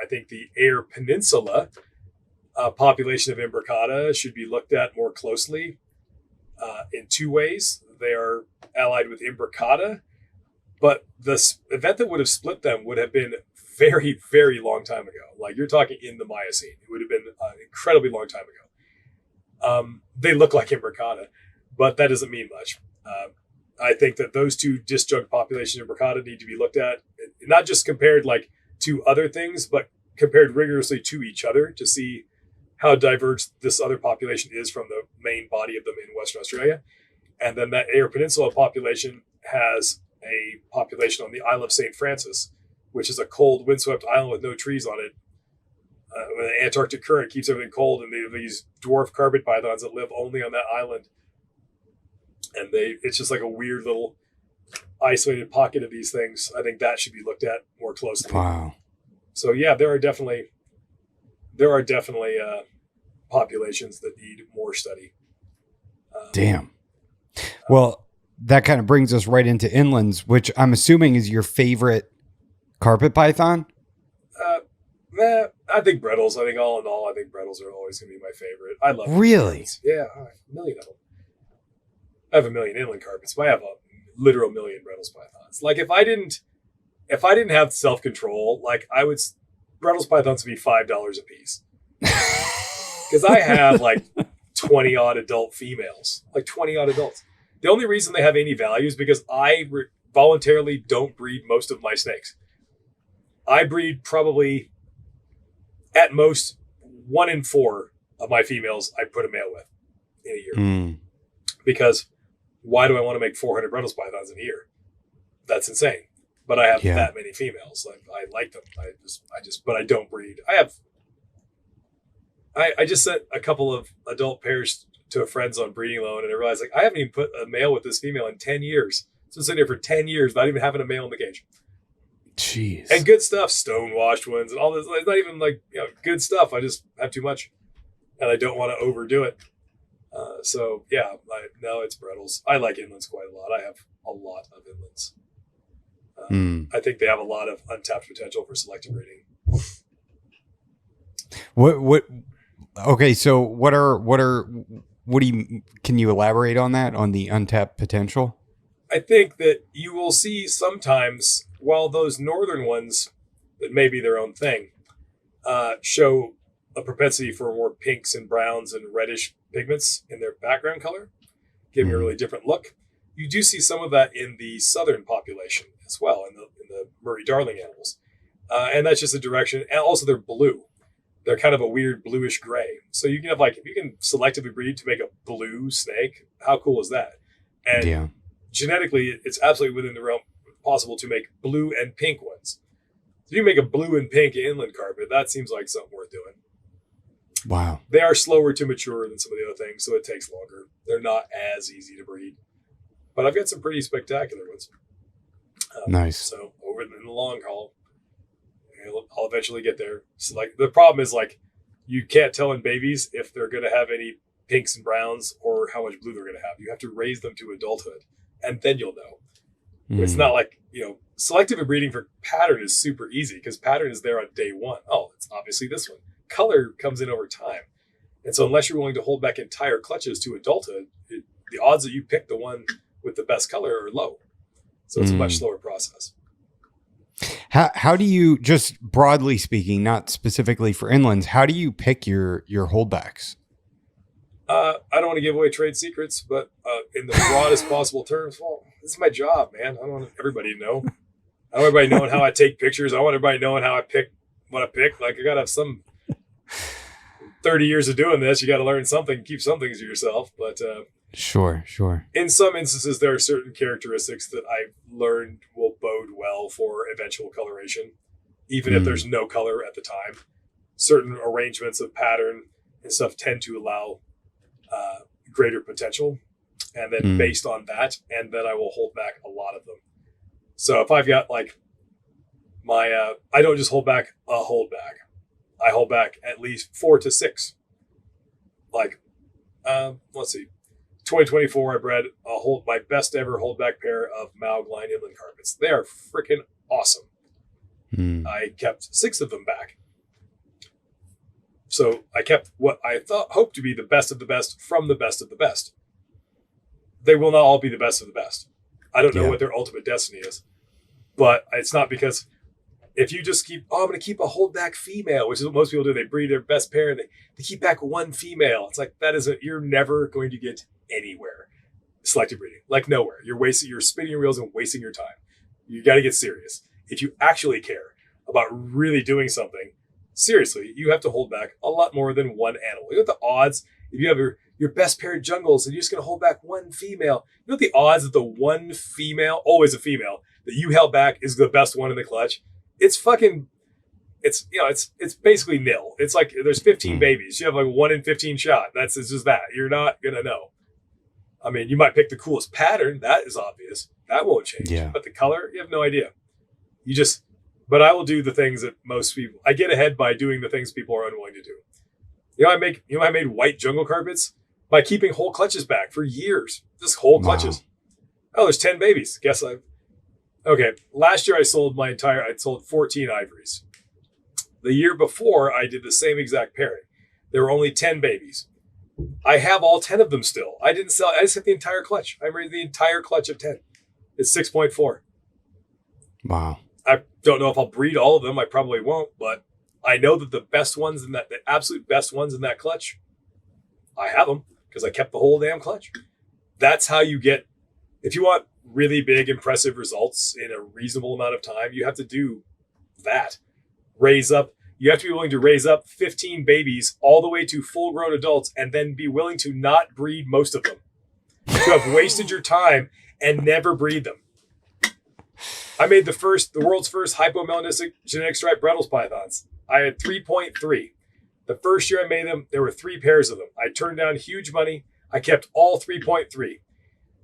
Speaker 1: I think the Air Peninsula population of imbricata should be looked at more closely in two ways. They are allied with imbricata, but the event that would have split them would have been very, very long time ago. Like you're talking in the Miocene. It would have been an incredibly long time ago. They look like imbricata, but that doesn't mean much. I think that those two disjunct populations of imbricata need to be looked at, not just compared like to other things, but compared rigorously to each other to see how diverse this other population is from the main body of them in Western Australia. And then that Air Peninsula population has a population on the Isle of St. Francis, which is a cold, windswept island with no trees on it. The Antarctic current keeps everything cold, and they have these dwarf carpet pythons that live only on that island. And it's just like a weird little isolated pocket of these things. I think that should be looked at more closely.
Speaker 2: Wow.
Speaker 1: So yeah, there are definitely populations that need more study.
Speaker 2: Damn. Well, that kind of brings us right into inlands, which I'm assuming is your favorite carpet python.
Speaker 1: I think Brettles. I think all in all, Brettles are always going to be my favorite. I love
Speaker 2: really.
Speaker 1: Yeah, I have a million of them. I have a million inland carpets, but I have a literal million Brettles pythons. Like if I didn't have self-control, like Brettles pythons would be $5 a piece. Because I have like 20 odd adult females, like 20 odd adults. The only reason they have any value is because I voluntarily don't breed most of my snakes. I breed probably at most 1 in 4 of my females I put a male with in a year. Because why do I want to make 400 Brettles pythons in a year? That's insane. But I have that many females. Like I like them. But I don't breed. I just sent a couple of adult pairs to a friend's on breeding loan, and I realized like I haven't even put a male with this female in 10 years. It's been sitting here for 10 years, not even having a male in the cage.
Speaker 2: Jeez.
Speaker 1: And good stuff, stonewashed ones and all this. It's not even like, good stuff. I just have too much and I don't want to overdo it. So yeah, no, it's Brettles. I like inlands quite a lot. I have a lot of inlands. I think they have a lot of untapped potential for selective breeding.
Speaker 2: Okay, so can you elaborate on that, on the untapped potential?
Speaker 1: I think that you will see sometimes, while those northern ones that may be their own thing, show a propensity for more pinks and browns and reddish pigments in their background color, giving a really different look. You do see some of that in the southern population as well, in the Murray Darling animals. And that's just a direction. And also they're blue. They're kind of a weird bluish gray. So you can have if you can selectively breed to make a blue snake, how cool is that? And genetically, it's absolutely within the realm possible to make blue and pink ones. So you make a blue and pink inland carpet, that seems like something worth doing.
Speaker 2: Wow.
Speaker 1: They are slower to mature than some of the other things, so it takes longer. They're not as easy to breed. But I've got some pretty spectacular ones.
Speaker 2: Nice.
Speaker 1: So over in the long haul, I'll eventually get there. So the problem is you can't tell in babies if they're going to have any pinks and browns or how much blue they're going to have. You have to raise them to adulthood, and then you'll know. It's not selective breeding for pattern is super easy because pattern is there on day one. Oh, it's obviously this one. Color comes in over time. And so unless you're willing to hold back entire clutches to adulthood, the odds that you pick the one with the best color are low. So it's a much slower process.
Speaker 2: How do you, just broadly speaking, not specifically for inlands, how do you pick your holdbacks?
Speaker 1: I don't want to give away trade secrets, but in the broadest possible terms, well, this is my job, man. I don't want everybody to know. I don't want everybody knowing how I take pictures. I want everybody knowing how I pick what I pick. I got to have some 30 years of doing this. You got to learn something, keep some things to yourself. But
Speaker 2: Sure.
Speaker 1: in some instances, there are certain characteristics that I've learned will bode well for eventual coloration, even if there's no color at the time. Certain arrangements of pattern and stuff tend to allow greater potential. And then based on that, and then I will hold back a lot of them. So if I've got my, I don't just hold back a holdback. I hold back at least 4 to 6. Let's see. 2024, I bred my best ever holdback pair of Maug line inland carpets. They are freaking awesome. I kept 6 of them back. So I kept what I hoped to be the best of the best from the best of the best. They will not all be the best of the best. I don't know what their ultimate destiny is, but it's not because if you just keep, I'm going to keep a holdback female, which is what most people do. They breed their best pair and they keep back one female. It's you're never going to get anywhere. Selective breeding, nowhere. You're spinning your wheels and wasting your time. You got to get serious. If you actually care about really doing something, seriously, you have to hold back a lot more than one animal. You know what the odds, if you have your best pair of jungles and you're just going to hold back one female, you know what the odds that the one female, always a female, that you held back is the best one in the clutch? It's basically nil. It's there's 15 babies. You have 1 in 15 shot. It's just that. You're not going to know. I mean, you might pick the coolest pattern. That is obvious. That won't change. Yeah. But the color, you have no idea. But I will do the things that most people, I get ahead by doing the things people are unwilling to do. I made white jungle carpets by keeping whole clutches back for years. Just whole clutches. Oh, there's 10 babies. Okay. Last year I sold 14 ivories. The year before I did the same exact pairing. There were only 10 babies. I have all 10 of them still. I didn't sell. I just hit the entire clutch. I made the entire clutch of 10. It's 6.4.
Speaker 2: Wow.
Speaker 1: I don't know if I'll breed all of them. I probably won't, but I know that the absolute best ones in that clutch, I have them because I kept the whole damn clutch. That's how you get, if you want really big, impressive results in a reasonable amount of time, you have to do that. You have to be willing to raise up 15 babies all the way to full grown adults and then be willing to not breed most of them. You have wasted your time and never breed them. I made the world's first hypomelanistic genetic striped Brettles pythons. I had 3.3. The first year I made them, there were 3 pairs of them. I turned down huge money. I kept all 3.3.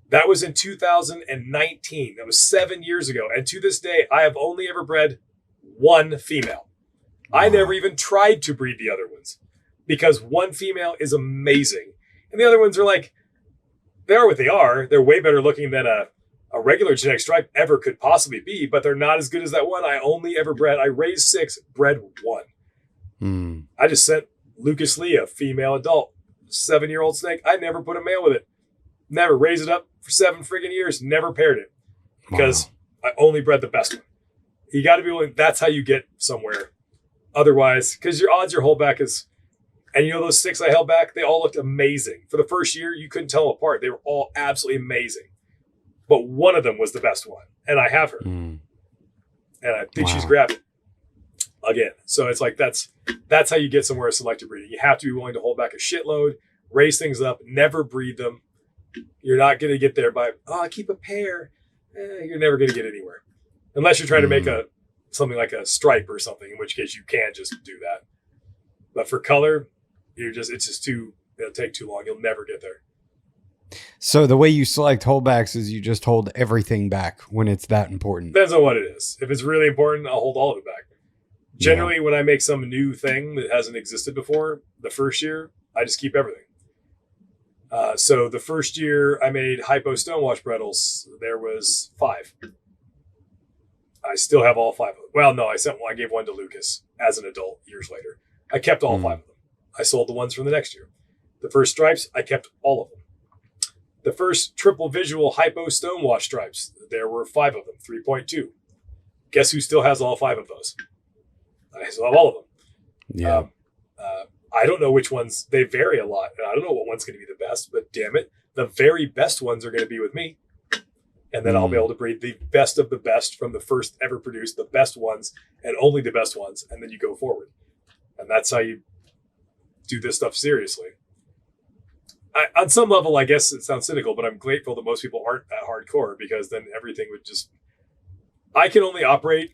Speaker 1: That was in 2019. That was 7 years ago. And to this day, I have only ever bred one female.
Speaker 2: Wow.
Speaker 1: I never even tried to breed the other ones because one female is amazing. And the other ones are like, they are what they are. They're way better looking than a regular genetic stripe ever could possibly be, but they're not as good as that one I only ever bred. I raised 6, bred 1. I just sent Lucas Lee, a female adult, 7-year-old snake. I never put a male with it. Never raised it up for 7 friggin' years. Never paired it because I only bred the best one. You got to be willing. That's how you get somewhere. Otherwise, because your odds, your holdback is, and you know those 6 I held back, they all looked amazing. For the first year, you couldn't tell them apart. They were all absolutely amazing. But one of them was the best one. And I have her. And I think she's grabbed it again. So it's like, that's how you get somewhere with selective breeding. You have to be willing to hold back a shitload, raise things up, never breed them. You're not going to get there by, I keep a pair. You're never going to get anywhere. Unless you're trying to make something like a stripe or something, in which case you can just do that. But for color, it'll take too long. You'll never get there.
Speaker 2: So the way you select holdbacks is you just hold everything back when it's that important.
Speaker 1: Depends on what it is. If it's really important, I'll hold all of it back. Generally, when I make some new thing that hasn't existed before, the first year, I just keep everything. So the first year I made hypo stonewash bredels, there was 5. I still have all 5 of them. Well, no, I gave one to Lucas as an adult years later. I kept all 5 of them. I sold the ones from the next year. The first stripes, I kept all of them. The first triple visual hypo stonewash stripes, there were 5 of them, 3.2. Guess who still has all 5 of those? I still have all of them.
Speaker 2: Yeah.
Speaker 1: I don't know which ones. They vary a lot. And I don't know what one's going to be the best, but damn it, the very best ones are going to be with me. And then I'll be able to breed the best of the best from the first ever produced, the best ones, and only the best ones. And then you go forward. And that's how you do this stuff seriously. On some level, I guess it sounds cynical, but I'm grateful that most people aren't that hardcore, because then everything would just... I can only operate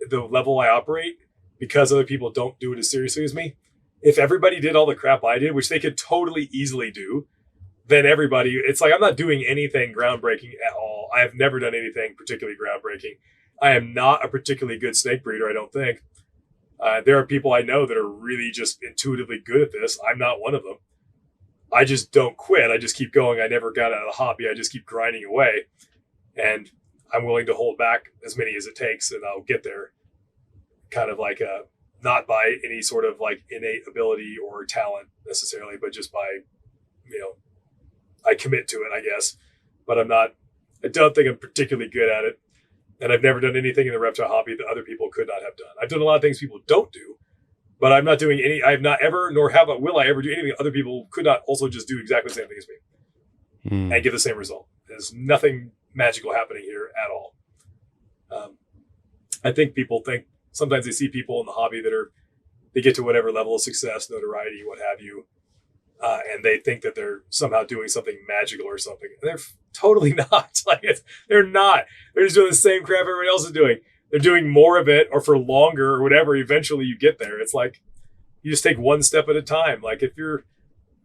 Speaker 1: the level I operate because other people don't do it as seriously as me. If everybody did all the crap I did, which they could totally easily do, then everybody... It's like I'm not doing anything groundbreaking at all. I have never done anything particularly groundbreaking. I am not a particularly good snake breeder, I don't think. There are people I know that are really just intuitively good at this. I'm not one of them. I just don't quit. I just keep going. I never got out of the hobby. I just keep grinding away. And I'm willing to hold back as many as it takes, and I'll get there. Kind of like not by any sort of like innate ability or talent necessarily, but just by, I commit to it, I guess. But I don't think I'm particularly good at it. And I've never done anything in the reptile hobby that other people could not have done. I've done a lot of things people don't do, but I'm not doing any, I have not ever, nor will I ever do anything other people could not also just do exactly the same thing as me and get the same result. There's nothing magical happening here at all. I think people think, sometimes they see people in the hobby they get to whatever level of success, notoriety, what have you, and they think that they're somehow doing something magical or something. And they're totally not. They're not. They're just doing the same crap everybody else is doing. They're doing more of it or for longer or whatever. Eventually you get there. It's like you just take one step at a time. Like if you're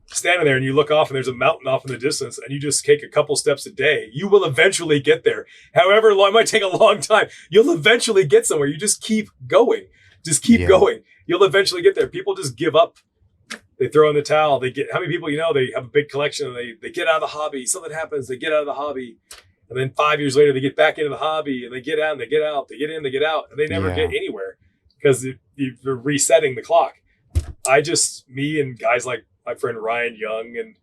Speaker 1: standing there and you look off and there's a mountain off in the distance and you just take a couple steps a day, you will eventually get there. However long, it might take a long time. You'll eventually get somewhere. You just keep going. Just keep going. You'll eventually get there. People just give up. They throw in the towel. How many people, they have a big collection and they get out of the hobby. Something happens. They get out of the hobby. And then 5 years later, they get back into the hobby and they get out and they get out. They get in, they get out. And they never get anywhere because you're resetting the clock. Me and guys like my friend Ryan Young, and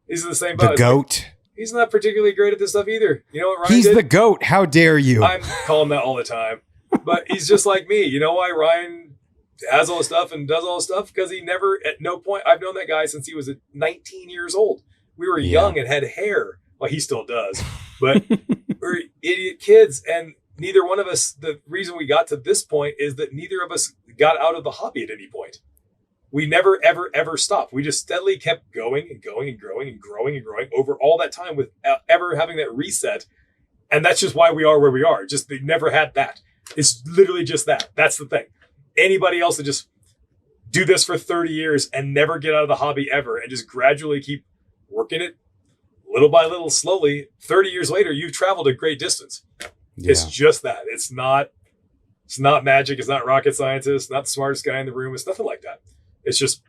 Speaker 1: he's in the same boat.
Speaker 2: The GOAT.
Speaker 1: He's not particularly great at this stuff either. You know what Ryan
Speaker 2: He's
Speaker 1: did?
Speaker 2: the GOAT. How dare you?
Speaker 1: I'm calling that all the time. But he's just like me. You know why Ryan has all the stuff and does all the stuff? Because he never, at no point, I've known that guy since he was 19 years old. We were young and had hair. Well, he still does. But we're idiot kids. And neither one of us, the reason we got to this point is that neither of us got out of the hobby at any point. We never, ever, ever stopped. We just steadily kept going and going and growing and growing and growing over all that time without ever having that reset. And that's just why we are where we are. Just they never had that. It's literally just that. That's the thing. Anybody else that just do this for 30 years and never get out of the hobby ever and just gradually keep working it little by little, slowly, 30 years later, you've traveled a great distance. Yeah. It's just that. It's not magic. It's not rocket scientists, not the smartest guy in the room. It's nothing like that. It's just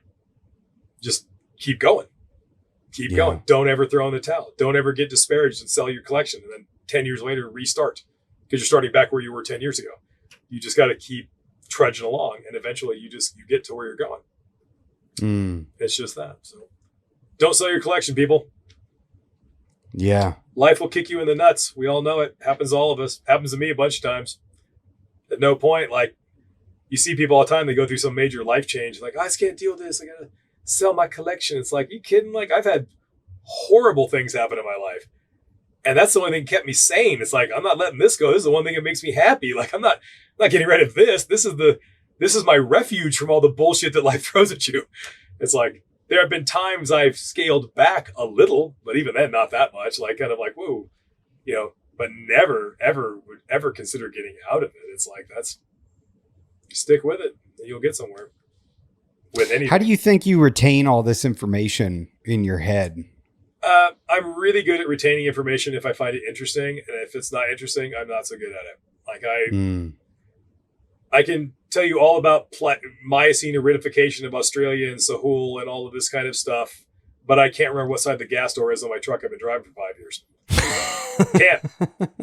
Speaker 1: keep going. Keep going. Don't ever throw in the towel. Don't ever get disparaged and sell your collection. And then 10 years later, restart, because you're starting back where you were 10 years ago. You just got to keep trudging along. And eventually you get to where you're going. It's just that. So don't sell your collection, people.
Speaker 2: Yeah.
Speaker 1: Life will kick you in the nuts. We all know it. Happens to all of us. Happens to me a bunch of times. At no point, like, you see people all the time, they go through some major life change. Like, I just can't deal with this. I got to sell my collection. It's like, you kidding? Like, I've had horrible things happen in my life. And that's the only thing that kept me sane. It's like, I'm not letting this go. This is the one thing that makes me happy. Like, I'm not getting rid of this. This is my refuge from all the bullshit that life throws at you. It's like, there have been times I've scaled back a little, but even then, not that much. Like, kind of like, whoa, but never, ever would ever consider getting out of it. It's like, stick with it and you'll get somewhere with anything.
Speaker 2: How do you think you retain all this information in your head?
Speaker 1: I'm really good at retaining information if I find it interesting. And if it's not interesting, I'm not so good at it. Like I can tell you all about Miocene aridification of Australia and Sahul and all of this kind of stuff, but I can't remember what side the gas door is on my truck. I've been driving for 5 years. Can't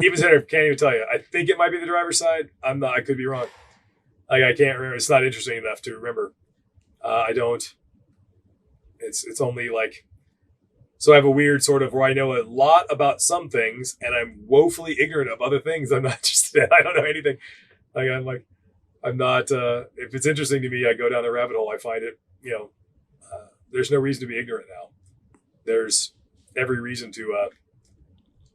Speaker 1: even tell you. I think it might be the driver's side. I could be wrong. Like, I can't remember. It's not interesting enough to remember. I don't. It's only like, so I have a weird sort of where I know a lot about some things and I'm woefully ignorant of other things I'm not interested in. I don't know anything. I'm not, if it's interesting to me, I go down the rabbit hole. I find it, there's no reason to be ignorant now. There's every reason to,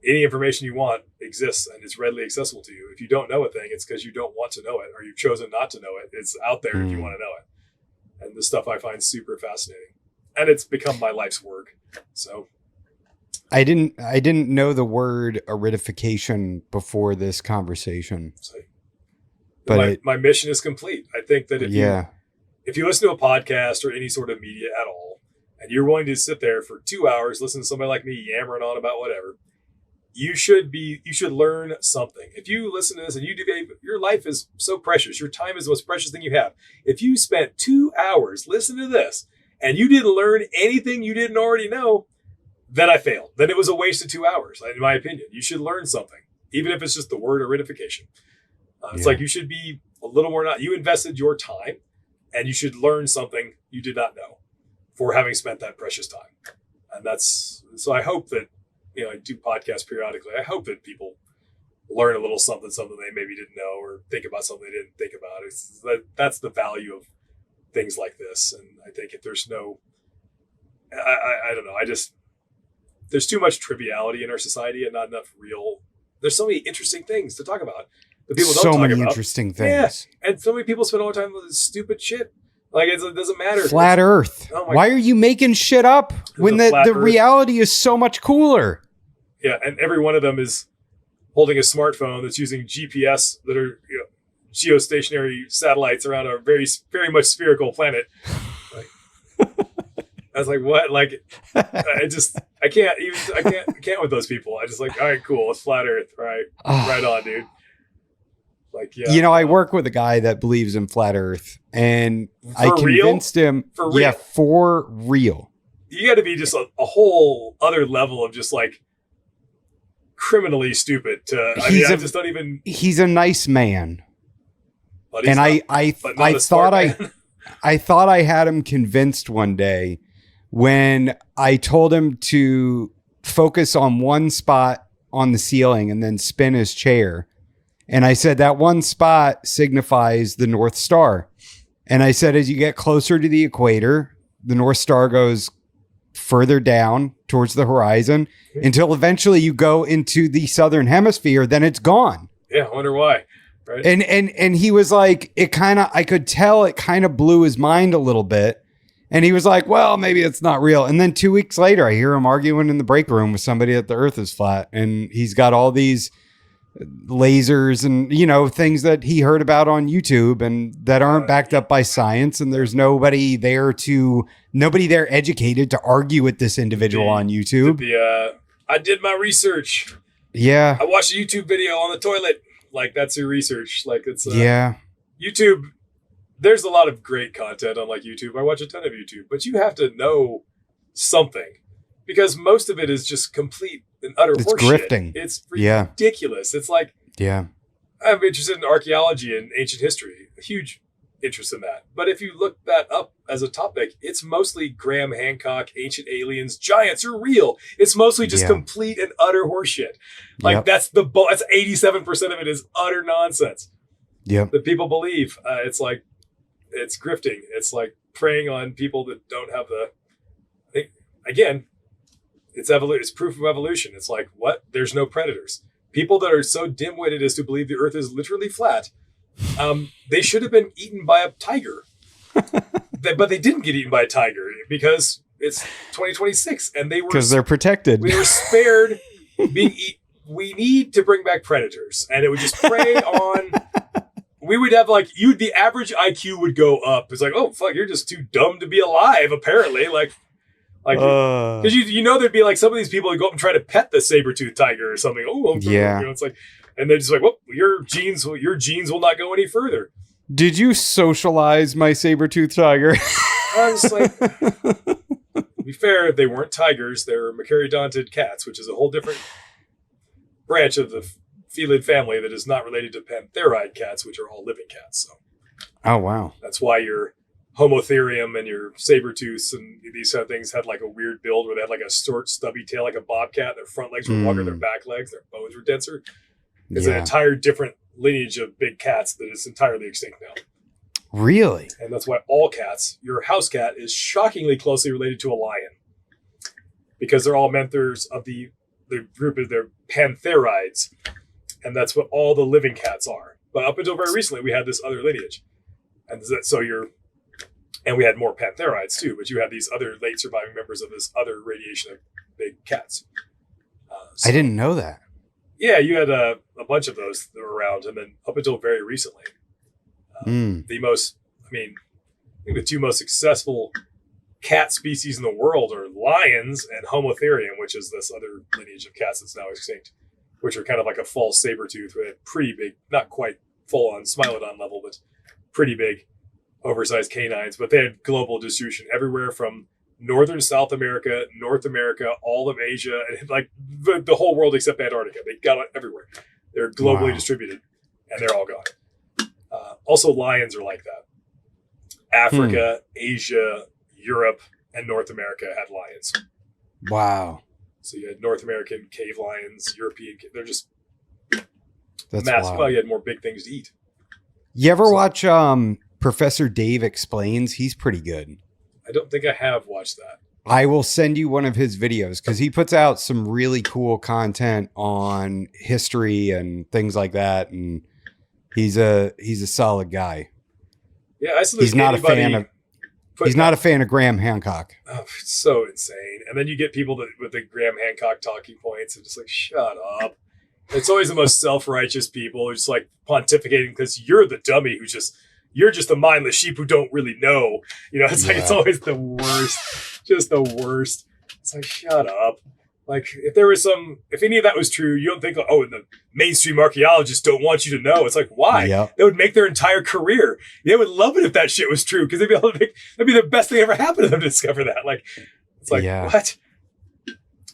Speaker 1: any information you want exists and it's readily accessible to you. If you don't know a thing, it's because you don't want to know it or you've chosen not to know it. It's out there if you want to know it. And this stuff I find super fascinating. And it's become my life's work. So
Speaker 2: I didn't know the word aridification before this conversation.
Speaker 1: But my mission is complete. I think that if you listen to a podcast or any sort of media at all, and you're willing to sit there for 2 hours, listen to somebody like me yammering on about whatever, you should learn something. If you listen to this and your life is so precious, your time is the most precious thing you have. If you spent 2 hours listening to this and you didn't learn anything you didn't already know, then I failed. Then it was a waste of 2 hours, in my opinion. You should learn something, even if it's just the word aridification. It's like, you should be a little more, you invested your time and you should learn something you did not know for having spent that precious time. And so I hope that, I do podcasts periodically. I hope that people learn a little something they maybe didn't know or think about something they didn't think about. That's the value of things like this. And I think if there's I don't know. There's too much triviality in our society and not enough there's so many interesting things to talk about. That people don't talk about. So many
Speaker 2: interesting things.
Speaker 1: Yeah. And so many people spend all the time with this stupid shit. Like, it doesn't matter.
Speaker 2: Flat Earth. Why are you making shit up when the reality is so much cooler?
Speaker 1: Yeah, and every one of them is holding a smartphone that's using GPS that are geostationary satellites around a very, very much spherical planet. I was like, what? Like, I can't with those people. I just like, all right, cool. It's flat Earth. All right. Right on, dude. Like, yeah.
Speaker 2: I work with a guy that believes in flat Earth and I convinced him.
Speaker 1: For real?
Speaker 2: Yeah, for real.
Speaker 1: You got to be just a whole other level of just like criminally stupid to, I just don't even.
Speaker 2: He's a nice man.
Speaker 1: And
Speaker 2: I thought I had him convinced one day when I told him to focus on one spot on the ceiling and then spin his chair. And I said that one spot signifies the North Star. And I said, as you get closer to the equator, the North Star goes further down towards the horizon until eventually you go into the Southern Hemisphere, then it's gone.
Speaker 1: Yeah, I wonder why. Right.
Speaker 2: And he was like, I could tell it kind of blew his mind a little bit. And he was like, well, maybe it's not real. And then 2 weeks later, I hear him arguing in the break room with somebody that the earth is flat. And he's got all these lasers and, things that he heard about on YouTube and that aren't backed up by science. And there's nobody there educated to argue with this individual on YouTube.
Speaker 1: I did my research.
Speaker 2: Yeah.
Speaker 1: I watched a YouTube video on the toilet. Like, that's your research. Like, it's
Speaker 2: yeah.
Speaker 1: YouTube. There's a lot of great content on like YouTube. I watch a ton of YouTube, but you have to know something because most of it is just complete and utter
Speaker 2: It's
Speaker 1: horseshit.
Speaker 2: grifting.
Speaker 1: It's ridiculous. It's like,
Speaker 2: Yeah.
Speaker 1: I'm interested in archaeology and ancient history, a huge interest in that. But if you look that up as a topic, it's mostly Graham Hancock, ancient aliens, giants are real. It's mostly just complete and utter horseshit. Like that's 87% of it is utter nonsense.
Speaker 2: Yep.
Speaker 1: That people believe. It's like, it's grifting. It's like preying on people that don't have again, it's proof of evolution. It's like, what? There's no predators. People that are so dim-witted as to believe the earth is literally flat, they should have been eaten by a tiger. But they didn't get eaten by a tiger because it's 2026 and
Speaker 2: because they're protected.
Speaker 1: We were spared being eaten. We need to bring back predators, and it would just prey on. We would have the average IQ would go up. It's like, oh fuck, you're just too dumb to be alive. Apparently, because there'd be like some of these people who go up and try to pet the saber-toothed tiger or something. It's like, and they're just like, well, your genes will not go any further.
Speaker 2: Did you socialize my saber-toothed tiger?
Speaker 1: I was like, to be fair, they weren't tigers. They were macaridontid cats, which is a whole different branch of the felid family that is not related to pantheride cats, which are all living cats. So,
Speaker 2: oh wow,
Speaker 1: that's why your Homotherium and your saber-tooths and these kind of things had like a weird build where they had like a short, stubby tail like a bobcat. Their front legs were longer, their back legs, their bones were denser. It's an entire different lineage of big cats that is entirely extinct now.
Speaker 2: Really?
Speaker 1: And that's why all cats, your house cat is shockingly closely related to a lion because they're all members of the group of their pantherides. And that's what all the living cats are. But up until very recently, we had this other lineage. And and we had more pantherides too, but you have these other late surviving members of this other radiation of big cats.
Speaker 2: I didn't know that.
Speaker 1: Yeah, you had a bunch of those that were around, and then up until very recently, the two most successful cat species in the world are lions and Homotherium, which is this other lineage of cats that's now extinct, which are kind of like a false saber-tooth with pretty big, not quite full-on Smilodon level, but pretty big, oversized canines. But they had global distribution everywhere from northern South America, North America, all of Asia, and like the whole world except Antarctica. They got it everywhere. They're globally distributed, and they're all gone. Also, lions are like that. Africa, Asia, Europe, and North America had lions.
Speaker 2: Wow.
Speaker 1: So you had North American cave lions, European. They're just
Speaker 2: That's
Speaker 1: massive.
Speaker 2: wild.
Speaker 1: Well, you had more big things to eat.
Speaker 2: You ever watch Professor Dave Explains? He's pretty good.
Speaker 1: I don't think I have watched that.
Speaker 2: I will send you one of his videos because he puts out some really cool content on history and things like that. And he's a solid guy.
Speaker 1: Yeah, I salute
Speaker 2: He's not a fan of. He's not a fan of Graham Hancock.
Speaker 1: Oh, it's so insane. And then you get people with the Graham Hancock talking points and just like, shut up. It's always the most self-righteous people who just like pontificating because you're the dummy you're just the mindless sheep who don't really know. It's like, it's always the worst, just the worst. It's like, shut up. Like if any of that was true, you don't think, oh, and the mainstream archaeologists don't want you to know. It's like, why?
Speaker 2: Yep.
Speaker 1: They would make their entire career. They would love it if that shit was true because that'd be the best thing ever happened to them to discover that. Like, it's like, what?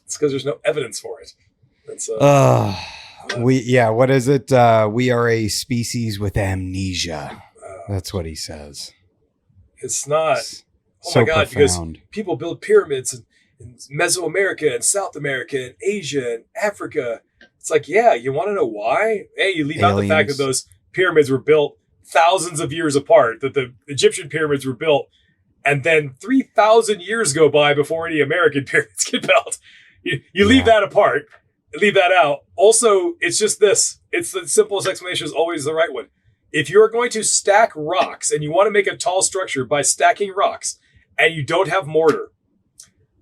Speaker 1: It's because there's no evidence for it. It's,
Speaker 2: what is it? We are a species with amnesia. That's what he says.
Speaker 1: It's not.
Speaker 2: So
Speaker 1: my God,
Speaker 2: profound.
Speaker 1: because people build pyramids in Mesoamerica and South America and Asia and Africa. It's like, yeah, you want to know why? Hey, you leave out the fact that those pyramids were built thousands of years apart, that the Egyptian pyramids were built, and then 3,000 years go by before any American pyramids get built. You leave that apart, leave that out. Also, it's just this. It's the simplest explanation is always the right one. If you're going to stack rocks and you want to make a tall structure by stacking rocks and you don't have mortar,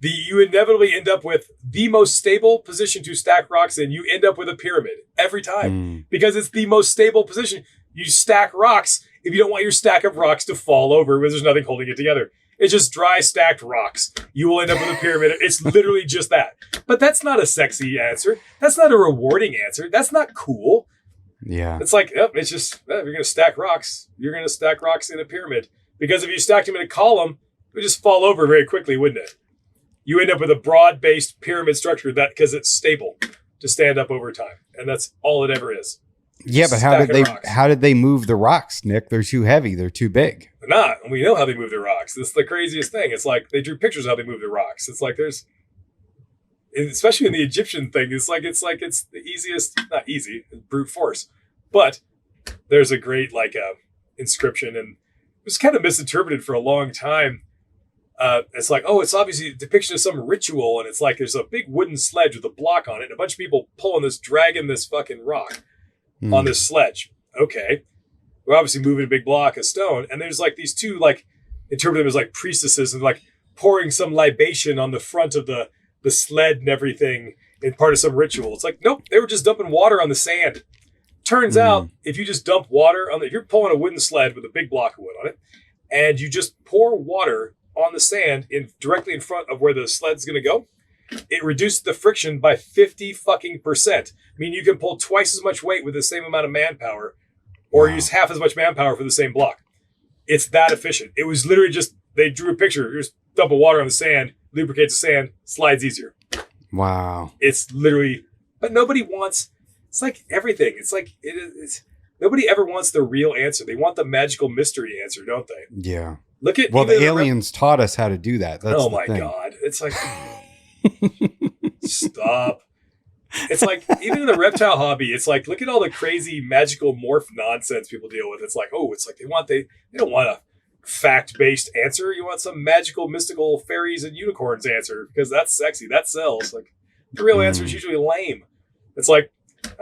Speaker 1: you inevitably end up with the most stable position to stack rocks in. You end up with a pyramid every time because it's the most stable position. You stack rocks if you don't want your stack of rocks to fall over because there's nothing holding it together. It's just dry stacked rocks. You will end up with a pyramid. It's literally just that. But that's not a sexy answer. That's not a rewarding answer. That's not cool.
Speaker 2: Yeah.
Speaker 1: It's like, it's just, if you're going to stack rocks, you're going to stack rocks in a pyramid. Because if you stacked them in a column, it would just fall over very quickly, wouldn't it? You end up with a broad-based pyramid structure because it's stable to stand up over time. And that's all it ever is.
Speaker 2: Yeah, but how did they move the rocks, Nick? They're too heavy. They're too big.
Speaker 1: They're not. And we know how they move their rocks. This is the craziest thing. It's like they drew pictures of how they move their rocks. It's like especially in the Egyptian thing, it's the easiest, not easy, brute force. But there's a great inscription, and it was kind of misinterpreted for a long time. It's like, it's obviously a depiction of some ritual, and it's like there's a big wooden sledge with a block on it, and a bunch of people dragging this fucking rock on this sledge. Okay. We're obviously moving a big block of stone, and there's these two interpret them as priestesses and pouring some libation on the front of the sled and everything in part of some ritual. It's like, nope, they were just dumping water on the sand. Turns out if you just dump water if you're pulling a wooden sled with a big block of wood on it, and you just pour water on the sand directly in front of where the sled's going to go, it reduced the friction by 50% I mean, you can pull twice as much weight with the same amount of manpower, or use half as much manpower for the same block. It's that efficient. It was literally just, they drew a picture. You just dump water on the sand, lubricates the sand, slides easier.
Speaker 2: Wow.
Speaker 1: It's literally, but nobody wants, it's like everything. It's like, nobody ever wants the real answer. They want the magical mystery answer, don't they?
Speaker 2: Yeah.
Speaker 1: The
Speaker 2: aliens taught us how to do that. That's
Speaker 1: my God. It's like, stop. It's like, even in the reptile hobby, it's like, look at all the crazy magical morph nonsense people deal with. It's like, they don't want a fact-based answer. You want some magical, mystical fairies and unicorns answer because that's sexy. That sells. Like, the real answer is usually lame. It's like,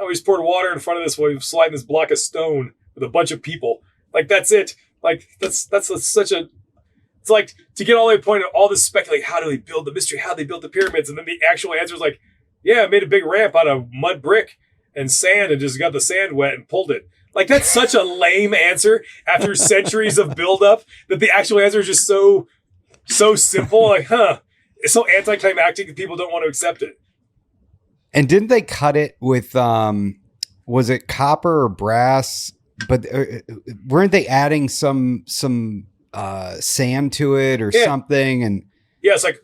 Speaker 1: we just poured water in front of this while we're sliding this block of stone with a bunch of people. Like, that's it. Like, that's such a, it's like to get all the way to the point of all this speculate, how do they build the mystery? How do they build the pyramids? And then the actual answer is like, yeah, I made a big ramp out of mud brick and sand and just got the sand wet and pulled it. Like, that's such a lame answer after centuries of buildup that the actual answer is just so simple. Like, it's so anticlimactic that people don't want to accept it.
Speaker 2: And didn't they cut it with, was it copper or brass? But weren't they adding some sand to it or something? And
Speaker 1: yeah, it's like,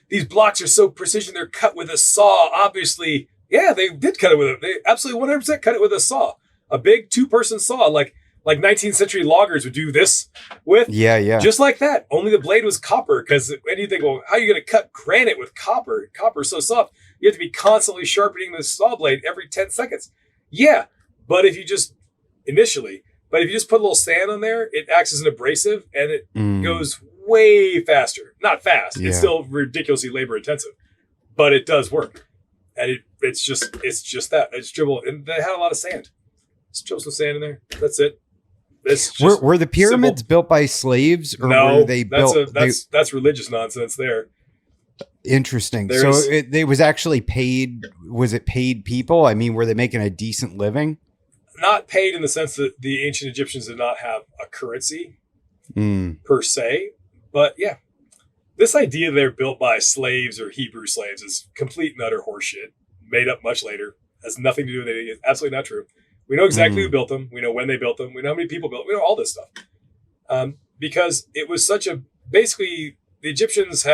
Speaker 1: these blocks are so precision. They're cut with a saw. Obviously, yeah, they did cut it with they absolutely 100% cut it with a saw, a big 2-person saw, like 19th century loggers would do this with.
Speaker 2: Yeah,
Speaker 1: just like that. Only the blade was copper, because when you think, well, how are you going to cut granite with copper? Copper is so soft. You have to be constantly sharpening the saw blade every 10 seconds. Yeah, but if you just put a little sand on there, it acts as an abrasive and it goes way faster. Not fast. Yeah. It's still ridiculously labor intensive, but it does work. And it's just that. It's dribble. And they had a lot of sand. Just dribble some sand in there. That's it.
Speaker 2: Were the pyramids built by slaves, or
Speaker 1: no,
Speaker 2: were they built?
Speaker 1: That's religious nonsense there.
Speaker 2: Interesting. So it was actually paid. Was it paid people? I mean, were they making a decent living?
Speaker 1: Not paid in the sense that the ancient Egyptians did not have a currency per se. But yeah, this idea they're built by slaves or Hebrew slaves is complete and utter horseshit. Made up much later. Has nothing to do with it. It's absolutely not true. We know exactly who built them. We know when they built them. We know how many people built them. We know all this stuff. Because it was basically the Egyptians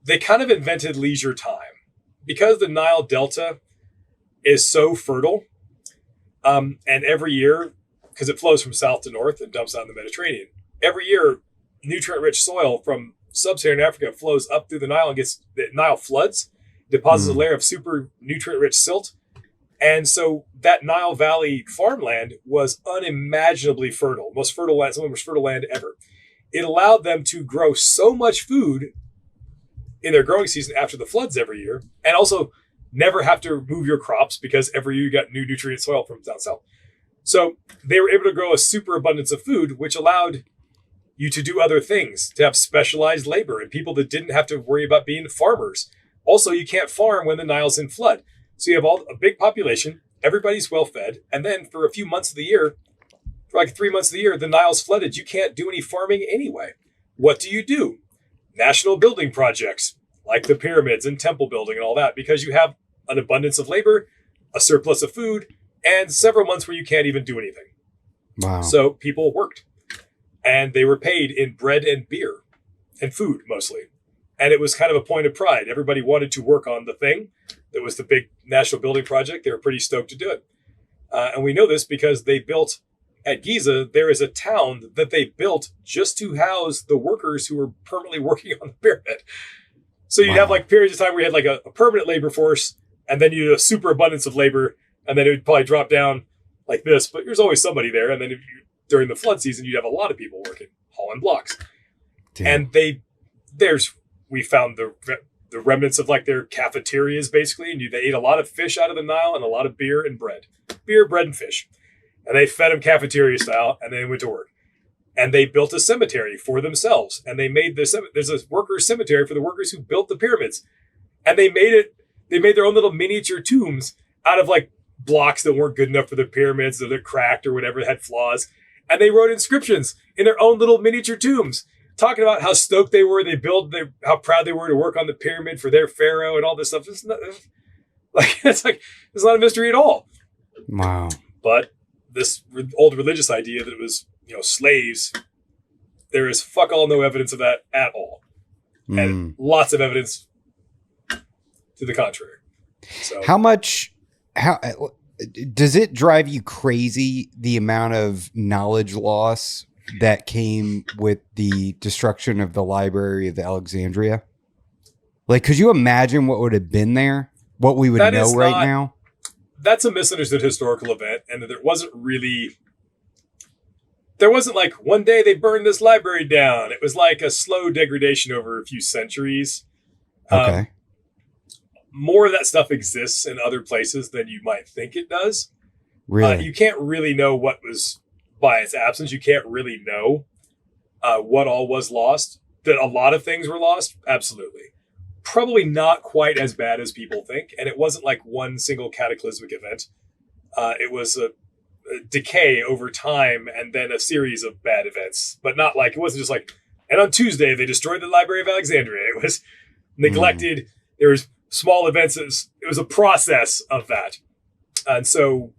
Speaker 1: they kind of invented leisure time. Because the Nile Delta is so fertile, and every year, because it flows from south to north and dumps out in the Mediterranean, every year, nutrient-rich soil from sub-Saharan Africa flows up through the Nile and the Nile floods, deposits a layer of super nutrient-rich silt. And so that Nile Valley farmland was unimaginably fertile, most fertile land, some of the most fertile land ever. It allowed them to grow so much food in their growing season after the floods every year, and also never have to move your crops because every year you got new nutrient soil from down south. So they were able to grow a super abundance of food, which allowed you to do other things, to have specialized labor and people that didn't have to worry about being farmers. Also, you can't farm when the Nile's in flood. So you have a big population, everybody's well fed, and then for a few months of the year, for like 3 months of the year, the Nile's flooded. You can't do any farming anyway. what do you do? National building projects like the pyramids and temple building and all that, because you have an abundance of labor, a surplus of food, and several months where you can't even do anything.
Speaker 2: Wow.
Speaker 1: So people worked, and they were paid in bread and beer and food mostly. And it was kind of a point of pride. Everybody wanted to work on the thing that was the big national building project. They were pretty stoked to do it. And we know this because they built at Giza, there is a town that they built just to house the workers who were permanently working on the pyramid. So you'd have like periods of time where you had like a permanent labor force, and then you had a super abundance of labor, and then it would probably drop down like this, but there's always somebody there. And then if you, during the flood season, you'd have a lot of people working, hauling blocks. Damn. And we found the remnants of like their cafeterias basically, and they ate a lot of fish out of the Nile and a lot of beer, bread, and fish. And they fed them cafeteria style, and then went to work. And they built a cemetery for themselves, and they made there's a workers' cemetery for the workers who built the pyramids, and they made their own little miniature tombs out of like blocks that weren't good enough for the pyramids, that they're cracked or whatever, had flaws, and they wrote inscriptions in their own little miniature tombs, talking about how stoked they were. They how proud they were to work on the pyramid for their pharaoh and all this stuff. It's not a mystery at all.
Speaker 2: Wow.
Speaker 1: But this old religious idea that it was, slaves, there is fuck all no evidence of that at all. And lots of evidence to the contrary. So
Speaker 2: how does it drive you crazy, the amount of knowledge loss that came with the destruction of the Library of Alexandria? Like, could you imagine what would have been there? What we would know right now?
Speaker 1: That's a misunderstood historical event, and there wasn't like one day they burned this library down. It was like a slow degradation over a few centuries.
Speaker 2: Okay.
Speaker 1: More of that stuff exists in other places than you might think it does.
Speaker 2: Really?
Speaker 1: You can't really know what was, by its absence, you can't really know what all was lost. That a lot of things were lost? Absolutely. Probably not quite as bad as people think. And it wasn't like one single cataclysmic event. It was a decay over time and then a series of bad events. But not like, it wasn't just like, and on Tuesday they destroyed the Library of Alexandria. It was neglected. There was small events. It was a process of that. And so,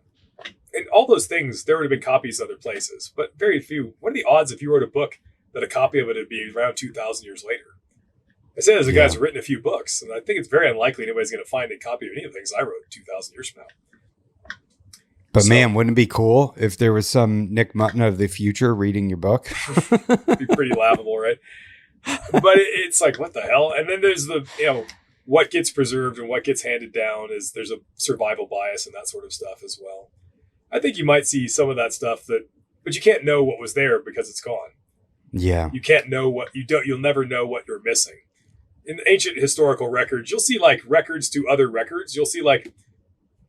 Speaker 1: and all those things, there would have been copies other places, but very few. What are the odds if you wrote a book that a copy of it would be around 2,000 years later? I say there's a guy's written a few books, and I think it's very unlikely anybody's going to find a copy of any of the things I wrote 2,000 years from now.
Speaker 2: But man, wouldn't it be cool if there was some Nick Mutton of the future reading your book?
Speaker 1: It'd be pretty laughable, right? But it's like, what the hell? And then there's the, what gets preserved and what gets handed down there's a survival bias and that sort of stuff as well. I think you might see some of that stuff but you can't know what was there because it's gone.
Speaker 2: Yeah.
Speaker 1: You can't know you'll never know what you're missing. In ancient historical records, you'll see like records to other records. You'll see like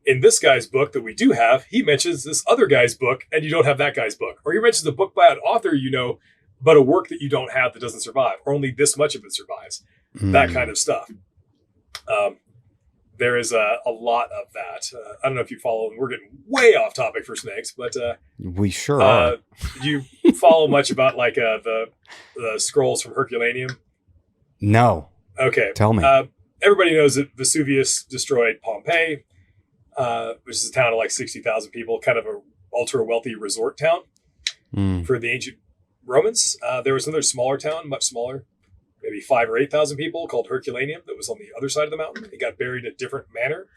Speaker 1: in this guy's book that we do have, he mentions this other guy's book and you don't have that guy's book. Or he mentions a book by an author, but a work that you don't have that doesn't survive, or only this much of it survives. That kind of stuff. There is a lot of that. I don't know if you follow, and we're getting way off topic for snakes, but
Speaker 2: we sure are.
Speaker 1: Do you follow much about like the scrolls from Herculaneum?
Speaker 2: No.
Speaker 1: Okay.
Speaker 2: Tell me.
Speaker 1: Everybody knows that Vesuvius destroyed Pompeii, which is a town of like 60,000 people, kind of a ultra wealthy resort town for the ancient Romans. There was another smaller town, much smaller, maybe 5,000 or 8,000 people, called Herculaneum, that was on the other side of the mountain. It got buried in a different manner.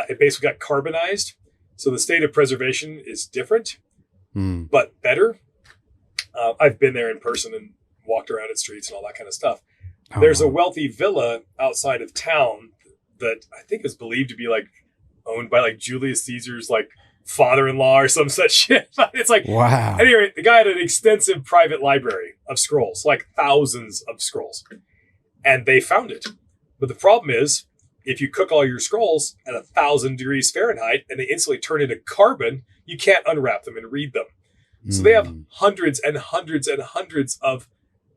Speaker 1: It basically got carbonized. So the state of preservation is different, but better. I've been there in person and walked around its streets and all that kind of stuff. There's a wealthy villa outside of town that I think is believed to be like owned by like Julius Caesar's like father-in-law or some such shit. It's like,
Speaker 2: wow.
Speaker 1: Anyway, the guy had an extensive private library of scrolls, like thousands of scrolls, and they found it. But the problem is, if you cook all your scrolls at 1,000 degrees Fahrenheit and they instantly turn into carbon, you can't unwrap them and read them. So they have hundreds and hundreds and hundreds of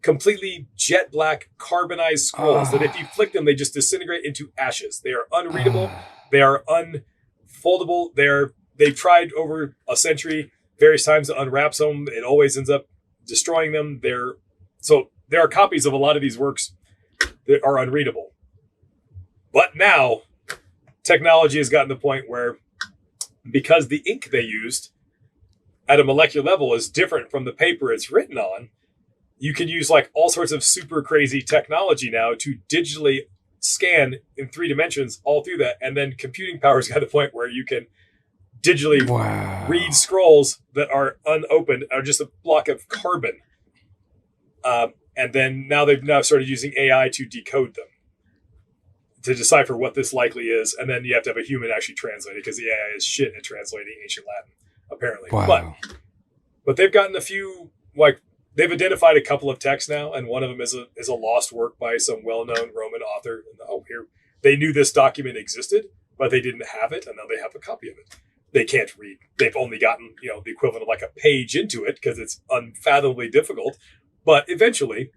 Speaker 1: completely jet black carbonized scrolls that if you flick them, they just disintegrate into ashes. They are unreadable. They are unfoldable. They've tried over a century various times to unwrap them. It always ends up destroying them. So there are copies of a lot of these works that are unreadable. But now technology has gotten to the point where, because the ink they used at a molecular level is different from the paper it's written on, you can use like all sorts of super crazy technology now to digitally scan in 3 dimensions all through that. And then computing power has got to the point where you can digitally read scrolls that are unopened, or just a block of carbon. And then they've started using AI to decode them, to decipher what this likely is. And then you have to have a human actually translate it, because the AI is shit at translating ancient Latin, apparently.
Speaker 2: Wow.
Speaker 1: But they've gotten a few, like, they've identified a couple of texts now, and one of them is a lost work by some well-known Roman author. And, here, they knew this document existed, but they didn't have it, and now they have a copy of it. They can't read. They've only gotten, the equivalent of like a page into it, because it's unfathomably difficult. But eventually,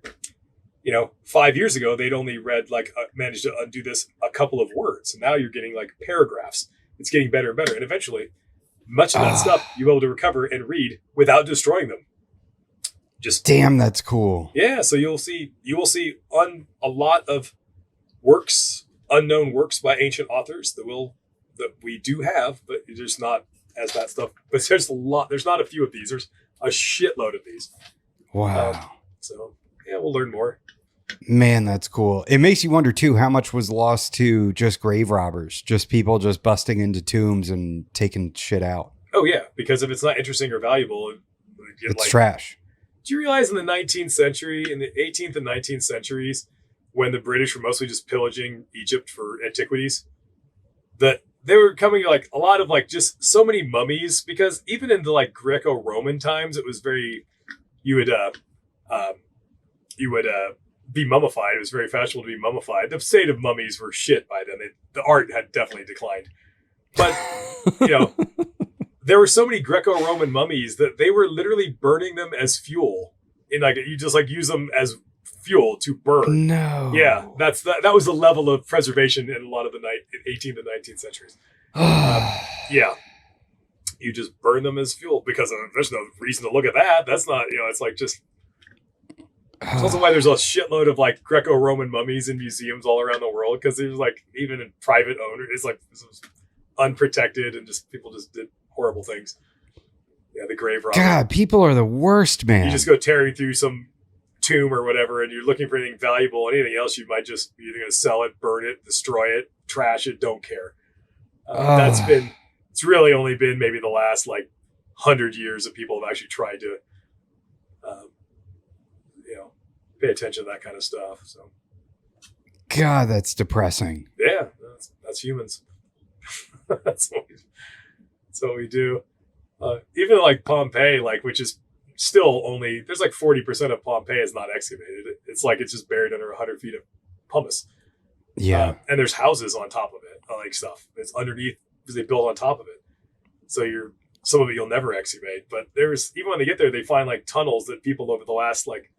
Speaker 1: 5 years ago, they'd only read managed to undo this a couple of words. And now you're getting like paragraphs. It's getting better and better. And eventually, much of that stuff you'll be able to recover and read without destroying them. Just
Speaker 2: damn, that's cool.
Speaker 1: Yeah. So you will see a lot of works, unknown works by ancient authors that we do have, but there's not as that stuff. But there's a lot. There's not a few of these. There's a shitload of these.
Speaker 2: Wow.
Speaker 1: So yeah, we'll learn more.
Speaker 2: Man, that's cool. It makes you wonder too, how much was lost to just grave robbers, just people just busting into tombs and taking shit out.
Speaker 1: Oh yeah, because if it's not interesting or valuable,
Speaker 2: it's trash.
Speaker 1: Do you realize in the 19th century, in the 18th and 19th centuries, when the British were mostly just pillaging Egypt for antiquities, that they were coming like a lot of like just so many mummies? Because even in the like Greco-Roman times, it was very, you would be mummified. It was very fashionable to be mummified. The state of mummies were shit by then. The art had definitely declined. But, there were so many Greco-Roman mummies that they were literally burning them as fuel. You just like use them as fuel to burn.
Speaker 2: No.
Speaker 1: Yeah, that was the level of preservation in a lot of the 18th and 19th centuries. Yeah. You just burn them as fuel because there's no reason to look at that. That's not, it's like just... It's also why there's a shitload of like Greco-Roman mummies in museums all around the world, because there's like, even in private owner, it's like this was unprotected and just people just did horrible things. Yeah, the grave robber.
Speaker 2: God, people are the worst, man.
Speaker 1: You just go tearing through some tomb or whatever, and you're looking for anything valuable. Anything else, you might just be either going to sell it, burn it, destroy it, trash it, don't care. It's really only been maybe the last like 100 years that people have actually tried to pay attention to that kind of stuff. So,
Speaker 2: God, that's depressing.
Speaker 1: Yeah, that's humans. that's what we do. Even like Pompeii, which is still only, there's like 40% of Pompeii is not excavated. It's like it's just buried under 100 feet of pumice.
Speaker 2: Yeah,
Speaker 1: and there's houses on top of it, like stuff. It's underneath because they built on top of it. So some of it you'll never excavate. But there's, even when they get there, they find like tunnels that people over the last like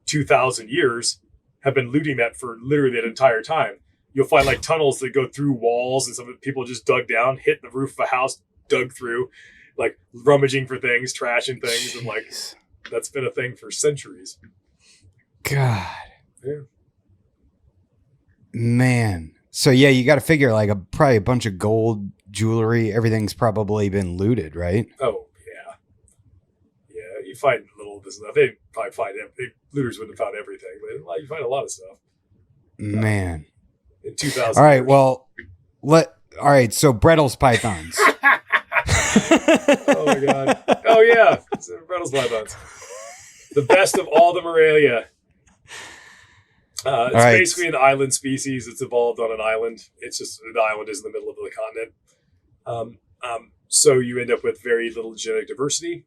Speaker 1: 2,000 years have been looting that for literally that entire time. You'll find like tunnels that go through walls, and some of the people just dug down, hit the roof of a house, dug through, like rummaging for things, trashing things. Jeez. And like, that's been a thing for centuries.
Speaker 2: God.
Speaker 1: Yeah.
Speaker 2: Man. So yeah, you got to figure like probably a bunch of gold jewelry. Everything's probably been looted, right?
Speaker 1: Oh yeah. Yeah. You find little of this stuff. They probably find it. Looters wouldn't have found everything, but you find a lot of stuff.
Speaker 2: Man.
Speaker 1: In 2000.
Speaker 2: All right. Well, all right. So Brettles pythons.
Speaker 1: Oh my God. Oh yeah. Brettles pythons. The best of all the Moralia. It's basically an island species. It's evolved on an island. It's just, the island is in the middle of the continent. So you end up with very little genetic diversity.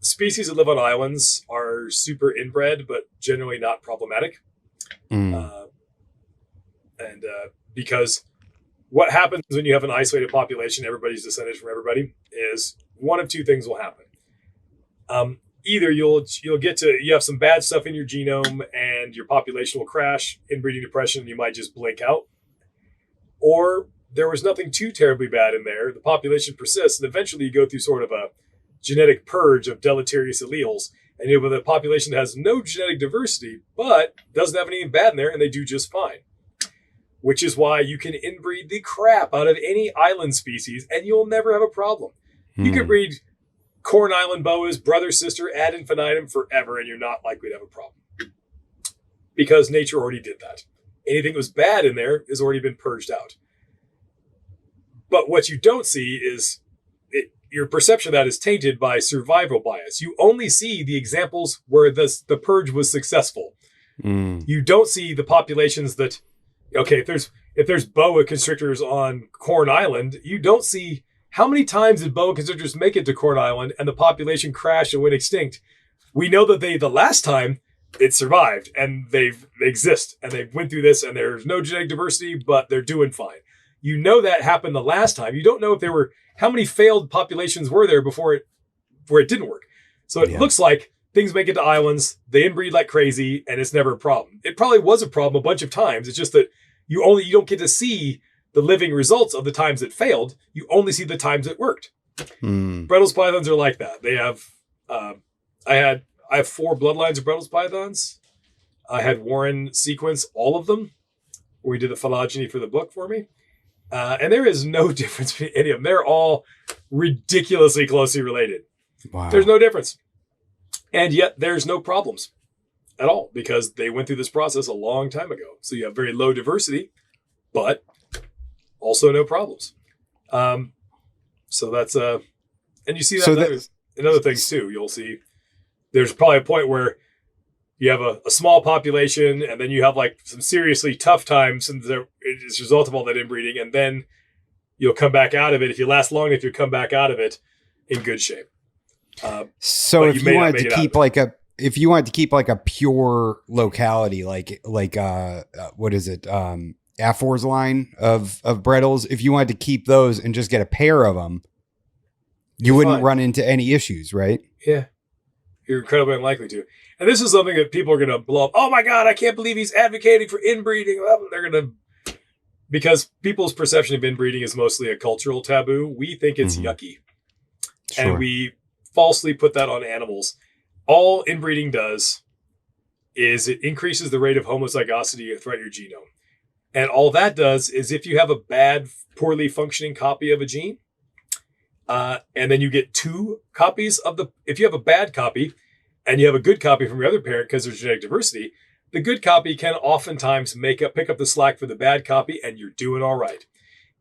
Speaker 1: Species that live on islands are super inbred, but generally not problematic. Because what happens when you have an isolated population, everybody's descended from everybody, is one of two things will happen. Either you have some bad stuff in your genome and your population will crash, inbreeding depression, and you might just blink out. Or there was nothing too terribly bad in there. The population persists, and eventually you go through sort of a genetic purge of deleterious alleles, And you have a population that has no genetic diversity, but doesn't have anything bad in there, and they do just fine. Which is why you can inbreed the crap out of any island species, and you'll never have a problem. You can breed Corn Island boas, brother, sister, ad infinitum forever, and you're not likely to have a problem. Because nature already did that. Anything that was bad in there has already been purged out. But what you don't see is your perception of that is tainted by survival bias. You only see the examples where the purge was successful. You don't see the populations that, okay, if there's boa constrictors on Corn Island, you don't see how many times did boa constrictors make it to Corn Island and the population crashed and went extinct. We know that the last time it survived and they exist and they went through this and there's no genetic diversity, but they're doing fine. You know that happened the last time. You don't know if there were, how many failed populations were there before it didn't work. So it looks like things make it to islands, they inbreed like crazy, and it's never a problem. It probably was a problem a bunch of times. It's just that you don't get to see the living results of the times it failed. You only see the times it worked. Bredl's pythons are like that. They have, I have 4 bloodlines of Bredl's pythons. I had Warren sequence all of them. We did the phylogeny for the book for me. And there is no difference between any of them. They're all ridiculously closely related.
Speaker 2: Wow.
Speaker 1: There's no difference. And yet there's no problems at all because they went through this process a long time ago. So you have very low diversity, but also no problems. So that's, and you see that in other things too. You'll see there's probably a point where you have a small population and then you have like some seriously tough times and as a result of all that inbreeding. And then you'll come back out of it. If you last long enough, you'll come back out of it in good shape.
Speaker 2: So if you wanted to keep like a pure locality, like what is it? Afor's line of Bredl's, if you wanted to keep those and just get a pair of them, you wouldn't run into any issues, right?
Speaker 1: Yeah. You're incredibly unlikely to. And this is something that people are going to blow up. Oh my God, I can't believe he's advocating for inbreeding. They're going to, because people's perception of inbreeding is mostly a cultural taboo. We think it's yucky. Sure. And we falsely put that on animals. All inbreeding does is it increases the rate of homozygosity throughout your genome. And all that does is if you have a bad, poorly functioning copy of a gene, and then you get 2 copies if you have a bad copy and you have a good copy from your other parent because there's genetic diversity, the good copy can oftentimes pick up the slack for the bad copy and you're doing all right.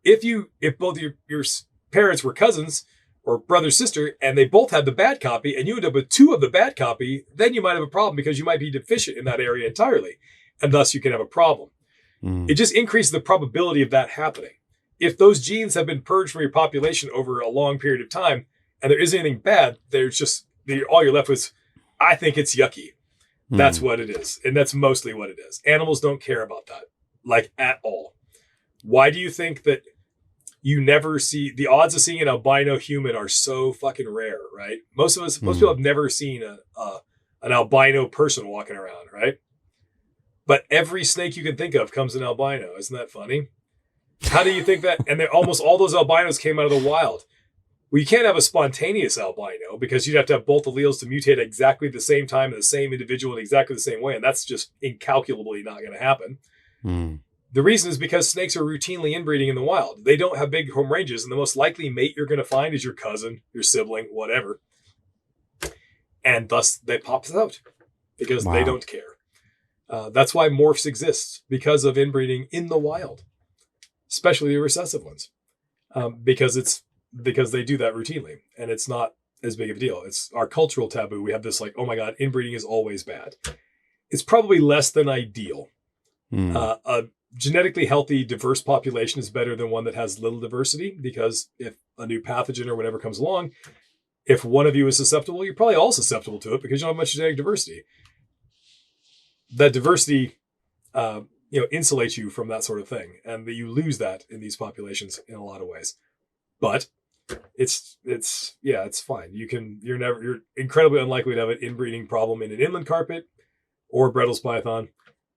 Speaker 1: If both your parents were cousins or brother, sister, and they both had the bad copy and you end up with 2 of the bad copy, then you might have a problem because you might be deficient in that area entirely. And thus you can have a problem. It just increases the probability of that happening. If those genes have been purged from your population over a long period of time and there isn't anything bad, all you're left with, I think it's yucky. That's what it is. And that's mostly what it is. Animals don't care about that, like at all. Why do you think that you never see, the odds of seeing an albino human are so fucking rare, right? Most people have never seen an albino person walking around, right? But every snake you can think of comes in albino. Isn't that funny? How do you think that? And almost all those albinos came out of the wild. Well, you can't have a spontaneous albino because you'd have to have both alleles to mutate at exactly the same time in the same individual in exactly the same way. And that's just incalculably not going to happen. The reason is because snakes are routinely inbreeding in the wild. They don't have big home ranges. And the most likely mate you're going to find is your cousin, your sibling, whatever. And thus they pop out because they don't care. That's why morphs exist, because of inbreeding in the wild, especially the recessive ones, because they do that routinely, and it's not as big of a deal. It's our cultural taboo. We have this like, oh my God, inbreeding is always bad. It's probably less than ideal. A genetically healthy, diverse population is better than one that has little diversity, because if a new pathogen or whatever comes along, if one of you is susceptible, you're probably all susceptible to it because you don't have much genetic diversity. That diversity, insulates you from that sort of thing, and that you lose that in these populations in a lot of ways. But it's fine. You're incredibly unlikely to have an inbreeding problem in an inland carpet or Bredl's python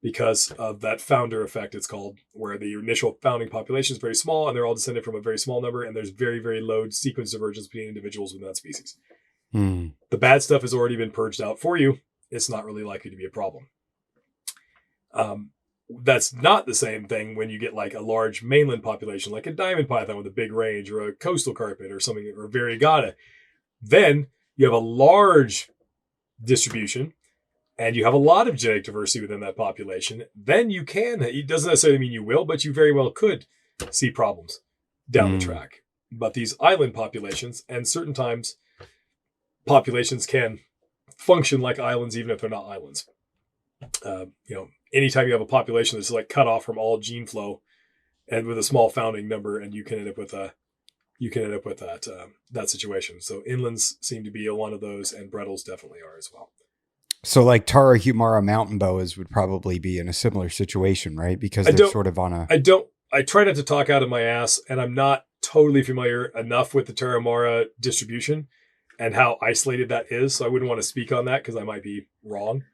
Speaker 1: because of that founder effect, it's called, where the initial founding population is very small and they're all descended from a very small number, and there's very, very low sequence divergence between individuals within that species. The the bad stuff has already been purged out for you. It's not really likely to be a problem. That's not the same thing when you get like a large mainland population, like a diamond python with a big range, or a coastal carpet or something, or variegata. Then you have a large distribution and you have a lot of genetic diversity within that population. Then you can, it doesn't necessarily mean you will, but you very well could see problems down the track. But these island populations, and certain times populations can function like islands, even if they're not islands. Anytime you have a population that's like cut off from all gene flow and with a small founding number, and you can end up with that situation. So inlands seem to be one of those, and Brettles definitely are as well.
Speaker 2: So like Tarahumara mountain boas would probably be in a similar situation, right? Because they're sort of on a...
Speaker 1: I try not to talk out of my ass, and I'm not totally familiar enough with the Tarahumara distribution and how isolated that is. So I wouldn't want to speak on that because I might be wrong.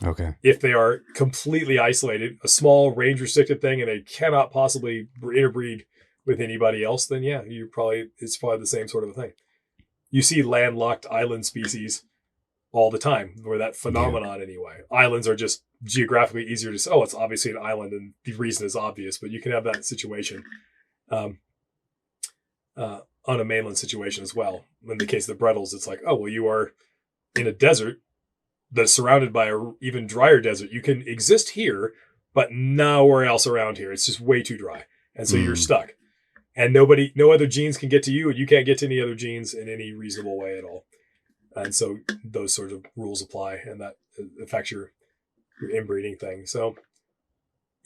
Speaker 2: Okay.
Speaker 1: If they are completely isolated, a small range restricted thing, and they cannot possibly interbreed with anybody else, then yeah, it's probably the same sort of a thing. You see landlocked island species all the time, or that phenomenon anyway. Islands are just geographically easier to say, oh, it's obviously an island and the reason is obvious, but you can have that situation on a mainland situation as well. In the case of the Brettles, it's like, oh, well, you are in a desert that's surrounded by an even drier desert. You can exist here, but nowhere else around here. It's just way too dry. And so you're stuck. And no other genes can get to you, and you can't get to any other genes in any reasonable way at all. And so those sorts of rules apply, and that affects your inbreeding thing. So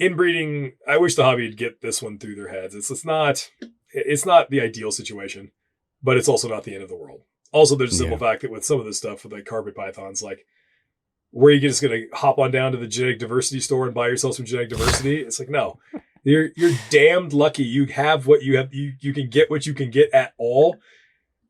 Speaker 1: inbreeding, I wish the hobby would get this one through their heads. It's not the ideal situation, but it's also not the end of the world. Also, there's a simple fact that with some of this stuff, with like carpet pythons, like, where you just going to hop on down to the genetic diversity store and buy yourself some genetic diversity? It's like, no, you're damned lucky. You have what you have. You can get what you can get at all.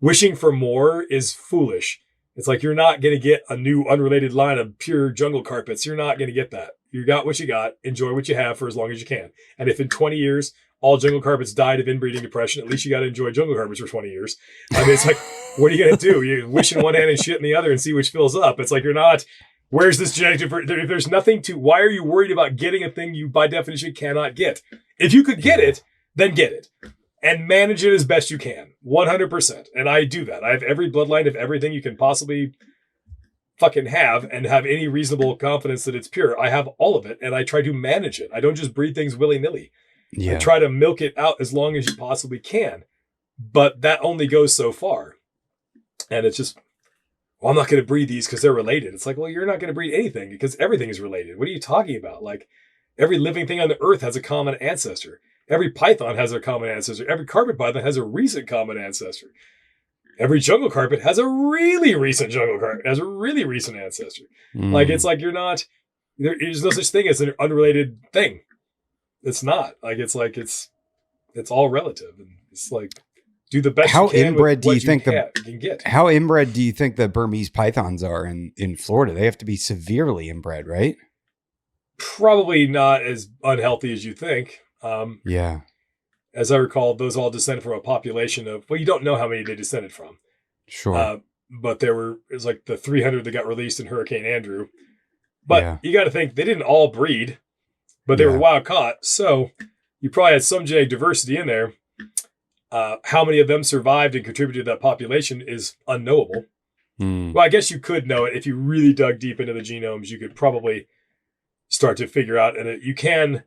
Speaker 1: Wishing for more is foolish. It's like, you're not going to get a new unrelated line of pure jungle carpets. You're not going to get that. You got what you got. Enjoy what you have for as long as you can. And if in 20 years, all jungle carpets died of inbreeding depression, at least you got to enjoy jungle carpets for 20 years. I mean, it's like, what are you going to do? You wish in one hand and shit in the other and see which fills up. It's like, you're not... Where's this genetic diversity? There's nothing to... Why are you worried about getting a thing you, by definition, cannot get? If you could get it, then get it. And manage it as best you can. 100%. And I do that. I have every bloodline of everything you can possibly fucking have, and have any reasonable confidence that it's pure. I have all of it, and I try to manage it. I don't just breed things willy-nilly. I try to milk it out as long as you possibly can. But that only goes so far. And it's just... Well, I'm not going to breed these because they're related. It's like, well, you're not going to breed anything because everything is related. What are you talking about? Like, every living thing on the earth has a common ancestor. Every python has a common ancestor. Every carpet python has a recent common ancestor. Every jungle carpet has a really recent ancestor. Like, it's like, you're not, there's no such thing as an unrelated thing. It's not. Like, it's all relative. And it's like, do the best. How inbred do you think
Speaker 2: How inbred do you think the Burmese pythons are in Florida? They have to be severely inbred, right?
Speaker 1: Probably not as unhealthy as you think. As I recall, those all descended from a population of, well, you don't know how many they descended from.
Speaker 2: Sure.
Speaker 1: But it was like the 300 that got released in Hurricane Andrew. But you got to think they didn't all breed, but they were wild caught. So you probably had some genetic diversity in there. How many of them survived and contributed to that population is unknowable. Well, I guess you could know it if you really dug deep into the genomes. You could probably start to figure out, and you can,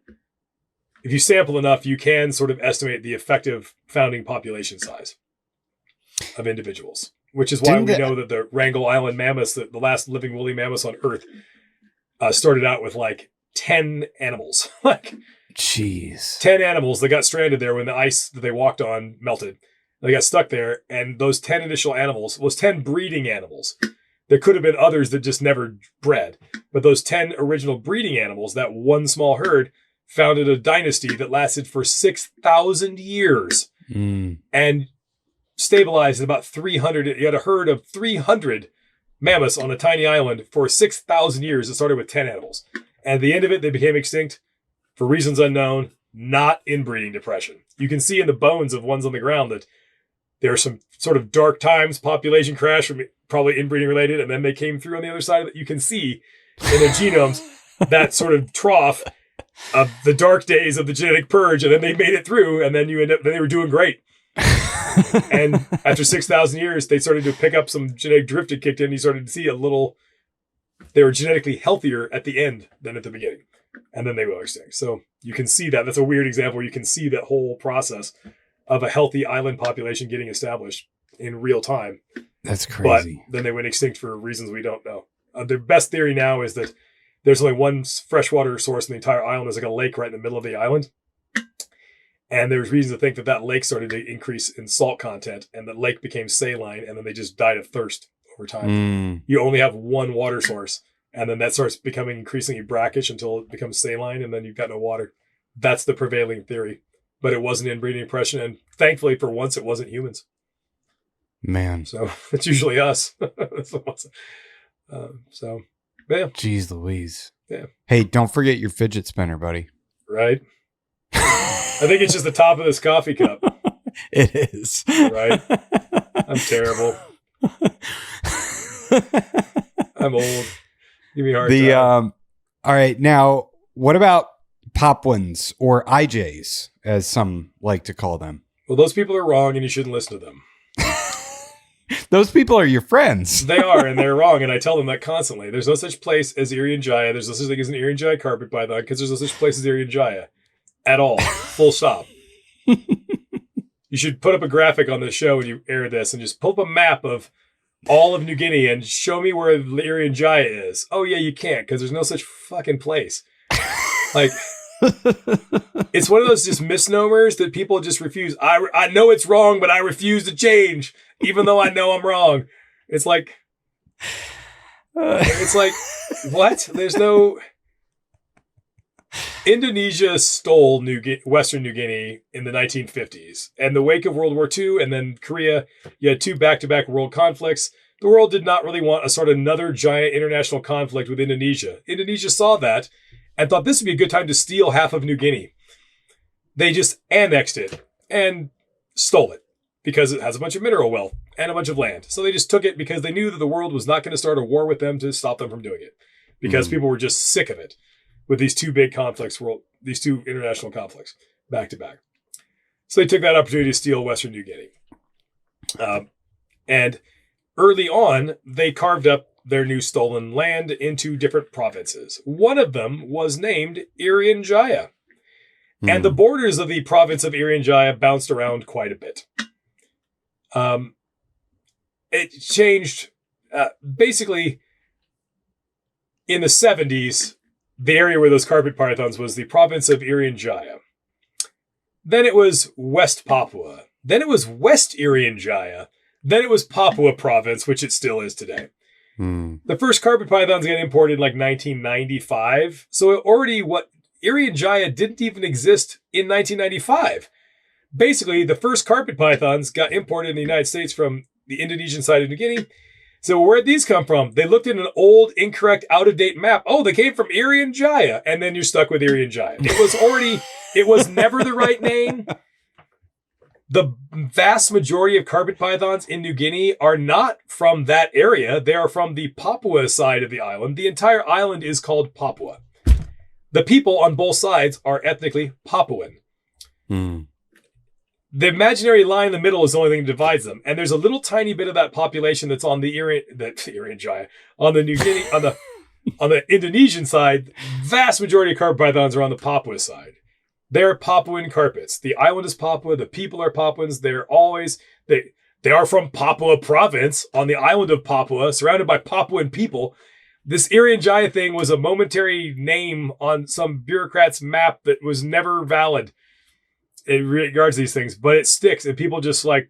Speaker 1: if you sample enough, you can sort of estimate the effective founding population size of individuals, which is why we know that the Wrangel Island mammoths, the last living woolly mammoths on Earth, started out with like 10 animals. Like,
Speaker 2: jeez.
Speaker 1: 10 animals that got stranded there when the ice that they walked on melted. They got stuck there, and those 10 initial animals was 10 breeding animals. There could have been others that just never bred, but those 10 original breeding animals, that one small herd, founded a dynasty that lasted for 6,000 years and stabilized at about 300. You had a herd of 300 mammoths on a tiny island for 6,000 years. It started with 10 animals. And at the end of it, they became extinct for reasons unknown, not inbreeding depression. You can see in the bones of ones on the ground that there are some sort of dark times, population crash from probably inbreeding related, and then they came through on the other side of it. You can see in their genomes that sort of trough of the dark days of the genetic purge, and then they made it through, and then then they were doing great. And after 6,000 years, they started to pick up some genetic drift had kicked in. You started to see they were genetically healthier at the end than at the beginning. And then they will extinct. So you can see that. That's a weird example where you can see that whole process of a healthy island population getting established in real time.
Speaker 2: That's crazy.
Speaker 1: But then they went extinct for reasons we don't know. The best theory now is that there's only one freshwater source in the entire island. There's like a lake right in the middle of the island. And there's reason to think that lake started to increase in salt content, and the lake became saline, and then they just died of thirst over time. You only have one water source, and then that starts becoming increasingly brackish until it becomes saline, and then you've got no water. That's the prevailing theory. But it wasn't inbreeding oppression, and thankfully for once it wasn't humans.
Speaker 2: Man.
Speaker 1: So it's usually us. Yeah.
Speaker 2: Jeez Louise.
Speaker 1: Yeah.
Speaker 2: Hey, don't forget your fidget spinner, buddy.
Speaker 1: Right? I think it's just the top of this coffee cup.
Speaker 2: It is.
Speaker 1: Right? I'm terrible. I'm old. Give me a hard time.
Speaker 2: All right. Now, what about Papuans or IJs, as some like to call them?
Speaker 1: Well, those people are wrong, and you shouldn't listen to them.
Speaker 2: Those people are your friends.
Speaker 1: They are, and they're wrong, and I tell them that constantly. There's no such place as Irian Jaya. There's no such thing as an Irian Jaya carpet python, because there's no such place as Irian Jaya. At all. Full stop. You should put up a graphic on the show when you air this and just pull up a map of all of New Guinea and show me where the Irian Jaya is. Oh, yeah, you can't, because there's no such fucking place. Like, it's one of those just misnomers that people just refuse. I know it's wrong, but I refuse to change, even though I know I'm wrong. It's like, what? There's no... Indonesia stole Western New Guinea in the 1950s. And the wake of World War II and then Korea, you had two back-to-back world conflicts. The world did not really want a sort of another giant international conflict with Indonesia. Indonesia saw that and thought this would be a good time to steal half of New Guinea. They just annexed it and stole it because it has a bunch of mineral wealth and a bunch of land. So they just took it because they knew that the world was not going to start a war with them to stop them from doing it. Because people were just sick of it. With these two big conflicts, these two international conflicts, back to back. So they took that opportunity to steal Western New Guinea. And early on, they carved up their new stolen land into different provinces. One of them was named Irian Jaya. And the borders of the province of Irian Jaya bounced around quite a bit. It changed, basically, in the 70s, the area where those carpet pythons was the province of Irian Jaya. Then it was West Papua. Then it was West Irian Jaya. Then it was Papua province, which it still is today. The first carpet pythons got imported in like 1995. So Irian Jaya didn't even exist in 1995. Basically, the first carpet pythons got imported in the United States from the Indonesian side of New Guinea. So where'd these come from? They looked at an old, incorrect, out-of-date map. Oh, they came from Irian Jaya. And then you're stuck with Irian Jaya. It was never the right name. The vast majority of carpet pythons in New Guinea are not from that area. They are from the Papua side of the island. The entire island is called Papua. The people on both sides are ethnically Papuan. The imaginary line in the middle is the only thing that divides them. And there's a little tiny bit of that population that's on the Irian Jaya, on the New Guinea, on the Indonesian side. Vast majority of carpet pythons are on the Papua side. They're Papuan carpets. The island is Papua. The people are Papuans. They are from Papua province on the island of Papua, surrounded by Papuan people. This Irian Jaya thing was a momentary name on some bureaucrat's map that was never valid. It regards these things, but it sticks, and people just like,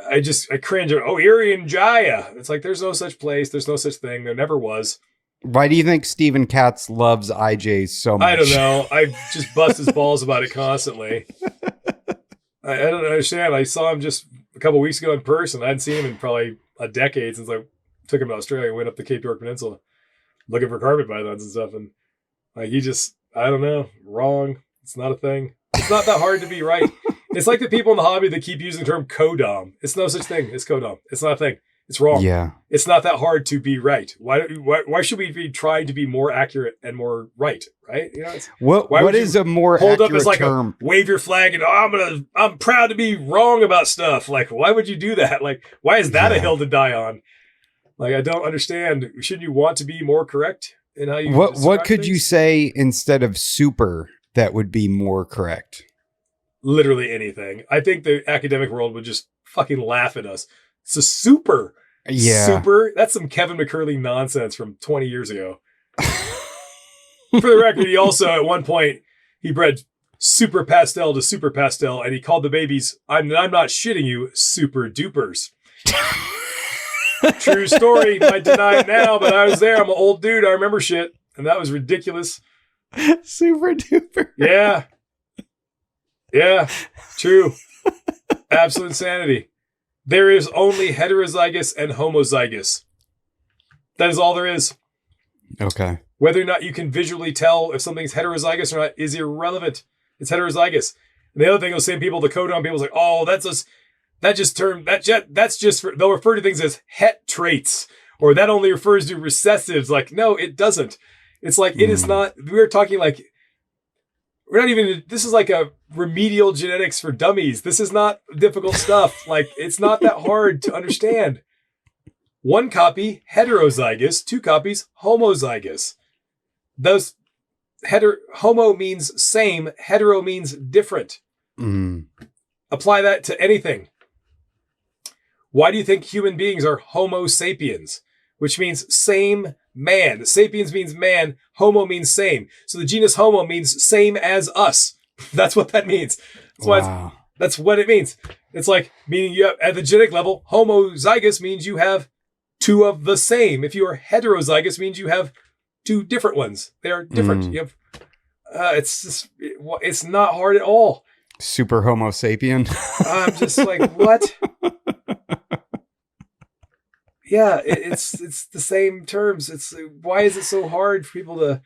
Speaker 1: I cringe. Oh, Irian Jaya. It's like, there's no such place. There's no such thing. There never was.
Speaker 2: Why do you think Stephen Katz loves IJs so much?
Speaker 1: I don't know. I just bust his balls about it constantly. I don't understand. I saw him just a couple of weeks ago in person. I hadn't seen him in probably a decade since I took him to Australia and went up the Cape York Peninsula looking for carpet pythons and stuff. And like, I don't know, wrong. It's not a thing. It's not that hard to be right. It's like the people in the hobby that keep using the term codom. It's no such thing. It's codom. It's not a thing. It's wrong.
Speaker 2: Yeah.
Speaker 1: It's not that hard to be right. Why should we be trying to be more accurate and more right? Right? You know,
Speaker 2: What is a more
Speaker 1: hold
Speaker 2: accurate
Speaker 1: up as like
Speaker 2: term?
Speaker 1: wave your flag and I'm proud to be wrong about stuff. Like, why would you do that? Like, why is that a hill to die on? Like, I don't understand. Shouldn't you want to be more correct in how you?
Speaker 2: What could you say instead of super that would be more correct?
Speaker 1: Literally anything. I think the academic world would just fucking laugh at us. It's a super.
Speaker 2: Yeah.
Speaker 1: Super. That's some Kevin McCurley nonsense from 20 years ago. For the record, he also at one point he bred super pastel to super pastel, and he called the babies, I'm not shitting you, super dupers. True story. Might deny it now, but I was there. I'm an old dude. I remember shit, and that was ridiculous.
Speaker 2: Super duper.
Speaker 1: Yeah. Yeah. True. Absolute insanity. There is only heterozygous and homozygous. That is all there is.
Speaker 2: Okay.
Speaker 1: Whether or not you can visually tell if something's heterozygous or not is irrelevant. It's heterozygous. And the other thing, those same people, the codon people's like, oh, that's just for, they'll refer to things as het traits, or that only refers to recessives. Like, no, it doesn't. It's like, it is not, we're talking like, we're not even, this is like a remedial genetics for dummies. This is not difficult stuff. Like, it's not that hard to understand. 1 copy, heterozygous, 2 copies, homozygous. Those homo means same, hetero means different. Apply that to anything. Why do you think human beings are Homo sapiens? Which means same man. Sapiens means man. Homo means same. So the genus Homo means same as us. That's what that means. That's why that's what it means. It's like, meaning you have, at the genetic level, homozygous means you have 2 of the same. If you are heterozygous, means you have 2 different ones. They are different. You have, it's not hard at all.
Speaker 2: Super Homo sapien.
Speaker 1: I'm just like, what? Yeah, it's the same terms. It's why is it so hard for people to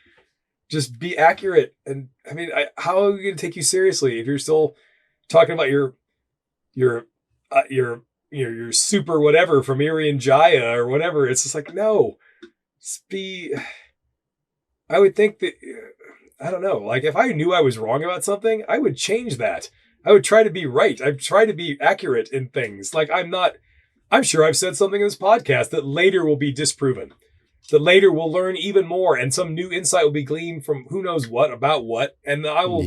Speaker 1: just be accurate? And I mean, how are we going to take you seriously if you're still talking about your super whatever from Irian Jaya or whatever? It's just like, no, I would think that, I don't know, like if I knew I was wrong about something, I would change that. I would try to be right. I'd try to be accurate in things. Like I'm sure I've said something in this podcast that later will be disproven, that later we'll learn even more and some new insight will be gleaned from who knows what about what. And I will,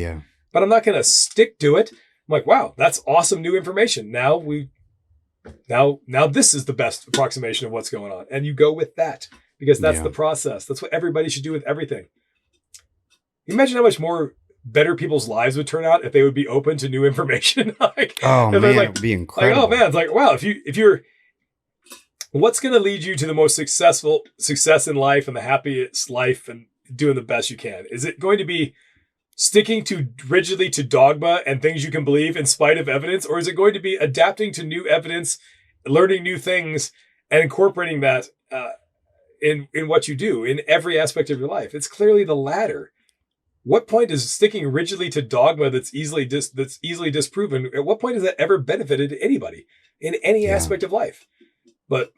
Speaker 1: but I'm not going to stick to it. I'm like, wow, that's awesome new information. Now this is the best approximation of what's going on. And you go with that because that's the process. That's what everybody should do with everything. Imagine how much more better people's lives would turn out if they would be open to new information. Like,
Speaker 2: oh man,
Speaker 1: like,
Speaker 2: it'd be incredible.
Speaker 1: Like, oh man, it's like, wow, if you're, what's going to lead you to the most success in life and the happiest life and doing the best you can? Is it going to be sticking rigidly to dogma and things you can believe in spite of evidence? Or is it going to be adapting to new evidence, learning new things, and incorporating that in what you do in every aspect of your life? It's clearly the latter. What point is sticking rigidly to dogma that's easily disproven? At what point has that ever benefited anybody in any aspect of life? But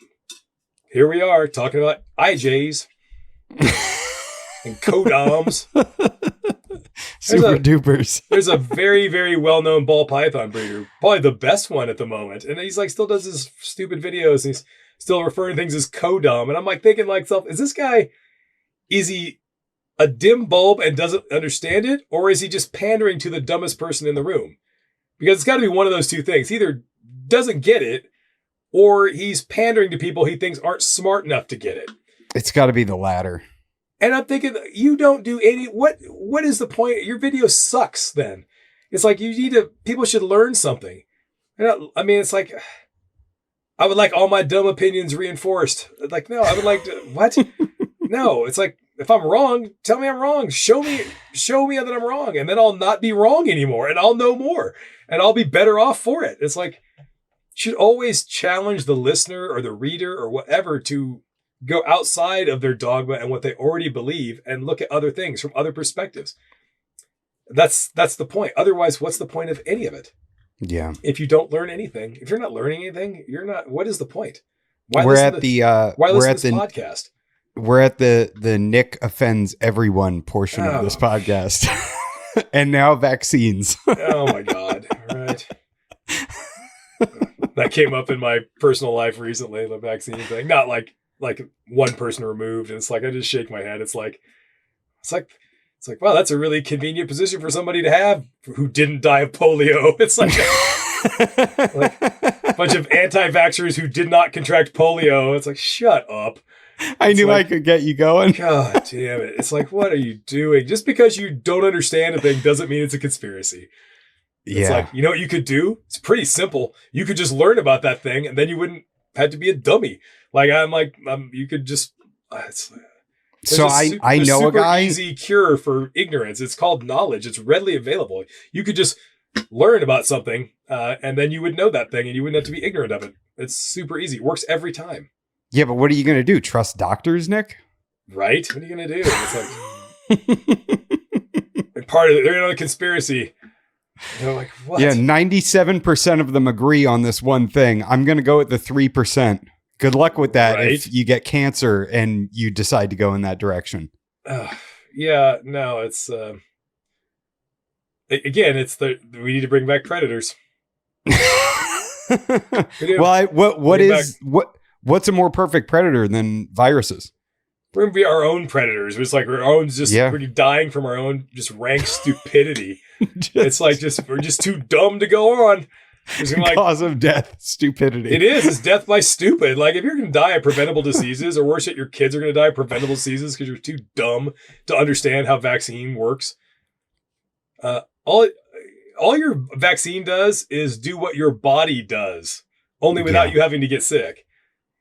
Speaker 1: here we are talking about IJs and codoms.
Speaker 2: Super dupers.
Speaker 1: There's a very, very well-known ball python breeder, probably the best one at the moment. And he's like, still does his stupid videos. And he's still referring to things as codom. And I'm like thinking like, is this guy, is he a dim bulb and doesn't understand it? Or is he just pandering to the dumbest person in the room? Because it's got to be one of those two things. He either doesn't get it, or he's pandering to people he thinks aren't smart enough to get it.
Speaker 2: It's got to be the latter.
Speaker 1: And I'm thinking, you don't do what is the point? Your video sucks then. It's like people should learn something. I mean, it's like, I would like all my dumb opinions reinforced. Like, no, I would like to, what? No, it's like, if I'm wrong, tell me I'm wrong. Show me that I'm wrong. And then I'll not be wrong anymore. And I'll know more. And I'll be better off for it. It's like, you should always challenge the listener or the reader or whatever to go outside of their dogma and what they already believe and look at other things from other perspectives. That's the point. Otherwise, what's the point of any of it?
Speaker 2: Yeah.
Speaker 1: If you don't learn anything, if you're not learning anything, what is the point? Why
Speaker 2: we're
Speaker 1: listen
Speaker 2: at
Speaker 1: to,
Speaker 2: the
Speaker 1: why
Speaker 2: we're
Speaker 1: listen
Speaker 2: at
Speaker 1: to this
Speaker 2: the
Speaker 1: podcast?
Speaker 2: we're at the Nick offends everyone portion of this podcast. And now vaccines.
Speaker 1: Oh my God. All right. That came up in my personal life recently, the vaccine thing. Not like one person removed. And it's like, I just shake my head. It's like, wow, that's a really convenient position for somebody to have who didn't die of polio. It's like a bunch of anti-vaxxers who did not contract polio. It's like, shut up.
Speaker 2: I knew I could get you going.
Speaker 1: God damn it. It's like, what are you doing? Just because you don't understand a thing doesn't mean it's a conspiracy. It's like, you know what you could do? It's pretty simple. You could just learn about that thing and then you wouldn't have to be a dummy. You could just,
Speaker 2: so I know a guy.
Speaker 1: Easy cure for ignorance. It's called knowledge. It's readily available. You could just learn about something and then you would know that thing and you wouldn't have to be ignorant of it. It's super easy. It works every time.
Speaker 2: Yeah, but what are you going to do? Trust doctors, Nick?
Speaker 1: Right? What are you going to do? It's like part of it. They're in a conspiracy. They're like, what?
Speaker 2: Yeah, 97% of them agree on this one thing. I'm going to go with the 3%. Good luck with that if you get cancer and you decide to go in that direction.
Speaker 1: Yeah, no, it's again, we need to bring back predators.
Speaker 2: Well, what's a more perfect predator than viruses?
Speaker 1: We're going to be our own predators. It's like our own we're dying from our own just rank stupidity. It's like we're just too dumb to go on.
Speaker 2: Cause of death, stupidity.
Speaker 1: It is. It's death by stupid. Like if you're going to die of preventable diseases, or worse yet, your kids are going to die of preventable diseases because you're too dumb to understand how vaccine works. All your vaccine does is do what your body does, only without you having to get sick.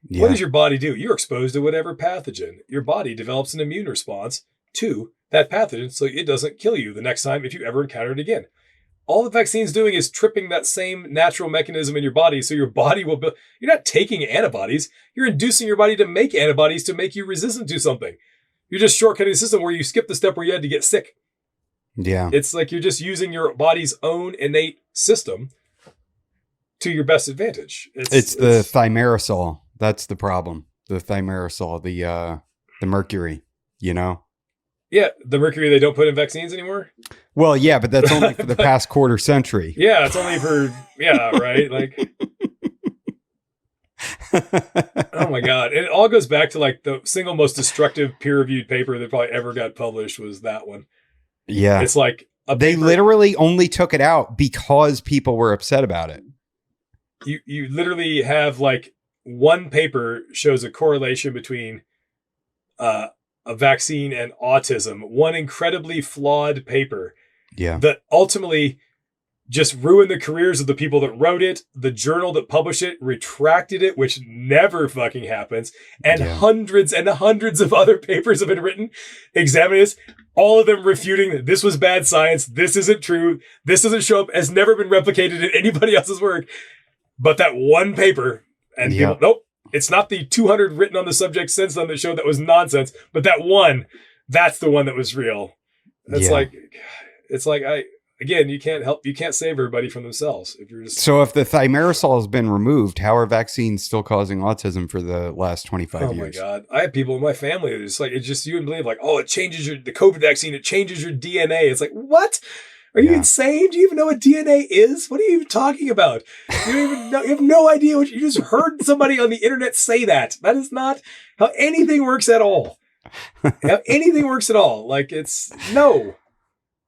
Speaker 1: Yeah. What does your body do? You're exposed to whatever pathogen. Your body develops an immune response to that pathogen so it doesn't kill you the next time if you ever encounter it again. All the vaccine's doing is tripping that same natural mechanism in your body so your body will build. You're not taking antibodies. You're inducing your body to make antibodies to make you resistant to something. You're just shortcutting the system where you skip the step where you had to get sick.
Speaker 2: Yeah.
Speaker 1: It's like you're just using your body's own innate system to your best advantage.
Speaker 2: It's the thimerosal. That's the problem. The thimerosal, the mercury, you know?
Speaker 1: Yeah, the mercury they don't put in vaccines anymore?
Speaker 2: Well, yeah, but that's only for the past quarter century.
Speaker 1: Yeah, it's only for, right? Like, oh my God. And it all goes back to like the single most destructive peer-reviewed paper that probably ever got published was that one.
Speaker 2: Yeah.
Speaker 1: It's like
Speaker 2: they literally only took it out because people were upset about it.
Speaker 1: You literally have like one paper shows a correlation between a vaccine and autism. One incredibly flawed paper.
Speaker 2: Yeah.
Speaker 1: That ultimately just ruined the careers of the people that wrote it. The journal that published it retracted it, which never fucking happens. And hundreds and hundreds of other papers have been written examining this. All of them refuting that this was bad science. This isn't true. This doesn't show up, has never been replicated in anybody else's work. But that one paper, and people, nope, it's not the 200 written on the subject since then that showed that was nonsense. But that one, that's the one that was real. It's like you can't save everybody from themselves.
Speaker 2: So if the thimerosal has been removed, how are vaccines still causing autism for the last 25 years?
Speaker 1: Oh my God. I have people in my family that it's like, it's just, you wouldn't believe like, oh, it changes the COVID vaccine. It changes your DNA. It's like, what? Are you insane? Do you even know what DNA is? What are you even talking about? You don't even know. You have no idea what you just heard somebody on the internet say that. That is not how anything works at all. How anything works at all. Like it's no.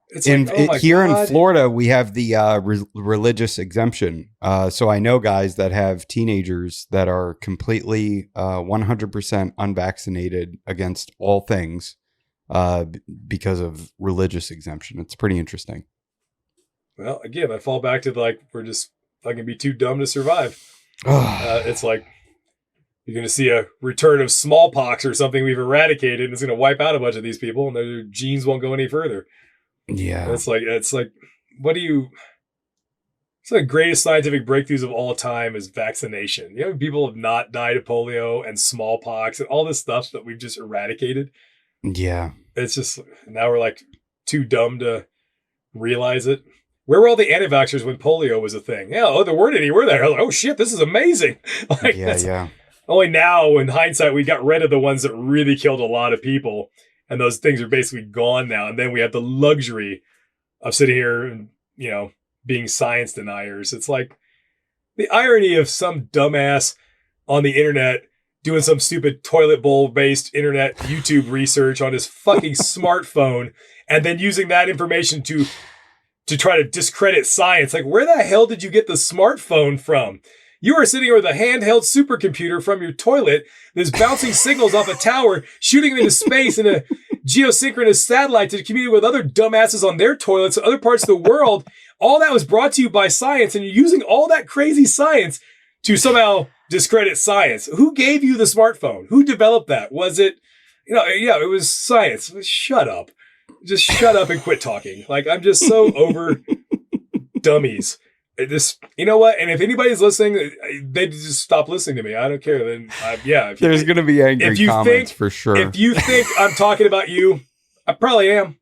Speaker 1: It's
Speaker 2: here in Florida, we have the religious exemption. So I know guys that have teenagers that are completely 100% unvaccinated against all things because of religious exemption. It's pretty interesting.
Speaker 1: Well, again, I fall back to like, we're just fucking be too dumb to survive. It's like, you're going to see a return of smallpox or something we've eradicated, and it's going to wipe out a bunch of these people, and their genes won't go any further.
Speaker 2: Yeah.
Speaker 1: It's like, what do you, it's like the greatest scientific breakthroughs of all time is vaccination. You know, people have not died of polio and smallpox and all this stuff that we've just eradicated.
Speaker 2: Yeah.
Speaker 1: It's just, now we're like too dumb to realize it. Where were all the anti-vaxxers when polio was a thing? Yeah, there weren't any, were there? Like, oh shit, this is amazing. Like,
Speaker 2: yeah.
Speaker 1: Only now, in hindsight, we got rid of the ones that really killed a lot of people. And those things are basically gone now. And then we have the luxury of sitting here and, being science deniers. It's like the irony of some dumbass on the internet doing some stupid toilet bowl based internet YouTube research on his fucking smartphone and then using that information to try to discredit science. Like, where the hell did you get the smartphone from? You are sitting here with a handheld supercomputer from your toilet that's bouncing signals off a tower, shooting them into space in a geosynchronous satellite to communicate with other dumbasses on their toilets in other parts of the world. All that was brought to you by science, and you're using all that crazy science to somehow discredit science. Who gave you the smartphone? Who developed that? Was it, it was science. Shut up. Just shut up and quit talking. Like, I'm just so over dummies. You know what? And if anybody's listening, they just stop listening to me. I don't care. Then,
Speaker 2: there's going to be angry comments for sure.
Speaker 1: If you think I'm talking about you, I probably am.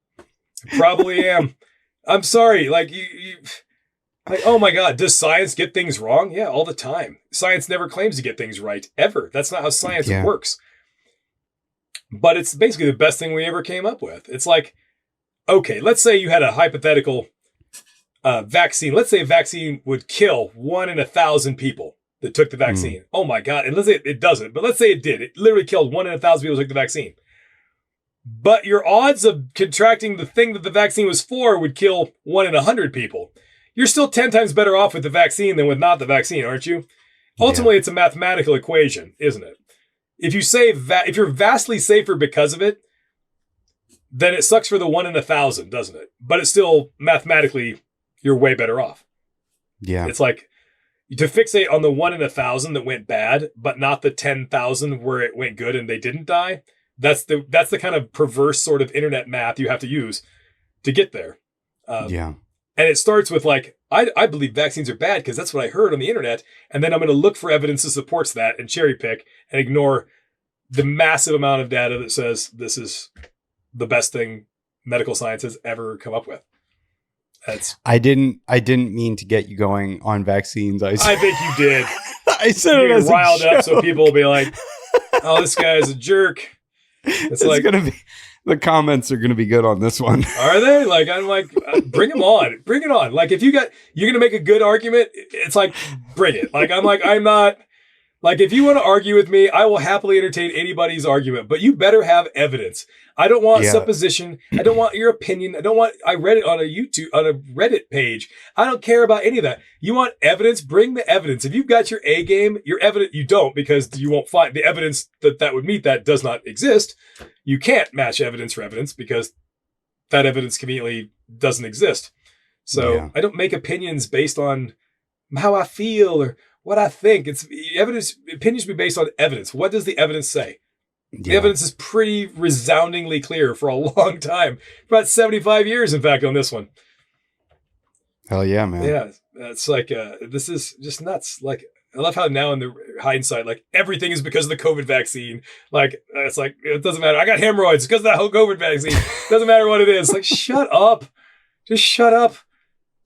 Speaker 1: I'm sorry. Like like, oh my God, does science get things wrong? Yeah, all the time. Science never claims to get things right, ever. That's not how science works. But it's basically the best thing we ever came up with. It's like, okay, let's say you had a hypothetical vaccine. Let's say a vaccine would kill 1 in 1,000 people that took the vaccine. Oh my God. And let's say it doesn't, but let's say it did. It literally killed 1 in 1,000 people who took the vaccine. But your odds of contracting the thing that the vaccine was for would kill 1 in 100 people. You're still 10 times better off with the vaccine than with not the vaccine, aren't you? Ultimately, it's a mathematical equation, isn't it? If you say if you're vastly safer because of it, then it sucks for the 1 in 1,000, doesn't it? But it's still mathematically, you're way better off.
Speaker 2: Yeah.
Speaker 1: It's like to fixate on the 1 in 1,000 that went bad, but not the 10,000 where it went good and they didn't die. That's the kind of perverse sort of internet math you have to use to get there. And it starts with like, I believe vaccines are bad because that's what I heard on the internet. And then I'm going to look for evidence that supports that and cherry pick and ignore the massive amount of data that says this is the best thing medical science has ever come up with.
Speaker 2: I didn't mean to get you going on vaccines. I
Speaker 1: think you did.
Speaker 2: I said it as
Speaker 1: riled
Speaker 2: a joke.
Speaker 1: up so people will be like, oh, this guy is a jerk. It's like
Speaker 2: going to be, the comments are going to be good on this one.
Speaker 1: Are they? Like, I'm like, bring them on. Bring it on. Like, if you're going to make a good argument, it's like, bring it. Like, I'm not, like, if you want to argue with me, I will happily entertain anybody's argument, but you better have evidence. I don't want supposition. I don't want your opinion. I read it on a Reddit page. I don't care about any of that. You want evidence? Bring the evidence. If you've got your A game, your evidence, you don't, because you won't find the evidence that would meet that does not exist. You can't match evidence for evidence because that evidence conveniently doesn't exist. So I don't make opinions based on how I feel or what I think. It's evidence. Opinions be based on evidence. What does the evidence say? The evidence is pretty resoundingly clear for a long time. About 75 years, in fact, on this one.
Speaker 2: Hell yeah, man.
Speaker 1: Yeah. It's like, this is just nuts. Like, I love how now in the hindsight, like, everything is because of the COVID vaccine. Like, it's like, it doesn't matter. I got hemorrhoids because of that whole COVID vaccine. Doesn't matter what it is. Like, shut up. Just shut up.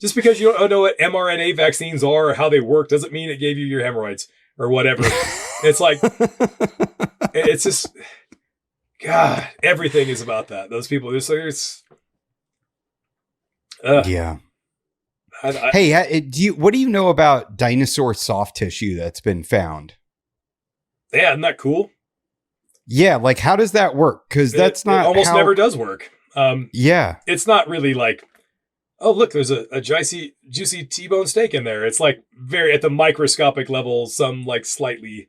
Speaker 1: Just because you don't know what mRNA vaccines are or how they work doesn't mean it gave you your hemorrhoids or whatever. It's like, it's just, God, everything is about that. Those people,
Speaker 2: yeah. Hey, what do you know about dinosaur soft tissue that's been found?
Speaker 1: Yeah, isn't that cool?
Speaker 2: Yeah, like how does that work? Because it
Speaker 1: almost never does work.
Speaker 2: It's
Speaker 1: not really like, oh, look, there's a juicy T-bone steak in there. It's like very at the microscopic level, some like slightly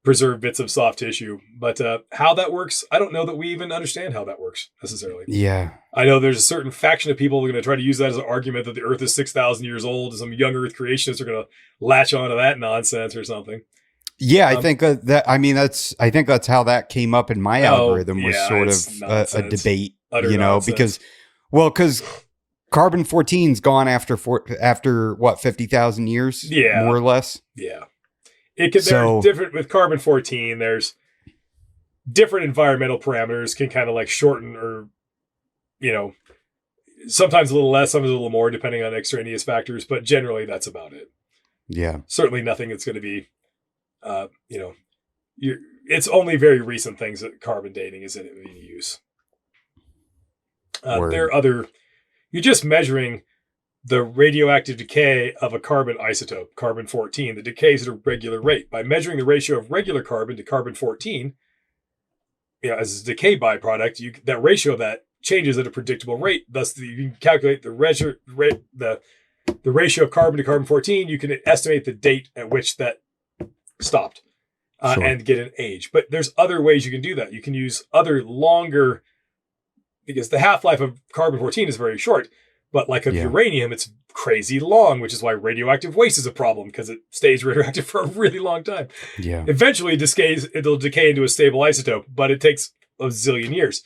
Speaker 1: preserved bits of soft tissue. But how that works, I don't know that we even understand how that works necessarily.
Speaker 2: Yeah.
Speaker 1: I know there's a certain faction of people who are going to try to use that as an argument that the Earth is 6,000 years old. Some young Earth creationists are going to latch onto that nonsense or something.
Speaker 2: Yeah, I think I think that's how that came up in my algorithm was sort of a debate, nonsense. because carbon-14's gone after what, 50,000 years?
Speaker 1: Yeah.
Speaker 2: More or less.
Speaker 1: Yeah. They're different with carbon-14. There's different environmental parameters can kind of like shorten or, sometimes a little less, sometimes a little more, depending on extraneous factors. But generally, that's about it.
Speaker 2: Yeah.
Speaker 1: Certainly nothing that's going to be, it's only very recent things that carbon dating is in use. There are other. You're just measuring the radioactive decay of a carbon isotope, carbon-14, that decays at a regular rate. By measuring the ratio of regular carbon to carbon-14, as a decay byproduct, that ratio of that changes at a predictable rate. Thus, you can calculate the ratio of carbon to carbon-14. You can estimate the date at which that stopped and get an age. But there's other ways you can do that. You can use other longer, because the half-life of carbon-14 is very short. But like of uranium, it's crazy long, which is why radioactive waste is a problem, because it stays radioactive for a really long time.
Speaker 2: Yeah.
Speaker 1: Eventually, it'll decay into a stable isotope, but it takes a zillion years.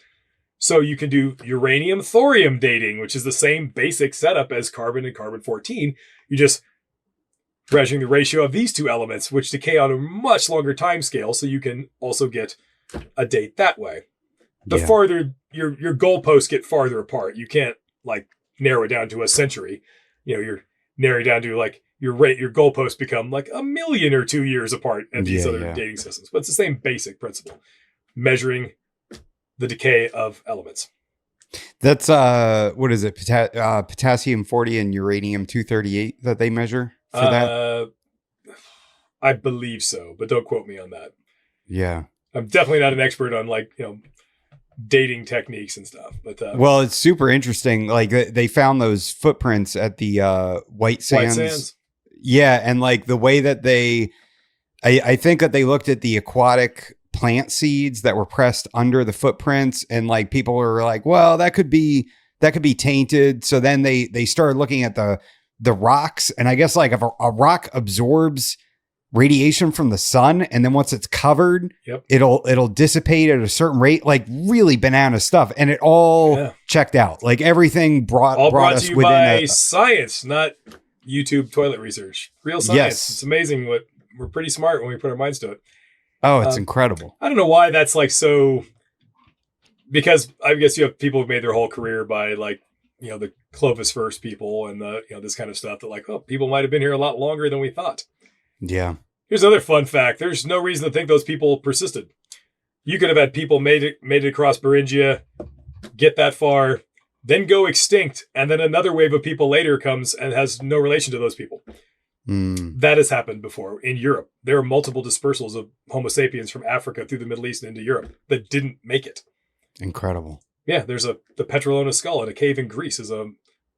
Speaker 1: So you can do uranium-thorium dating, which is the same basic setup as carbon and carbon-14. You just measuring the ratio of these two elements, which decay on a much longer time scale, so you can also get a date that way. The farther your goalposts get farther apart, you can't narrow it down to a century. You're narrowing down to your goalposts become like a million or 2 years apart at these other dating systems. But it's the same basic principle, measuring the decay of elements.
Speaker 2: That's what is it? Potassium 40 and uranium 238 that they measure for that?
Speaker 1: I believe so, but don't quote me on that.
Speaker 2: Yeah.
Speaker 1: I'm definitely not an expert on dating techniques and stuff, but
Speaker 2: well, it's super interesting. Like they found those footprints at the White Sands. Yeah, and the way that I think that they looked at the aquatic plant seeds that were pressed under the footprints, and people were like, well, that could be tainted. So then they started looking at the rocks, and I guess if a rock absorbs radiation from the sun, and then once it's covered, it'll dissipate at a certain rate, really banana stuff, and it all checked out. Everything brought us
Speaker 1: to you
Speaker 2: within
Speaker 1: by science, not YouTube toilet research. Real science.
Speaker 2: Yes.
Speaker 1: It's amazing we're pretty smart when we put our minds to it.
Speaker 2: Oh, it's incredible.
Speaker 1: I don't know why that's so, because I guess you have people who've made their whole career by the Clovis first people and the this kind of stuff that people might have been here a lot longer than we thought.
Speaker 2: Yeah.
Speaker 1: Here's another fun fact. There's no reason to think those people persisted. You could have had people made it across Beringia, get that far, then go extinct, and then another wave of people later comes and has no relation to those people. That has happened before in Europe. There are multiple dispersals of Homo sapiens from Africa through the Middle East and into Europe that didn't make it.
Speaker 2: Incredible.
Speaker 1: Yeah, there's the Petrolona skull in a cave in Greece is a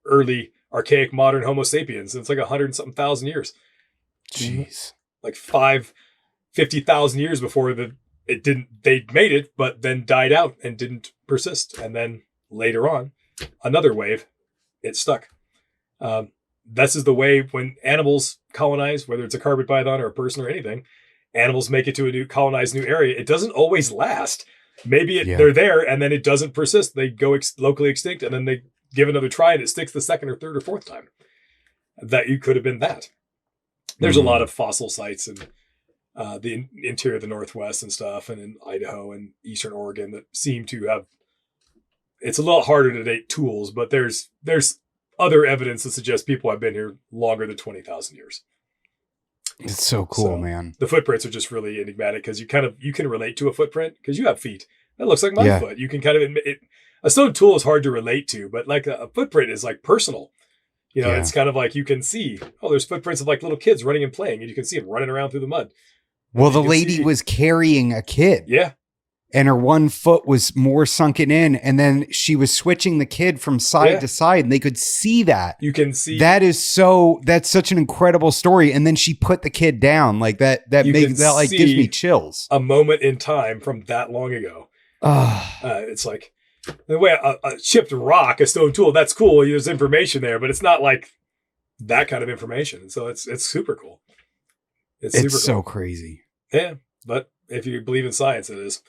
Speaker 1: early archaic modern Homo sapiens. It's 100-something thousand years.
Speaker 2: Jeez.
Speaker 1: 50,000 years before they made it, but then died out and didn't persist. And then later on, another wave, it stuck. This is the way when animals colonize, whether it's a carpet python or a person or anything, animals make it to a colonized new area. It doesn't always last. Maybe they're there and then it doesn't persist. They go locally extinct and then they give another try and it sticks the second or third or fourth time. That you could have been that. There's a lot of fossil sites in the interior of the Northwest and stuff, and in Idaho and Eastern Oregon that seem to have. It's a little harder to date tools, but there's other evidence that suggests people have been here longer than 20,000 years.
Speaker 2: It's so cool, man.
Speaker 1: The footprints are just really enigmatic because you can relate to a footprint because you have feet. That looks like my foot. You can kind of admit it. A stone tool is hard to relate to, but a footprint is personal. It's kind of you can see, there's footprints of little kids running and playing, and you can see them running around through the mud.
Speaker 2: Well, the lady was carrying a kid. Yeah. And her one foot was more sunken in, and then she was switching the kid from side to side, and they could see that.
Speaker 1: You can see.
Speaker 2: That's such an incredible story. And then she put the kid down. That gives me chills.
Speaker 1: A moment in time from that long ago. It's the way a chipped rock, a stone tool, that's cool. There's information there, but it's not that kind of information. So it's super cool. It's super
Speaker 2: so
Speaker 1: cool.
Speaker 2: Crazy.
Speaker 1: Yeah, but if you believe in science, it is.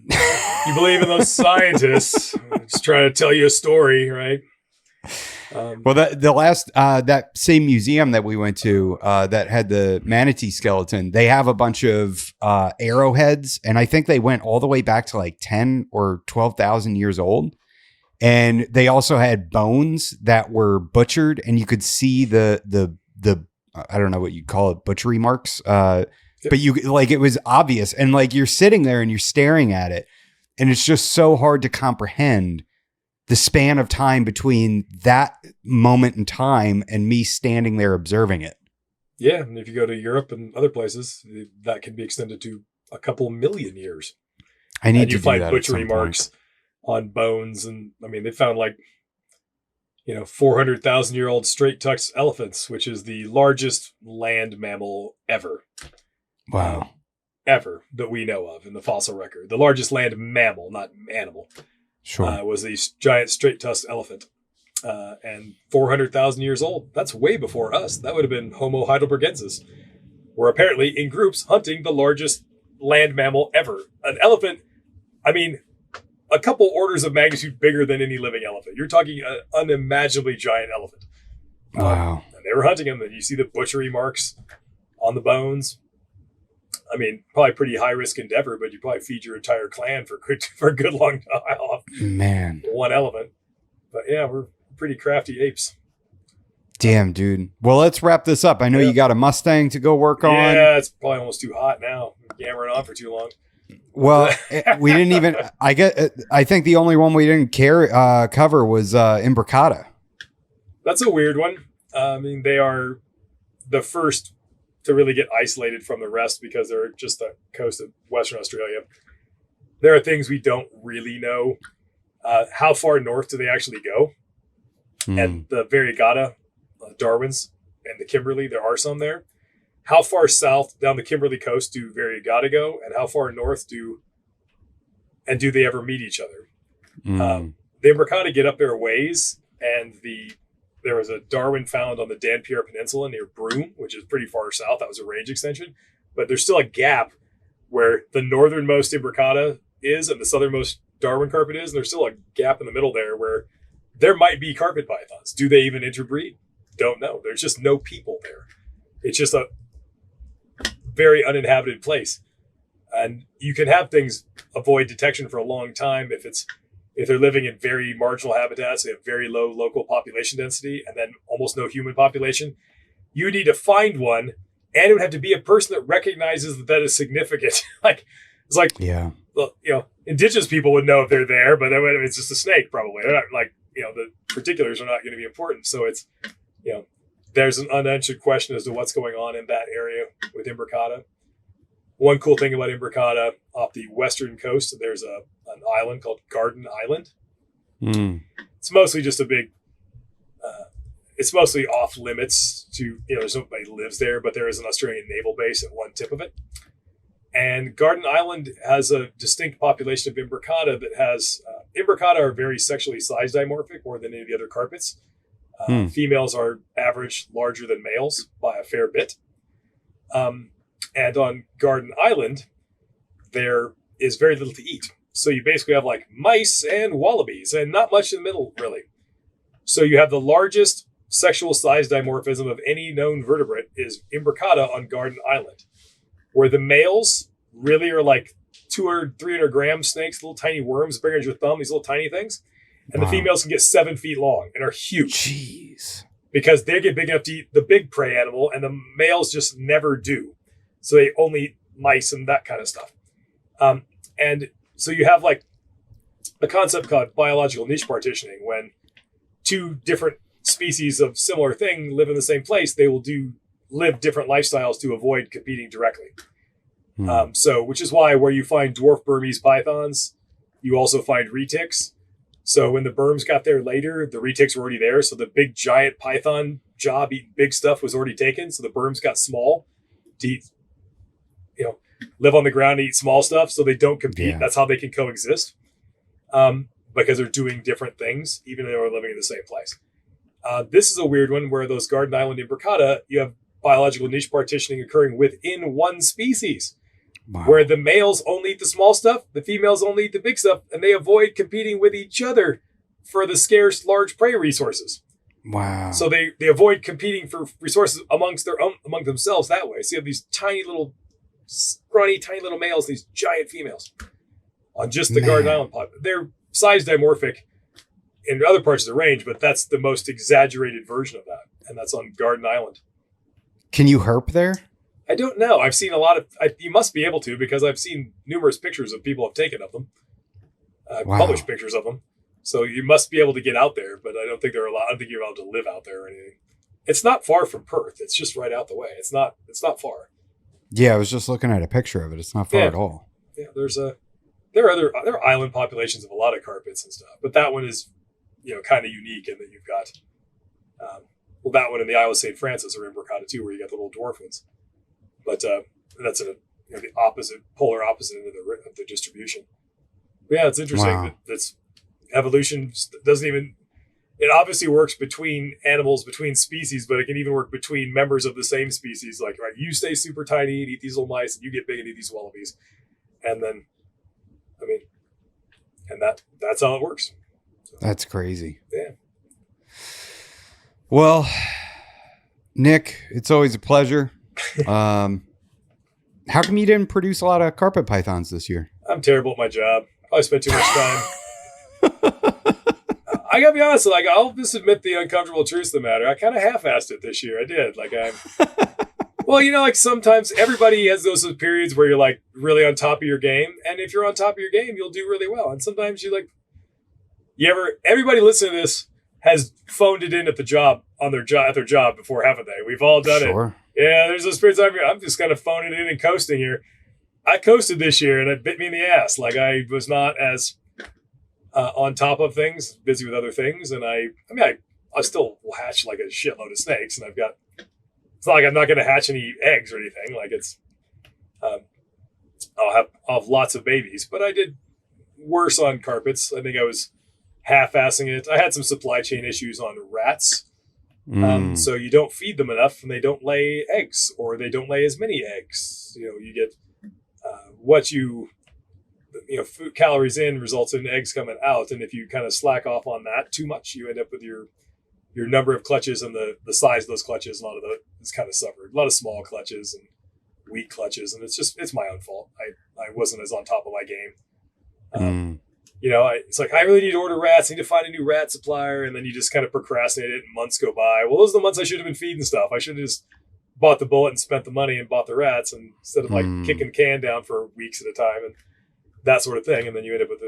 Speaker 1: You believe in those scientists just trying to tell you a story, right?
Speaker 2: Well, the last that same museum that we went to that had the manatee skeleton, they have a bunch of arrowheads, and I think they went all the way back to 10 or 12,000 years old. And they also had bones that were butchered, and you could see the I don't know what you'd call it, butchery marks but you like, it was obvious. And like, you're sitting there and you're staring at it, and it's just so hard to comprehend the span of time between that moment in time and me standing there observing it.
Speaker 1: Yeah. And if you go to Europe and other places, that can be extended to a couple million years.
Speaker 2: I need
Speaker 1: and
Speaker 2: to
Speaker 1: you find
Speaker 2: do that
Speaker 1: butchery marks on bones. And I mean, they found 400,000-year-old straight-tusked elephants, which is the largest land mammal ever.
Speaker 2: Wow.
Speaker 1: Ever that we know of in the fossil record. The largest land mammal, not animal,
Speaker 2: Sure.
Speaker 1: was the giant straight-tusked elephant. And 400,000 years old. That's way before us. That would have been Homo heidelbergensis. We're apparently in groups hunting the largest land mammal ever. An elephant, I mean, a couple orders of magnitude bigger than any living elephant. You're talking an unimaginably giant elephant.
Speaker 2: Wow.
Speaker 1: And they were hunting them, and you see the butchery marks on the bones. I mean, probably pretty high risk endeavor, but you probably feed your entire clan for a good long time off.
Speaker 2: Man.
Speaker 1: One elephant. But yeah, we're pretty crafty apes.
Speaker 2: Damn, dude. Well, let's wrap this up. I know you got a Mustang to go work on.
Speaker 1: Yeah, it's probably almost too hot now. I'm yammering on for too long.
Speaker 2: Well, we didn't even. I think the only one we didn't cover was Imbricata.
Speaker 1: That's a weird one. I mean, they are the first to really get isolated from the rest because they're just the coast of Western Australia. There are things we don't really know. How far north do they actually go? And the variegata, Darwins, and the Kimberley, there are some there. How far south down the Kimberley coast do variegata go, and how far north do they ever meet each other? The Imbricata get up there a ways, and there was a Darwin found on the Dampier Peninsula near Broome, which is pretty far south. That was a range extension, but there's still a gap where the northernmost Imbricata is and the southernmost Darwin carpet is, and there's still a gap in the middle there where there might be carpet pythons. Do they even interbreed? Don't know. There's just no people there. It's just a very uninhabited place. And you can have things avoid detection for a long time if they're living in very marginal habitats, they have very low local population density, and then almost no human population. You need to find one, and it would have to be a person that recognizes that is significant. Well, indigenous people would know if they're there, but it's just a snake probably. They're not the particulars are not going to be important. So it's, there's an unanswered question as to what's going on in that area with Imbricata. One cool thing about Imbricata, off the western coast, there's an island called Garden Island. It's mostly just a big, it's mostly off limits to, there's nobody lives there, but there is an Australian naval base at one tip of it. And Garden Island has a distinct population of Imbricata that has, Imbricata are very sexually size dimorphic more than any of the other carpets. Females are average larger than males by a fair bit. And on Garden Island, there is very little to eat. So you basically have mice and wallabies and not much in the middle, really. So you have the largest sexual size dimorphism of any known vertebrate is Imbricata on Garden Island, where the males really are 200, 300 gram snakes, little tiny worms, bigger as your thumb, these little tiny things. And the females can get 7 feet long and are huge.
Speaker 2: Jeez.
Speaker 1: Because they get big enough to eat the big prey animal, and the males just never do. So they only eat mice and that kind of stuff. And so you have a concept called biological niche partitioning. When two different species of similar thing live in the same place, they will live different lifestyles to avoid competing directly. Which is why where you find dwarf Burmese pythons, you also find retics. So when the Burms got there later, the retics were already there. So the big giant python job eating big stuff was already taken. So the Burms got small to eat, live on the ground and eat small stuff. So they don't compete. Yeah. That's how they can coexist. Because they're doing different things, even though they're living in the same place. This is a weird one where those Garden Island Imbricata, you have biological niche partitioning occurring within one species. Wow. Where the males only eat the small stuff, the females only eat the big stuff, and they avoid competing with each other for the scarce large prey resources.
Speaker 2: Wow.
Speaker 1: So they avoid competing for resources among themselves that way. So you have these tiny little, scrawny, tiny little males, these giant females on just the Garden Island pod. They're size dimorphic in other parts of the range, but that's the most exaggerated version of that. And that's on Garden Island.
Speaker 2: Can you herp there?
Speaker 1: I don't know. I've seen a lot of. You must be able to because I've seen numerous pictures of people have taken of them.
Speaker 2: Wow.
Speaker 1: Published pictures of them. So you must be able to get out there, but I don't think they're allowed. I don't think you're allowed to live out there or anything. It's not far from Perth. It's just right out the way. It's not far.
Speaker 2: Yeah, I was just looking at a picture of it. It's not far at all.
Speaker 1: Yeah, there are island populations of a lot of carpets and stuff, but that one is, kind of unique in that you've got, that one in the Isle of St. Francis or in Bracada too, where you got the little dwarf ones. But that's the polar opposite end of the distribution. But yeah, it's interesting that's evolution doesn't even. It obviously works between animals, between species, but it can even work between members of the same species. Like, right, you stay super tiny and eat these little mice, and you get big and eat these wallabies, and then, that's how it works. So,
Speaker 2: that's crazy.
Speaker 1: Yeah.
Speaker 2: Well, Nick, it's always a pleasure. How come you didn't produce a lot of carpet pythons this year?
Speaker 1: I'm terrible at my job. Probably spent too much time. I gotta be honest, I'll just admit the uncomfortable truth of the matter. I kind of half-assed it this year. I did. Sometimes everybody has those periods where you're really on top of your game. And if you're on top of your game, you'll do really well. And sometimes everybody listening to this has phoned it in at their job before, haven't they? We've all done it. Yeah, there's those periods I'm just kind of phoning it in and coasting here. I coasted this year and it bit me in the ass. I was not as on top of things, busy with other things. And I still will hatch a shitload of snakes. And it's not like I'm not going to hatch any eggs or anything. I'll have lots of babies, but I did worse on carpets. I think I was half-assing it. I had some supply chain issues on rats. So you don't feed them enough and they don't lay eggs, or they don't lay as many eggs. You get food calories in results in eggs coming out. And if you kind of slack off on that too much, you end up with your number of clutches and the size of those clutches. A lot of it's kind of suffered. A lot of small clutches and weak clutches. And it's my own fault. I wasn't as on top of my game. It's I really need to order rats. I need to find a new rat supplier. And then you just kind of procrastinate it and months go by. Well, those are the months I should have been feeding stuff. I should have just bought the bullet and spent the money and bought the rats, and instead of kicking the can down for weeks at a time and that sort of thing. And then you end up with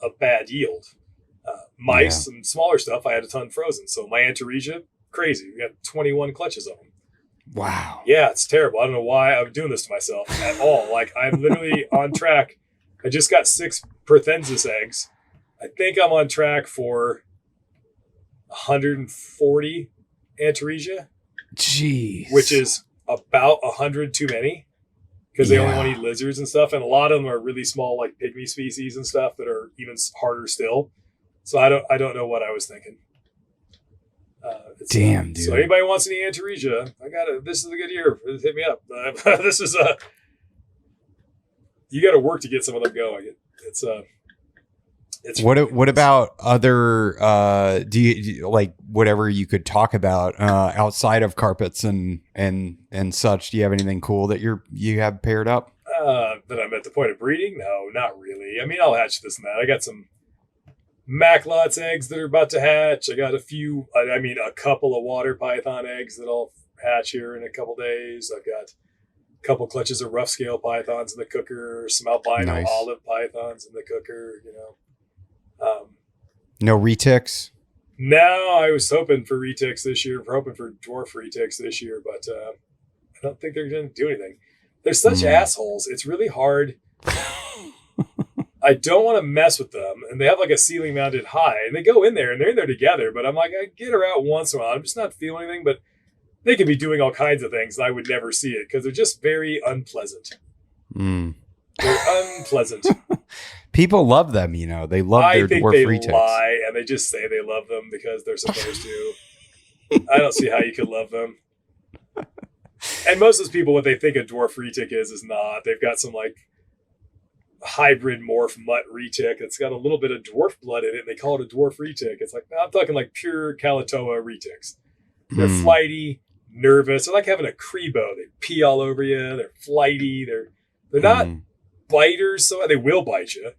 Speaker 1: a bad yield. Mice and smaller stuff, I had a ton frozen. So my Antaresia, crazy. We got 21 clutches of them.
Speaker 2: Wow.
Speaker 1: Yeah, it's terrible. I don't know why I'm doing this to myself at all. I'm literally on track. I just got 6 Perthensis eggs. I think I'm on track for 140 Antaresia.
Speaker 2: Jeez.
Speaker 1: Which is about 100 too many, because they only want to eat lizards and stuff. And a lot of them are really small, pygmy species and stuff that are even harder still. So I don't know what I was thinking.
Speaker 2: Damn, dude.
Speaker 1: So anybody wants any Antaresia, this is a good year. Hit me up. This is you got to work to get some of them going. It's
Speaker 2: what about other do you whatever you could talk about outside of carpets and such? Do you have anything cool that you have paired up?
Speaker 1: That I'm at the point of breeding? No, not really. I'll hatch this and that. I got some Macklot's eggs that are about to hatch. I got a couple of water python eggs that I'll hatch here in a couple days. I've got a couple clutches of rough scale pythons in the cooker, some albino olive pythons in the cooker,
Speaker 2: No retics?
Speaker 1: No, I was hoping for retics this year, hoping for dwarf retics this year, but I don't think they're going to do anything. They're such assholes. It's really hard. I don't want to mess with them. And they have a ceiling mounted high, and they go in there and they're in there together. But I'm I get her out once in a while. I'm just not feeling anything, but they could be doing all kinds of things and I would never see it because they're just very unpleasant. They're unpleasant.
Speaker 2: People love them, they love their dwarf retics.
Speaker 1: They lie and they just say they love them because they're supposed to. I don't see how you could love them. And most of those people, what they think a dwarf retic is not. They've got some hybrid morph mutt retic that's got a little bit of dwarf blood in it, and they call it a dwarf retic. It's no, I'm talking pure Calatoa retics. They're flighty, nervous. They're like having a Crebo. They pee all over you. They're flighty. They're not biters, so they will bite you,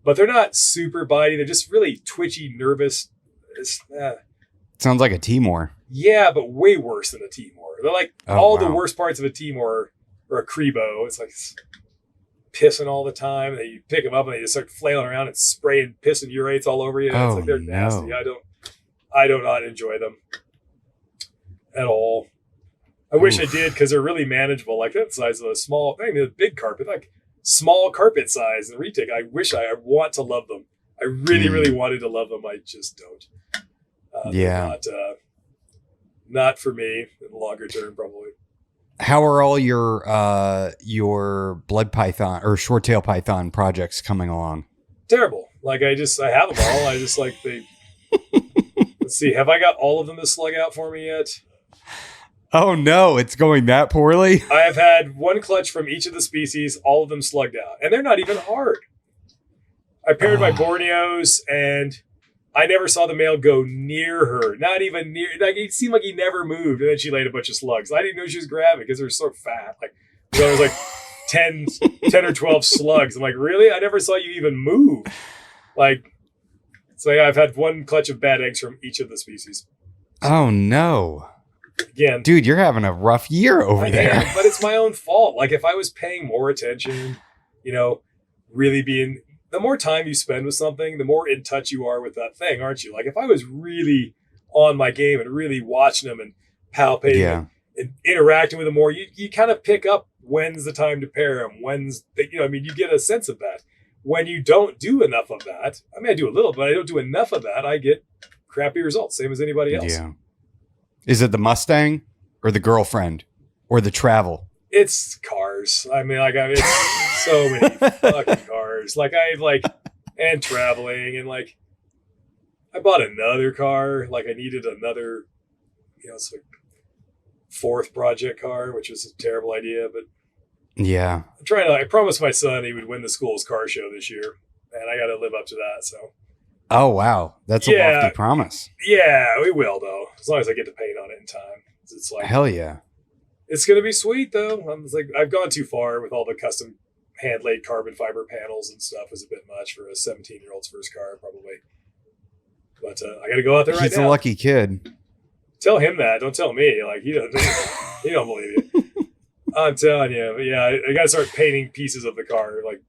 Speaker 1: but they're not super bitey. They're just really twitchy, nervous.
Speaker 2: Sounds like a Timor.
Speaker 1: Yeah, but way worse than a Timor. They're like the worst parts of a Timor or a Crebo. It's like pissing all the time. And you pick them up and they just start flailing around and spraying piss and urates all over you. It's like they're nasty. I do not enjoy them at all. I wish I did because they're really manageable, like that size of a small thing. The big carpet, like small carpet size and retake. I want to love them. I really, really wanted to love them. I just don't. Not for me in the longer term, probably.
Speaker 2: How are all your blood python or short tail python projects coming along?
Speaker 1: Terrible. Like I have them all. I just like let's see. Have I got all of them to slug out for me yet?
Speaker 2: Oh no, it's going that poorly.
Speaker 1: I have had one clutch from each of the species, all of them slugged out, and they're not even hard. I paired my Borneos, and I never saw the male go near her. Not even near. Like it seemed like he never moved, and then she laid a bunch of slugs. I didn't know she was gravid because they're so fat. Like there was like 10 or 12 slugs. I'm like, really? I never saw you even move. Like, so yeah, I've had one clutch of bad eggs from each of the species.
Speaker 2: Oh no.
Speaker 1: Again,
Speaker 2: dude, you're having a rough year over there.
Speaker 1: But it's my own fault. Like if I was paying more attention, really being, the more time you spend with something, the more in touch you are with that thing, aren't you? Like if I was really on my game and really watching them and palpating and interacting with them more, you kind of pick up when's the time to pair them, you get a sense of that. When you don't do enough of that, I mean, I do a little, but I don't do enough of that, I get crappy results, same as anybody else.
Speaker 2: Yeah. Is it the Mustang or the girlfriend or the travel?
Speaker 1: It's cars. I mean, it's so many fucking cars. And traveling and I bought another car. Like I needed another, it's like fourth project car, which was a terrible idea, but
Speaker 2: yeah,
Speaker 1: I promised my son he would win the school's car show this year and I got to live up to that. So.
Speaker 2: Oh, wow. That's a lofty promise.
Speaker 1: Yeah, we will, though. As long as I get to paint on it in time. It's like,
Speaker 2: hell yeah.
Speaker 1: It's going to be sweet, though. I've gone too far with all the custom hand-laid carbon fiber panels and stuff. Is a bit much for a 17-year-old's first car, probably. But I got to go out there right now.
Speaker 2: He's a lucky kid.
Speaker 1: Tell him that. Don't tell me. Like, he don't believe you. I'm telling you. But yeah, I got to start painting pieces of the car, like,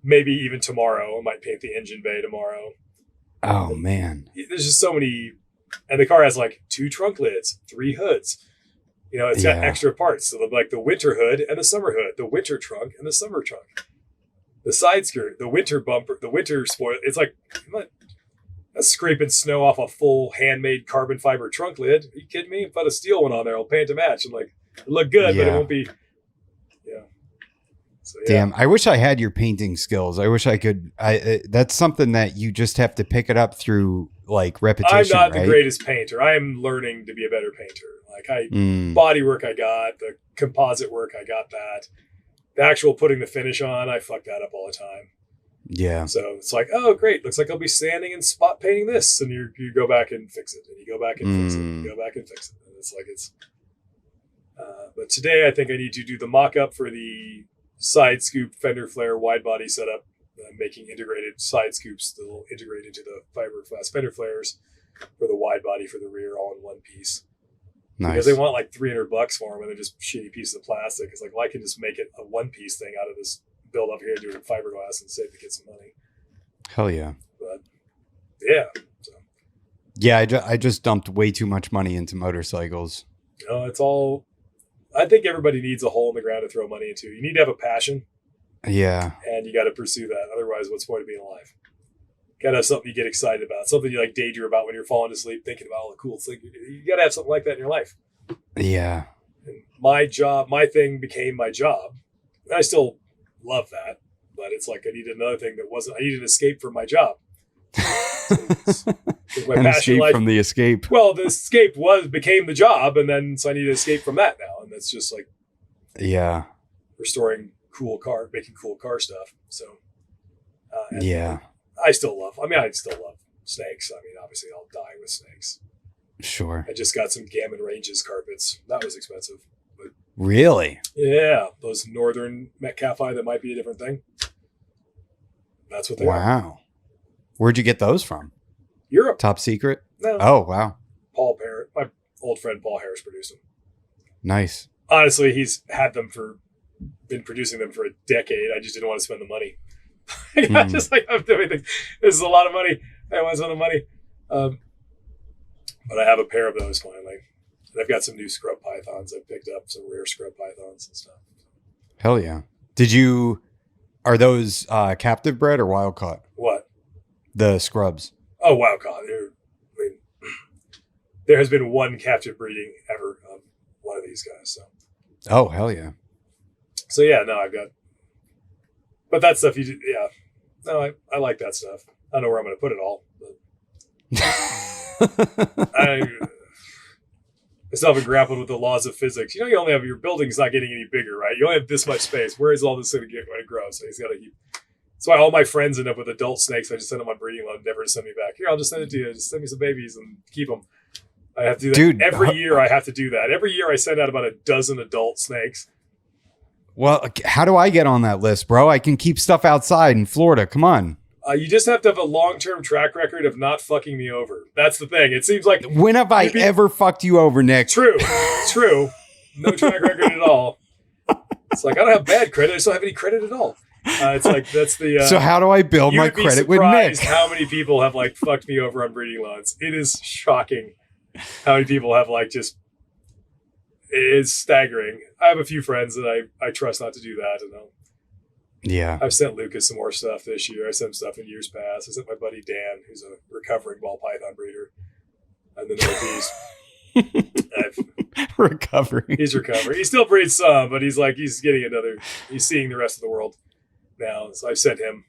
Speaker 1: maybe even tomorrow. I might paint the engine bay tomorrow.
Speaker 2: Oh, man.
Speaker 1: There's just so many. And the car has like 2 trunk lids, 3 hoods. It's got extra parts. So like the winter hood and the summer hood, the winter trunk and the summer trunk, the side skirt, the winter bumper, the winter spoiler. It's like that's scraping snow off a full handmade carbon fiber trunk lid. Are you kidding me? Put a steel one on there. I'll paint to match. I'm like, it'll look good, but it won't be. So,
Speaker 2: damn, I wish I had your painting skills. I wish I could. That's something that you just have to pick it up through like repetition.
Speaker 1: I'm not the greatest painter. I am learning to be a better painter. Like body work, I got the composite work, I got that. The actual putting the finish on, I fuck that up all the time.
Speaker 2: Yeah.
Speaker 1: So it's like, oh great, looks like I'll be sanding and spot painting this, and you go back and fix it, and you go back and fix it, and you go back and fix it, and it's like it's. But today, I think I need to do the mock-up for the side scoop fender flare wide body setup. I'm making integrated side scoops that will integrate into the fiberglass fender flares for the wide body for the rear, all in one piece.
Speaker 2: Nice.
Speaker 1: Because they want like $300 for them, and they're just shitty pieces of plastic. It's like, well, I can just make it a one-piece thing out of this build up here, do it in fiberglass, and save the kids some money.
Speaker 2: Hell yeah!
Speaker 1: But yeah, so.
Speaker 2: Yeah, I just dumped way too much money into motorcycles.
Speaker 1: It's all. I think everybody needs a hole in the ground to throw money into. You need to have a passion.
Speaker 2: Yeah.
Speaker 1: And you got to pursue that. Otherwise, what's the point of being alive? Got to have something you get excited about, something you like daydream about when you're falling asleep, thinking about all the cool things. You got to have something like that in your life.
Speaker 2: Yeah.
Speaker 1: And my thing became my job. And I still love that, but it's like I needed another thing that wasn't. I needed an escape from my job. So my
Speaker 2: an escape from the escape.
Speaker 1: Well, the escape became the job, and then so I need to escape from that now, and that's just like restoring making cool car stuff. So I still love snakes. I mean, obviously I'll die with snakes.
Speaker 2: Sure.
Speaker 1: I just got some Gammon Ranges carpets. That was expensive. But
Speaker 2: really?
Speaker 1: Yeah, those northern Metcalfi that might be a different thing. That's what they are.
Speaker 2: Wow. Where'd you get those from?
Speaker 1: Europe.
Speaker 2: Top secret?
Speaker 1: No.
Speaker 2: Oh, wow.
Speaker 1: My old friend Paul Harris produced them.
Speaker 2: Nice.
Speaker 1: Honestly, he's been producing them for a decade. I just didn't want to spend the money. I'm just like, I'm doing things. This is a lot of money. I want to spend the money. But I have a pair of those finally. And I've got some new scrub pythons. I picked up some rare scrub pythons and stuff.
Speaker 2: Hell yeah. Are those captive bred or wild caught?
Speaker 1: What?
Speaker 2: The scrubs.
Speaker 1: Oh, wild caught. There has been one captive breeding ever of one of these guys. So.
Speaker 2: Oh, hell yeah.
Speaker 1: So yeah, no, I've got, but that stuff no, I like that stuff. I don't know where I'm going to put it all. But I still haven't grappled with the laws of physics. You know, you only have your building's not getting any bigger, right? You only have this much space. Where is all this going to grow? So he's got to keep. That's why all my friends end up with adult snakes. I just send them on breeding loan, never to send me back. Here, I'll just send it to you. Just send me some babies and keep them. I have to do that.
Speaker 2: Dude,
Speaker 1: every year I have to do that. Every year I send out about a dozen adult snakes.
Speaker 2: Well, how do I get on that list, bro? I can keep stuff outside in Florida. Come on.
Speaker 1: You just have to have a long-term track record of not fucking me over. That's the thing. It seems like...
Speaker 2: When have I ever fucked you over, Nick?
Speaker 1: True. No track record at all. It's like, I don't have bad credit. I just don't have any credit at all. It's like, that's the...
Speaker 2: so how do I build my credit with Nick?
Speaker 1: How many people have like fucked me over on breeding loans? It is shocking how many people have like just... It is staggering. I have a few friends that I trust not to do that. And
Speaker 2: yeah.
Speaker 1: I've sent Lucas some more stuff this year. I sent stuff in years past. I sent my buddy Dan, who's a recovering ball python breeder in the Northeast.
Speaker 2: Recovering.
Speaker 1: He's recovering. He still breeds some, but he's seeing the rest of the world now. So I sent him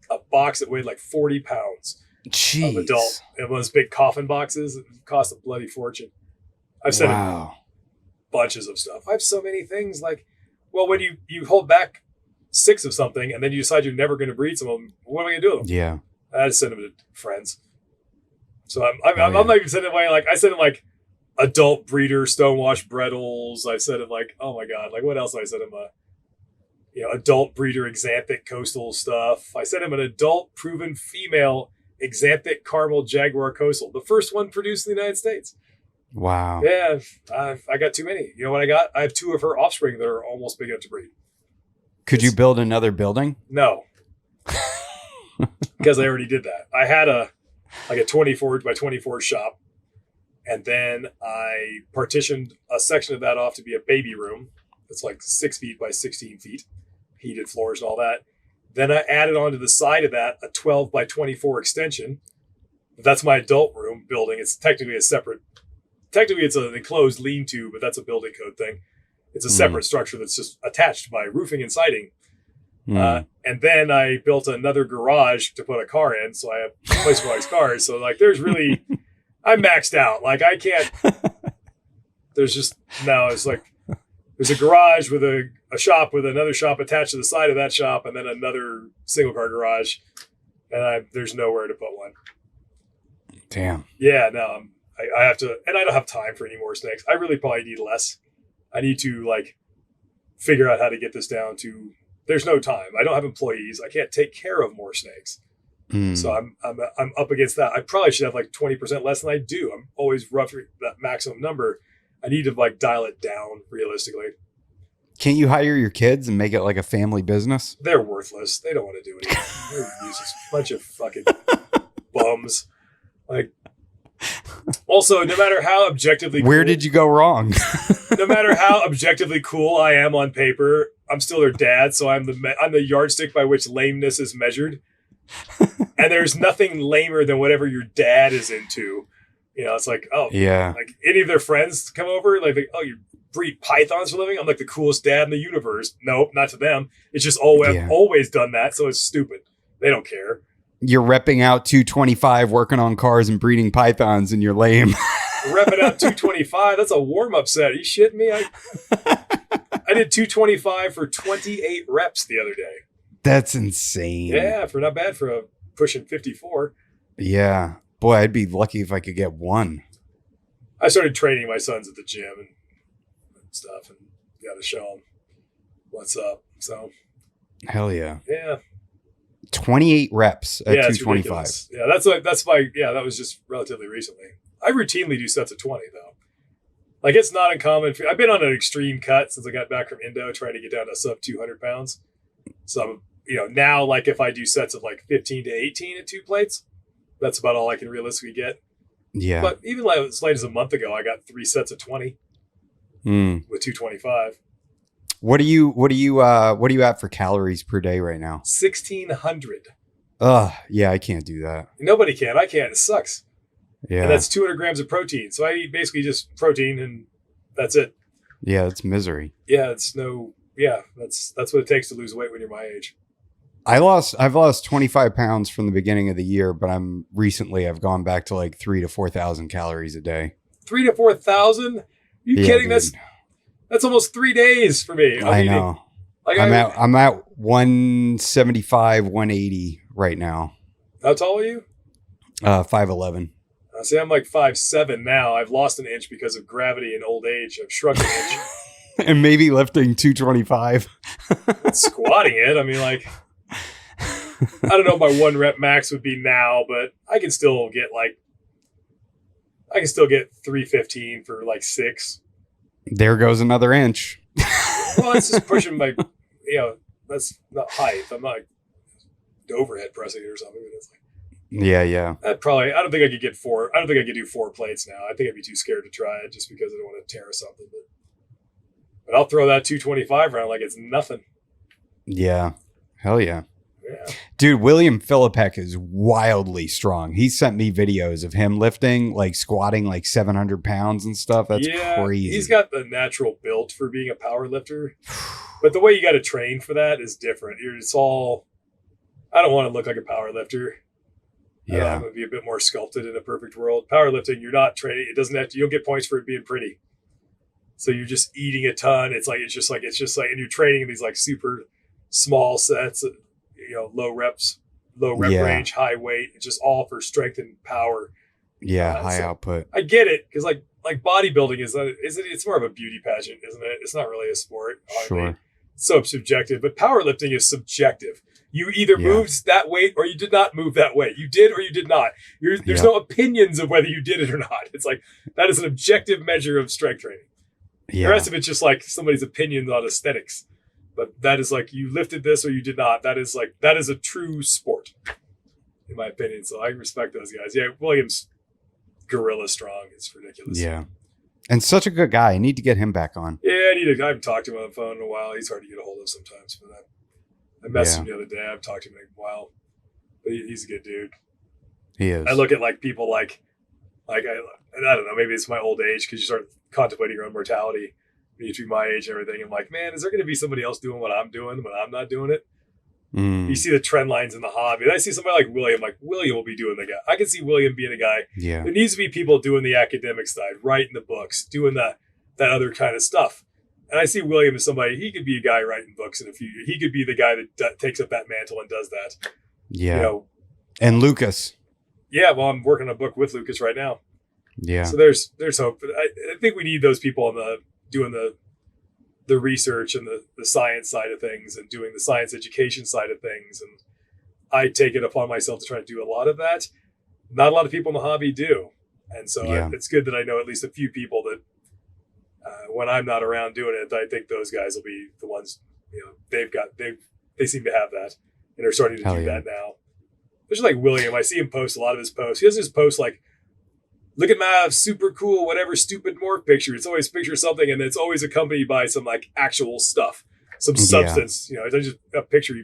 Speaker 1: a box that weighed like 40 pounds.
Speaker 2: Jeez.
Speaker 1: Of adult. It was big coffin boxes. It cost a bloody fortune. I've sent him bunches of stuff. I have so many things. Like, well, when you hold back 6 of something and then you decide you're never going to breed some of them, what am I going to do with them?
Speaker 2: Yeah.
Speaker 1: I just send them to friends. So I'm not even sending away, like, I send them like adult breeder stonewashed Brettles. I sent them like, oh my God, like what else do I send them? Adult breeder Xanthic coastal stuff. I sent him an adult proven female Xanthic caramel jaguar coastal, the first one produced in the United States.
Speaker 2: Wow.
Speaker 1: Yeah, I got too many. You know what I got? I have 2 of her offspring that are almost big enough to breed.
Speaker 2: Could you build another building?
Speaker 1: No, because I already did that. I had a 24 by 24 shop, and then I partitioned a section of that off to be a baby room. It's like 6 feet by 16 feet, heated floors and all that. Then I added onto the side of that a 12 by 24 extension. That's my adult room building. It's technically it's an enclosed lean-to, but that's a building code thing. It's a separate structure that's just attached by roofing and siding. And then I built another garage to put a car in, so I have a place for all these cars. So like, I'm maxed out. Like I can't. It's like there's a garage with a shop with another shop attached to the side of that shop, and then another single car garage, and there's nowhere to put one.
Speaker 2: Damn.
Speaker 1: Yeah, no, I have to, and I don't have time for any more snakes. I really probably need less. I need to like figure out how to get this down to. There's no time. I don't have employees. I can't take care of more snakes. So I'm up against that. I probably should have like 20% less than I do. I'm always roughly that maximum number. I need to like dial it down realistically.
Speaker 2: Can't you hire your kids and make it like a family business?
Speaker 1: They're worthless. They don't want to do anything. They're useless. Bunch of fucking bums. Like, also, no matter how objectively
Speaker 2: Where did you go wrong?
Speaker 1: No matter how objectively cool I am on paper, I'm still their dad, so I'm the yardstick by which lameness is measured. And there's nothing lamer than whatever your dad is into. You know, it's like, oh, yeah. Like any of their friends come over, like, you breed pythons for a living? I'm like the coolest dad in the universe. Nope, not to them. It's just I've always done that, so it's stupid. They don't care.
Speaker 2: You're repping out 225, working on cars and breeding pythons, and you're lame.
Speaker 1: Repping out 225? That's a warm-up set. Are you shitting me? I did 225 for 28 reps the other day.
Speaker 2: That's insane.
Speaker 1: Yeah, not bad for pushing 54.
Speaker 2: Yeah. Boy, I'd be lucky if I could get one.
Speaker 1: I started training my sons at the gym and stuff, and got to show them what's up. So,
Speaker 2: hell yeah.
Speaker 1: Yeah.
Speaker 2: 28 reps at
Speaker 1: Yeah, it's
Speaker 2: 225.
Speaker 1: ridiculous. Yeah, that was just relatively recently. I routinely do sets of 20 though. Like it's not uncommon. I've been on an extreme cut since I got back from Indo, trying to get down to sub 200 pounds. So now like if I do sets of like 15 to 18 at 2 plates, that's about all I can realistically get.
Speaker 2: Yeah.
Speaker 1: But even like as late as a month ago, I got 3 sets of 20 with 225.
Speaker 2: What are you at for calories per day right now?
Speaker 1: 1,600.
Speaker 2: Yeah, I can't do that.
Speaker 1: Nobody can. I can't. It sucks.
Speaker 2: Yeah.
Speaker 1: And that's 200 grams of protein. So I eat basically just protein and that's it.
Speaker 2: Yeah, it's misery.
Speaker 1: Yeah, that's what it takes to lose weight when you're my age.
Speaker 2: I've lost 25 pounds from the beginning of the year, but I've gone back to like 3,000 to 4,000 calories a day.
Speaker 1: 3,000 to 4,000? You kidding?
Speaker 2: Dude.
Speaker 1: That's almost 3 days for me.
Speaker 2: I know.
Speaker 1: Like
Speaker 2: I'm at 175, 180 right now.
Speaker 1: How tall are you?
Speaker 2: 5'11".
Speaker 1: See, I'm like 5'7" now. I've lost an inch because of gravity and old age. I've shrunk an inch.
Speaker 2: And maybe lifting 225.
Speaker 1: Squatting it. I mean, like, I don't know what my 1 rep max would be now, but I can still get 315 for like 6.
Speaker 2: There goes another inch.
Speaker 1: Well, that's just pushing my, that's not height. I'm not like overhead pressing it or something. But it's like,
Speaker 2: yeah.
Speaker 1: I don't think I could get 4. I don't think I could do 4 plates now. I think I'd be too scared to try it just because I don't want to tear something. But I'll throw that 225 around like it's nothing.
Speaker 2: Yeah. Hell yeah.
Speaker 1: Yeah.
Speaker 2: Dude, William Philippek is wildly strong. He sent me videos of him lifting, like squatting like 700 pounds and stuff. That's crazy.
Speaker 1: He's got the natural build for being a power lifter. But the way you got to train for that is different. I don't want to look like a power lifter.
Speaker 2: Yeah.
Speaker 1: I'm going to be a bit more sculpted in a perfect world. Powerlifting, you're not training. It doesn't have to, you don't get points for it being pretty. So you're just eating a ton. It's just like, and you're training in these like super small sets, low rep range, high weight. It's just all for strength and power.
Speaker 2: Yeah. High output.
Speaker 1: I get it. Cause like bodybuilding it's more of a beauty pageant, isn't it? It's not really a sport.
Speaker 2: Sure.
Speaker 1: It's so subjective, but powerlifting is subjective. You either moved that weight or you did not move that weight. You did or you did not. There's no opinions of whether you did it or not. It's like, that is an objective measure of strength training. Yeah. The rest of it's just like somebody's opinions on aesthetics. But that is like, you lifted this or you did not. That is a true sport, in my opinion. So I respect those guys. Yeah, William's gorilla strong. It's ridiculous.
Speaker 2: Yeah. And such a good guy. I need to get him back on.
Speaker 1: Yeah, I haven't talked to him on the phone in a while. He's hard to get a hold of sometimes. But I messaged him the other day. I've talked to him in a while. But he's a good dude.
Speaker 2: He is.
Speaker 1: I look at like people I don't know, maybe it's my old age because you start contemplating your own mortality when you be my age and everything. I'm like, man, is there going to be somebody else doing what I'm doing when I'm not doing it? You see the trend lines in the hobby. And I see somebody like William will be doing the guy. I can see William being a guy.
Speaker 2: Yeah.
Speaker 1: There needs to be people doing the academic side, writing the books, doing that other kind of stuff. And I see William as somebody, he could be a guy writing books in a few years. He could be the guy that takes up that mantle and does that.
Speaker 2: Yeah. And Lucas.
Speaker 1: Yeah, well, I'm working on a book with Lucas right now.
Speaker 2: Yeah.
Speaker 1: So there's hope. But I think we need those people doing the research and the science side of things and doing the science education side of things. And I take it upon myself to try to do a lot of that. Not a lot of people in the hobby do. And so it's good that I know at least a few people that when I'm not around doing it, I think those guys will be the ones, they seem to have that and are starting to do that now. Especially like William. I see him post a lot of his posts. He doesn't just post like, look at my super cool, whatever stupid morph picture. It's always picture something, and it's always accompanied by some like actual stuff, some substance. It's not just a picture. He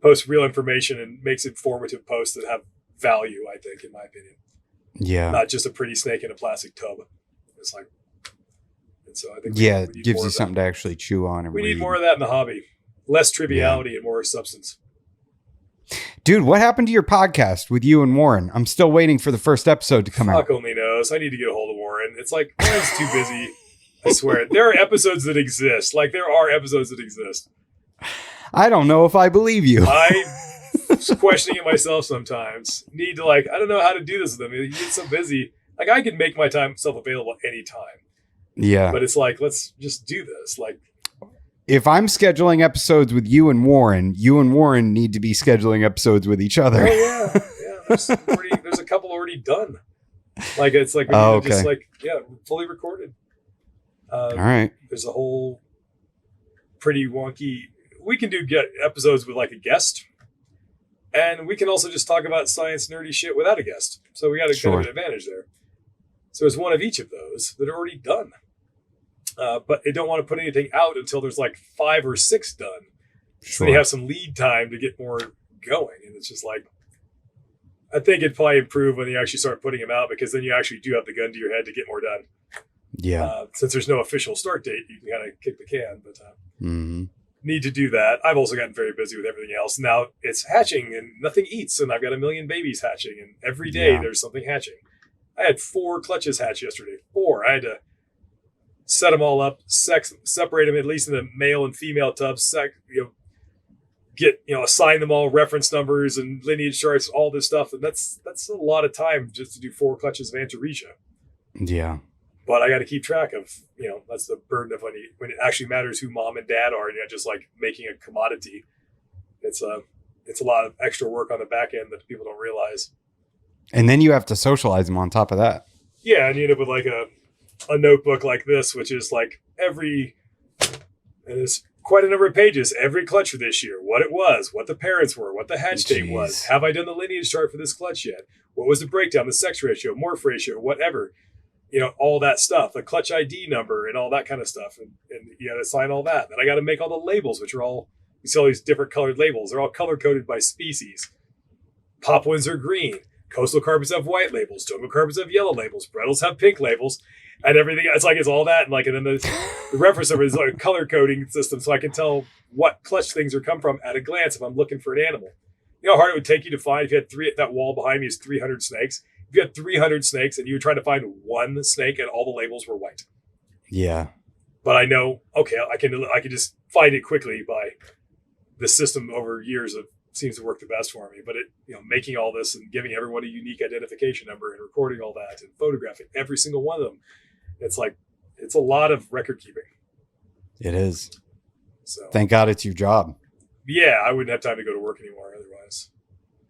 Speaker 1: posts real information and makes informative posts that have value, I think, in my opinion.
Speaker 2: Yeah.
Speaker 1: Not just a pretty snake in a plastic tub. It's like, and so I think
Speaker 2: it gives you something to actually chew on and
Speaker 1: we
Speaker 2: read.
Speaker 1: need more of that in the hobby. Less triviality and more substance.
Speaker 2: Dude, what happened to your podcast with you and Warren? I'm still waiting for the first episode to come out.
Speaker 1: Fuck only knows. I need to get a hold of Warren. It's like, Warren's too busy. I swear. There are episodes that exist. Like, there are episodes that exist.
Speaker 2: I don't know if I believe you.
Speaker 1: I'm questioning it myself sometimes. Need to, I don't know how to do this with him. He gets so busy. Like, I can make myself available anytime.
Speaker 2: Yeah.
Speaker 1: But it's like, let's just do this.
Speaker 2: if I'm scheduling episodes with you and Warren need to be scheduling episodes with each other.
Speaker 1: Oh yeah. There's a couple already done. Like it's like just like fully recorded.
Speaker 2: All right.
Speaker 1: There's a whole pretty wonky. We can get episodes with like a guest, and we can also just talk about science nerdy shit without a guest. So we got a kind of an advantage there. So there's one of each of those that are already done, but they don't want to put anything out until there's like 5 or 6 done. So they have some lead time to get more going, and it's just like. I think it'd probably improve when you actually start putting them out, because then you actually do have the gun to your head to get more done.
Speaker 2: Yeah.
Speaker 1: Since there's no official start date, you can kind of kick the can, but need to do that. I've also gotten very busy with everything else. Now it's hatching and nothing eats, and I've got 1 million babies hatching, and every day there's something hatching. I had 4 clutches hatch yesterday. 4. I had to set them all up, separate them at least in the male and female tubs, assign them all reference numbers and lineage charts, all this stuff. And that's a lot of time just to do 4 clutches of Antaresia. Yeah. But I got to keep track of, that's the burden of when it actually matters who mom and dad are, and you're just like making a commodity. It's a lot of extra work on the back end that people don't realize.
Speaker 2: And then you have to socialize them on top of that.
Speaker 1: Yeah. And you end up with like a notebook like this, which is like it's quite a number of pages, every clutch for this year, what it was, what the parents were, what the hatch date was. Have I done the lineage chart for this clutch yet? What was the breakdown, the sex ratio, morph ratio, whatever, all that stuff, the clutch ID number and all that kind of stuff. And you got to assign all that. Then I got to make all the labels, which are you see all these different colored labels. They're all color coded by species. Papuans are green. Coastal carpets have white labels. Jungle carpets have yellow labels. Brettles have pink labels. And everything, it's all that, and then the reference number is like a color coding system, so I can tell what clutch things are come from at a glance if I'm looking for an animal. You know how hard it would take you to find if you had that wall behind me is 300 snakes. If you had 300 snakes and you were trying to find one snake and all the labels were white. Yeah. But I know, okay, I can just find it quickly by the system over years of seems to work the best for me. But making all this and giving everyone a unique identification number and recording all that and photographing every single one of them. It's a lot of record keeping. It is. So
Speaker 2: thank God it's your job.
Speaker 1: Yeah, I wouldn't have time to go to work anymore otherwise.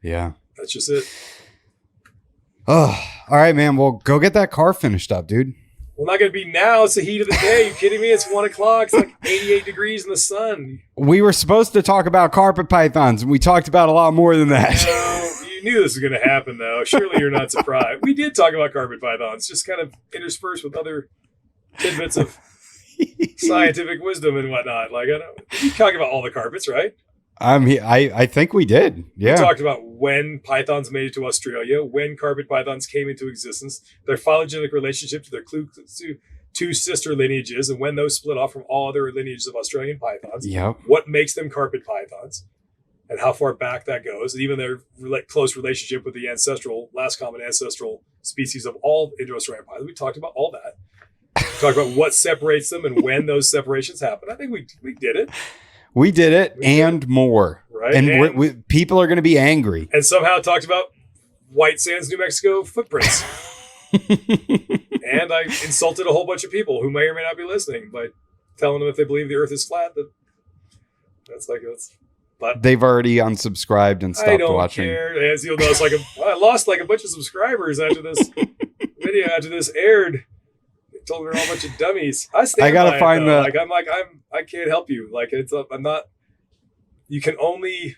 Speaker 2: Yeah.
Speaker 1: That's just it.
Speaker 2: Oh, all right, man. Well, go get that car finished up, dude.
Speaker 1: Well, not going to be now. It's the heat of the day. Are you kidding me? It's 1 o'clock. It's like 88 degrees in the sun.
Speaker 2: We were supposed to talk about carpet pythons, and we talked about a lot more than that.
Speaker 1: You knew this was going to happen, though. Surely you're not surprised. We did talk about carpet pythons, just kind of interspersed with other tidbits of scientific wisdom and whatnot. Like, we talk about all the carpets, right?
Speaker 2: I think we did. Yeah.
Speaker 1: We talked about when pythons made it to Australia, when carpet pythons came into existence, their phylogenetic relationship to their two sister lineages, and when those split off from all other lineages of Australian pythons. Yep. What makes them carpet pythons, and how far back that goes, and even their close relationship with the last common ancestral species of all Indo-Australian pythons. We talked about all that. We talked about what separates them and when those separations happen. I think we did it.
Speaker 2: We did it and more.
Speaker 1: Right.
Speaker 2: And people are going to be angry.
Speaker 1: And somehow talked about White Sands, New Mexico footprints. And I insulted a whole bunch of people who may or may not be listening by telling them if they believe the earth is flat, but
Speaker 2: they've already unsubscribed and stopped watching.
Speaker 1: I don't care. As you'll notice, I lost a bunch of subscribers after this video, after this aired. Told they're all a bunch of dummies. I gotta find the. I can't help you. I'm not. You can only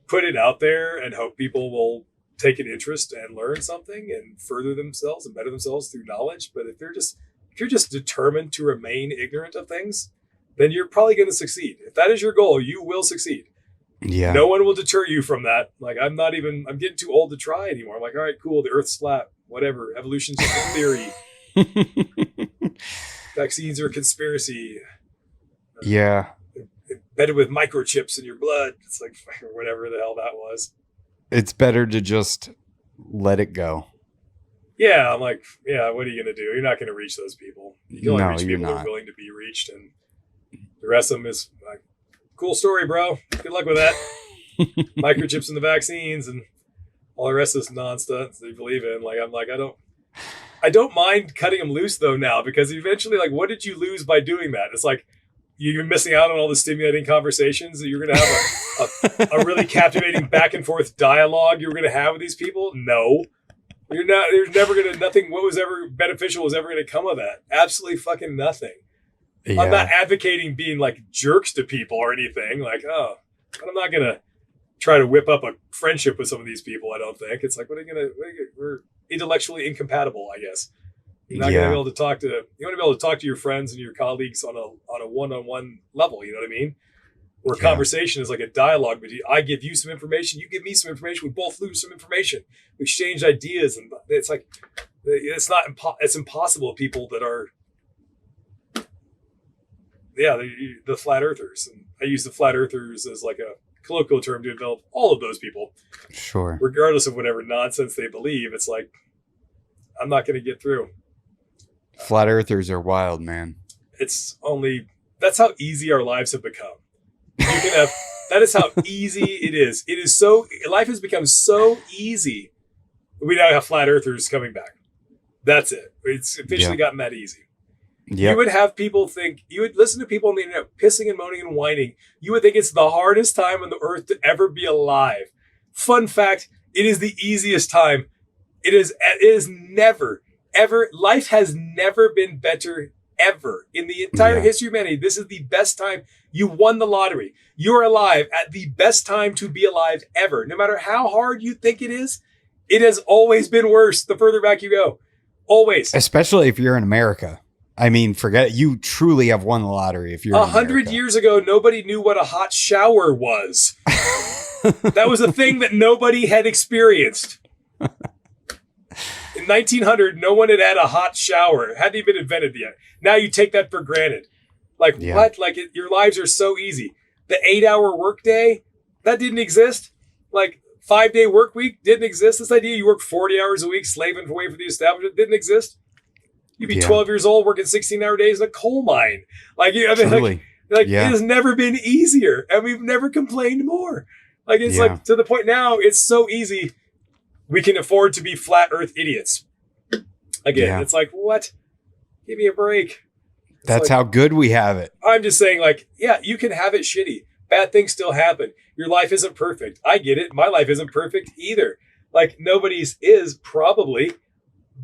Speaker 1: put it out there and hope people will take an interest and learn something and further themselves and better themselves through knowledge. But if you're just determined to remain ignorant of things, then you're probably going to succeed. If that is your goal, you will succeed. Yeah. No one will deter you from that. I'm getting too old to try anymore. I'm like, all right, cool. The Earth's flat. Whatever. Evolution's just a theory. Vaccines are a conspiracy.
Speaker 2: Yeah.
Speaker 1: Embedded with microchips in your blood. It's like, or whatever the hell that was.
Speaker 2: It's better to just let it go.
Speaker 1: Yeah, I'm like, yeah, what are you going to do? You're not going to reach those people. You can only reach people who are willing to be reached. And the rest of them is like, cool story, bro. Good luck with that. Microchips and the vaccines and all the rest of this nonsense they believe in. I don't mind cutting them loose though now, because eventually, what did you lose by doing that? It's like, you're missing out on all the stimulating conversations that you're going to have a really captivating back and forth dialogue you're going to have with these people. No, you're not. There's never going to, nothing, what was ever beneficial was ever going to come of that. Absolutely fucking nothing. Yeah. I'm not advocating being like jerks to people or anything like, oh, but I'm not going to try to whip up a friendship with some of these people. I don't think it's like, we're intellectually incompatible, I guess. You're not going to be able to talk to, you want to be able to talk to your friends and your colleagues on a one-on-one level. You know what I mean? Where conversation is like a dialogue, but I give you some information, you give me some information. We both lose some information. We exchange ideas, and it's like, it's impossible. People that are, the flat earthers. And I use the flat earthers as like a colloquial term to develop all of those people.
Speaker 2: Sure.
Speaker 1: Regardless of whatever nonsense they believe, it's like, I'm not going to get through.
Speaker 2: Flat earthers are wild, man.
Speaker 1: That's how easy our lives have become. That is how easy it is. Life has become so easy. We now have flat earthers coming back. That's it. It's officially gotten that easy. Yep. You would have people think, you would listen to people on the internet pissing and moaning and whining. You would think it's the hardest time on the earth to ever be alive. Fun fact, it is the easiest time. It is never, ever, life has never been better ever. In the entire history of humanity, this is the best time. You won the lottery. You're alive at the best time to be alive ever. No matter how hard you think it has always been worse the further back you go. Always.
Speaker 2: Especially if you're in America. I mean, forget it. You truly have won the lottery if you're
Speaker 1: 100 years ago, nobody knew what a hot shower was. That was a thing that nobody had experienced. In 1900, no one had a hot shower. It hadn't even been invented yet. Now you take that for granted. Like, what? Like, your lives are so easy. The 8-hour workday, that didn't exist. Like, 5-day work week didn't exist. This idea you work 40 hours a week, slaving away for the establishment, didn't exist. You'd be 12 years old working 16-hour days in a coal mine. Like, it has never been easier, and we've never complained more. Like, it's like, to the point now, it's so easy. We can afford to be flat earth idiots. Again, it's like, what? Give me a break.
Speaker 2: That's how good we have it.
Speaker 1: I'm just saying, like, you can have it shitty. Bad things still happen. Your life isn't perfect. I get it. My life isn't perfect either. Like, nobody's is, probably.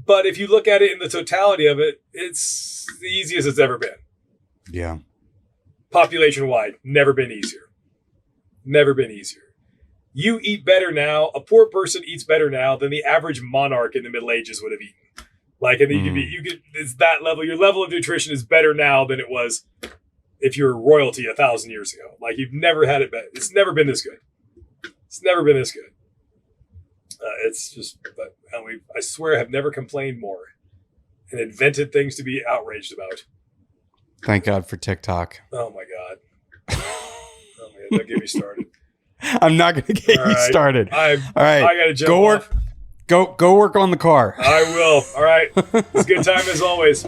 Speaker 1: But if you look at it in the totality of it, it's the easiest it's ever been.
Speaker 2: Yeah.
Speaker 1: Population-wide, never been easier. Never been easier. You eat better now. A poor person eats better now than the average monarch in the Middle Ages would have eaten. Like, and it's that level. Your level of nutrition is better now than it was if you were royalty 1,000 years ago. Like, you've never had it better. It's never been this good. It's never been this good. It's just, I swear, have never complained more and invented things to be outraged about.
Speaker 2: Thank God for TikTok.
Speaker 1: Oh my God. Don't get me started.
Speaker 2: I'm not going to get you started. All right.
Speaker 1: I got to jump off.
Speaker 2: Go work on the car.
Speaker 1: I will. All right. It's a good time as always.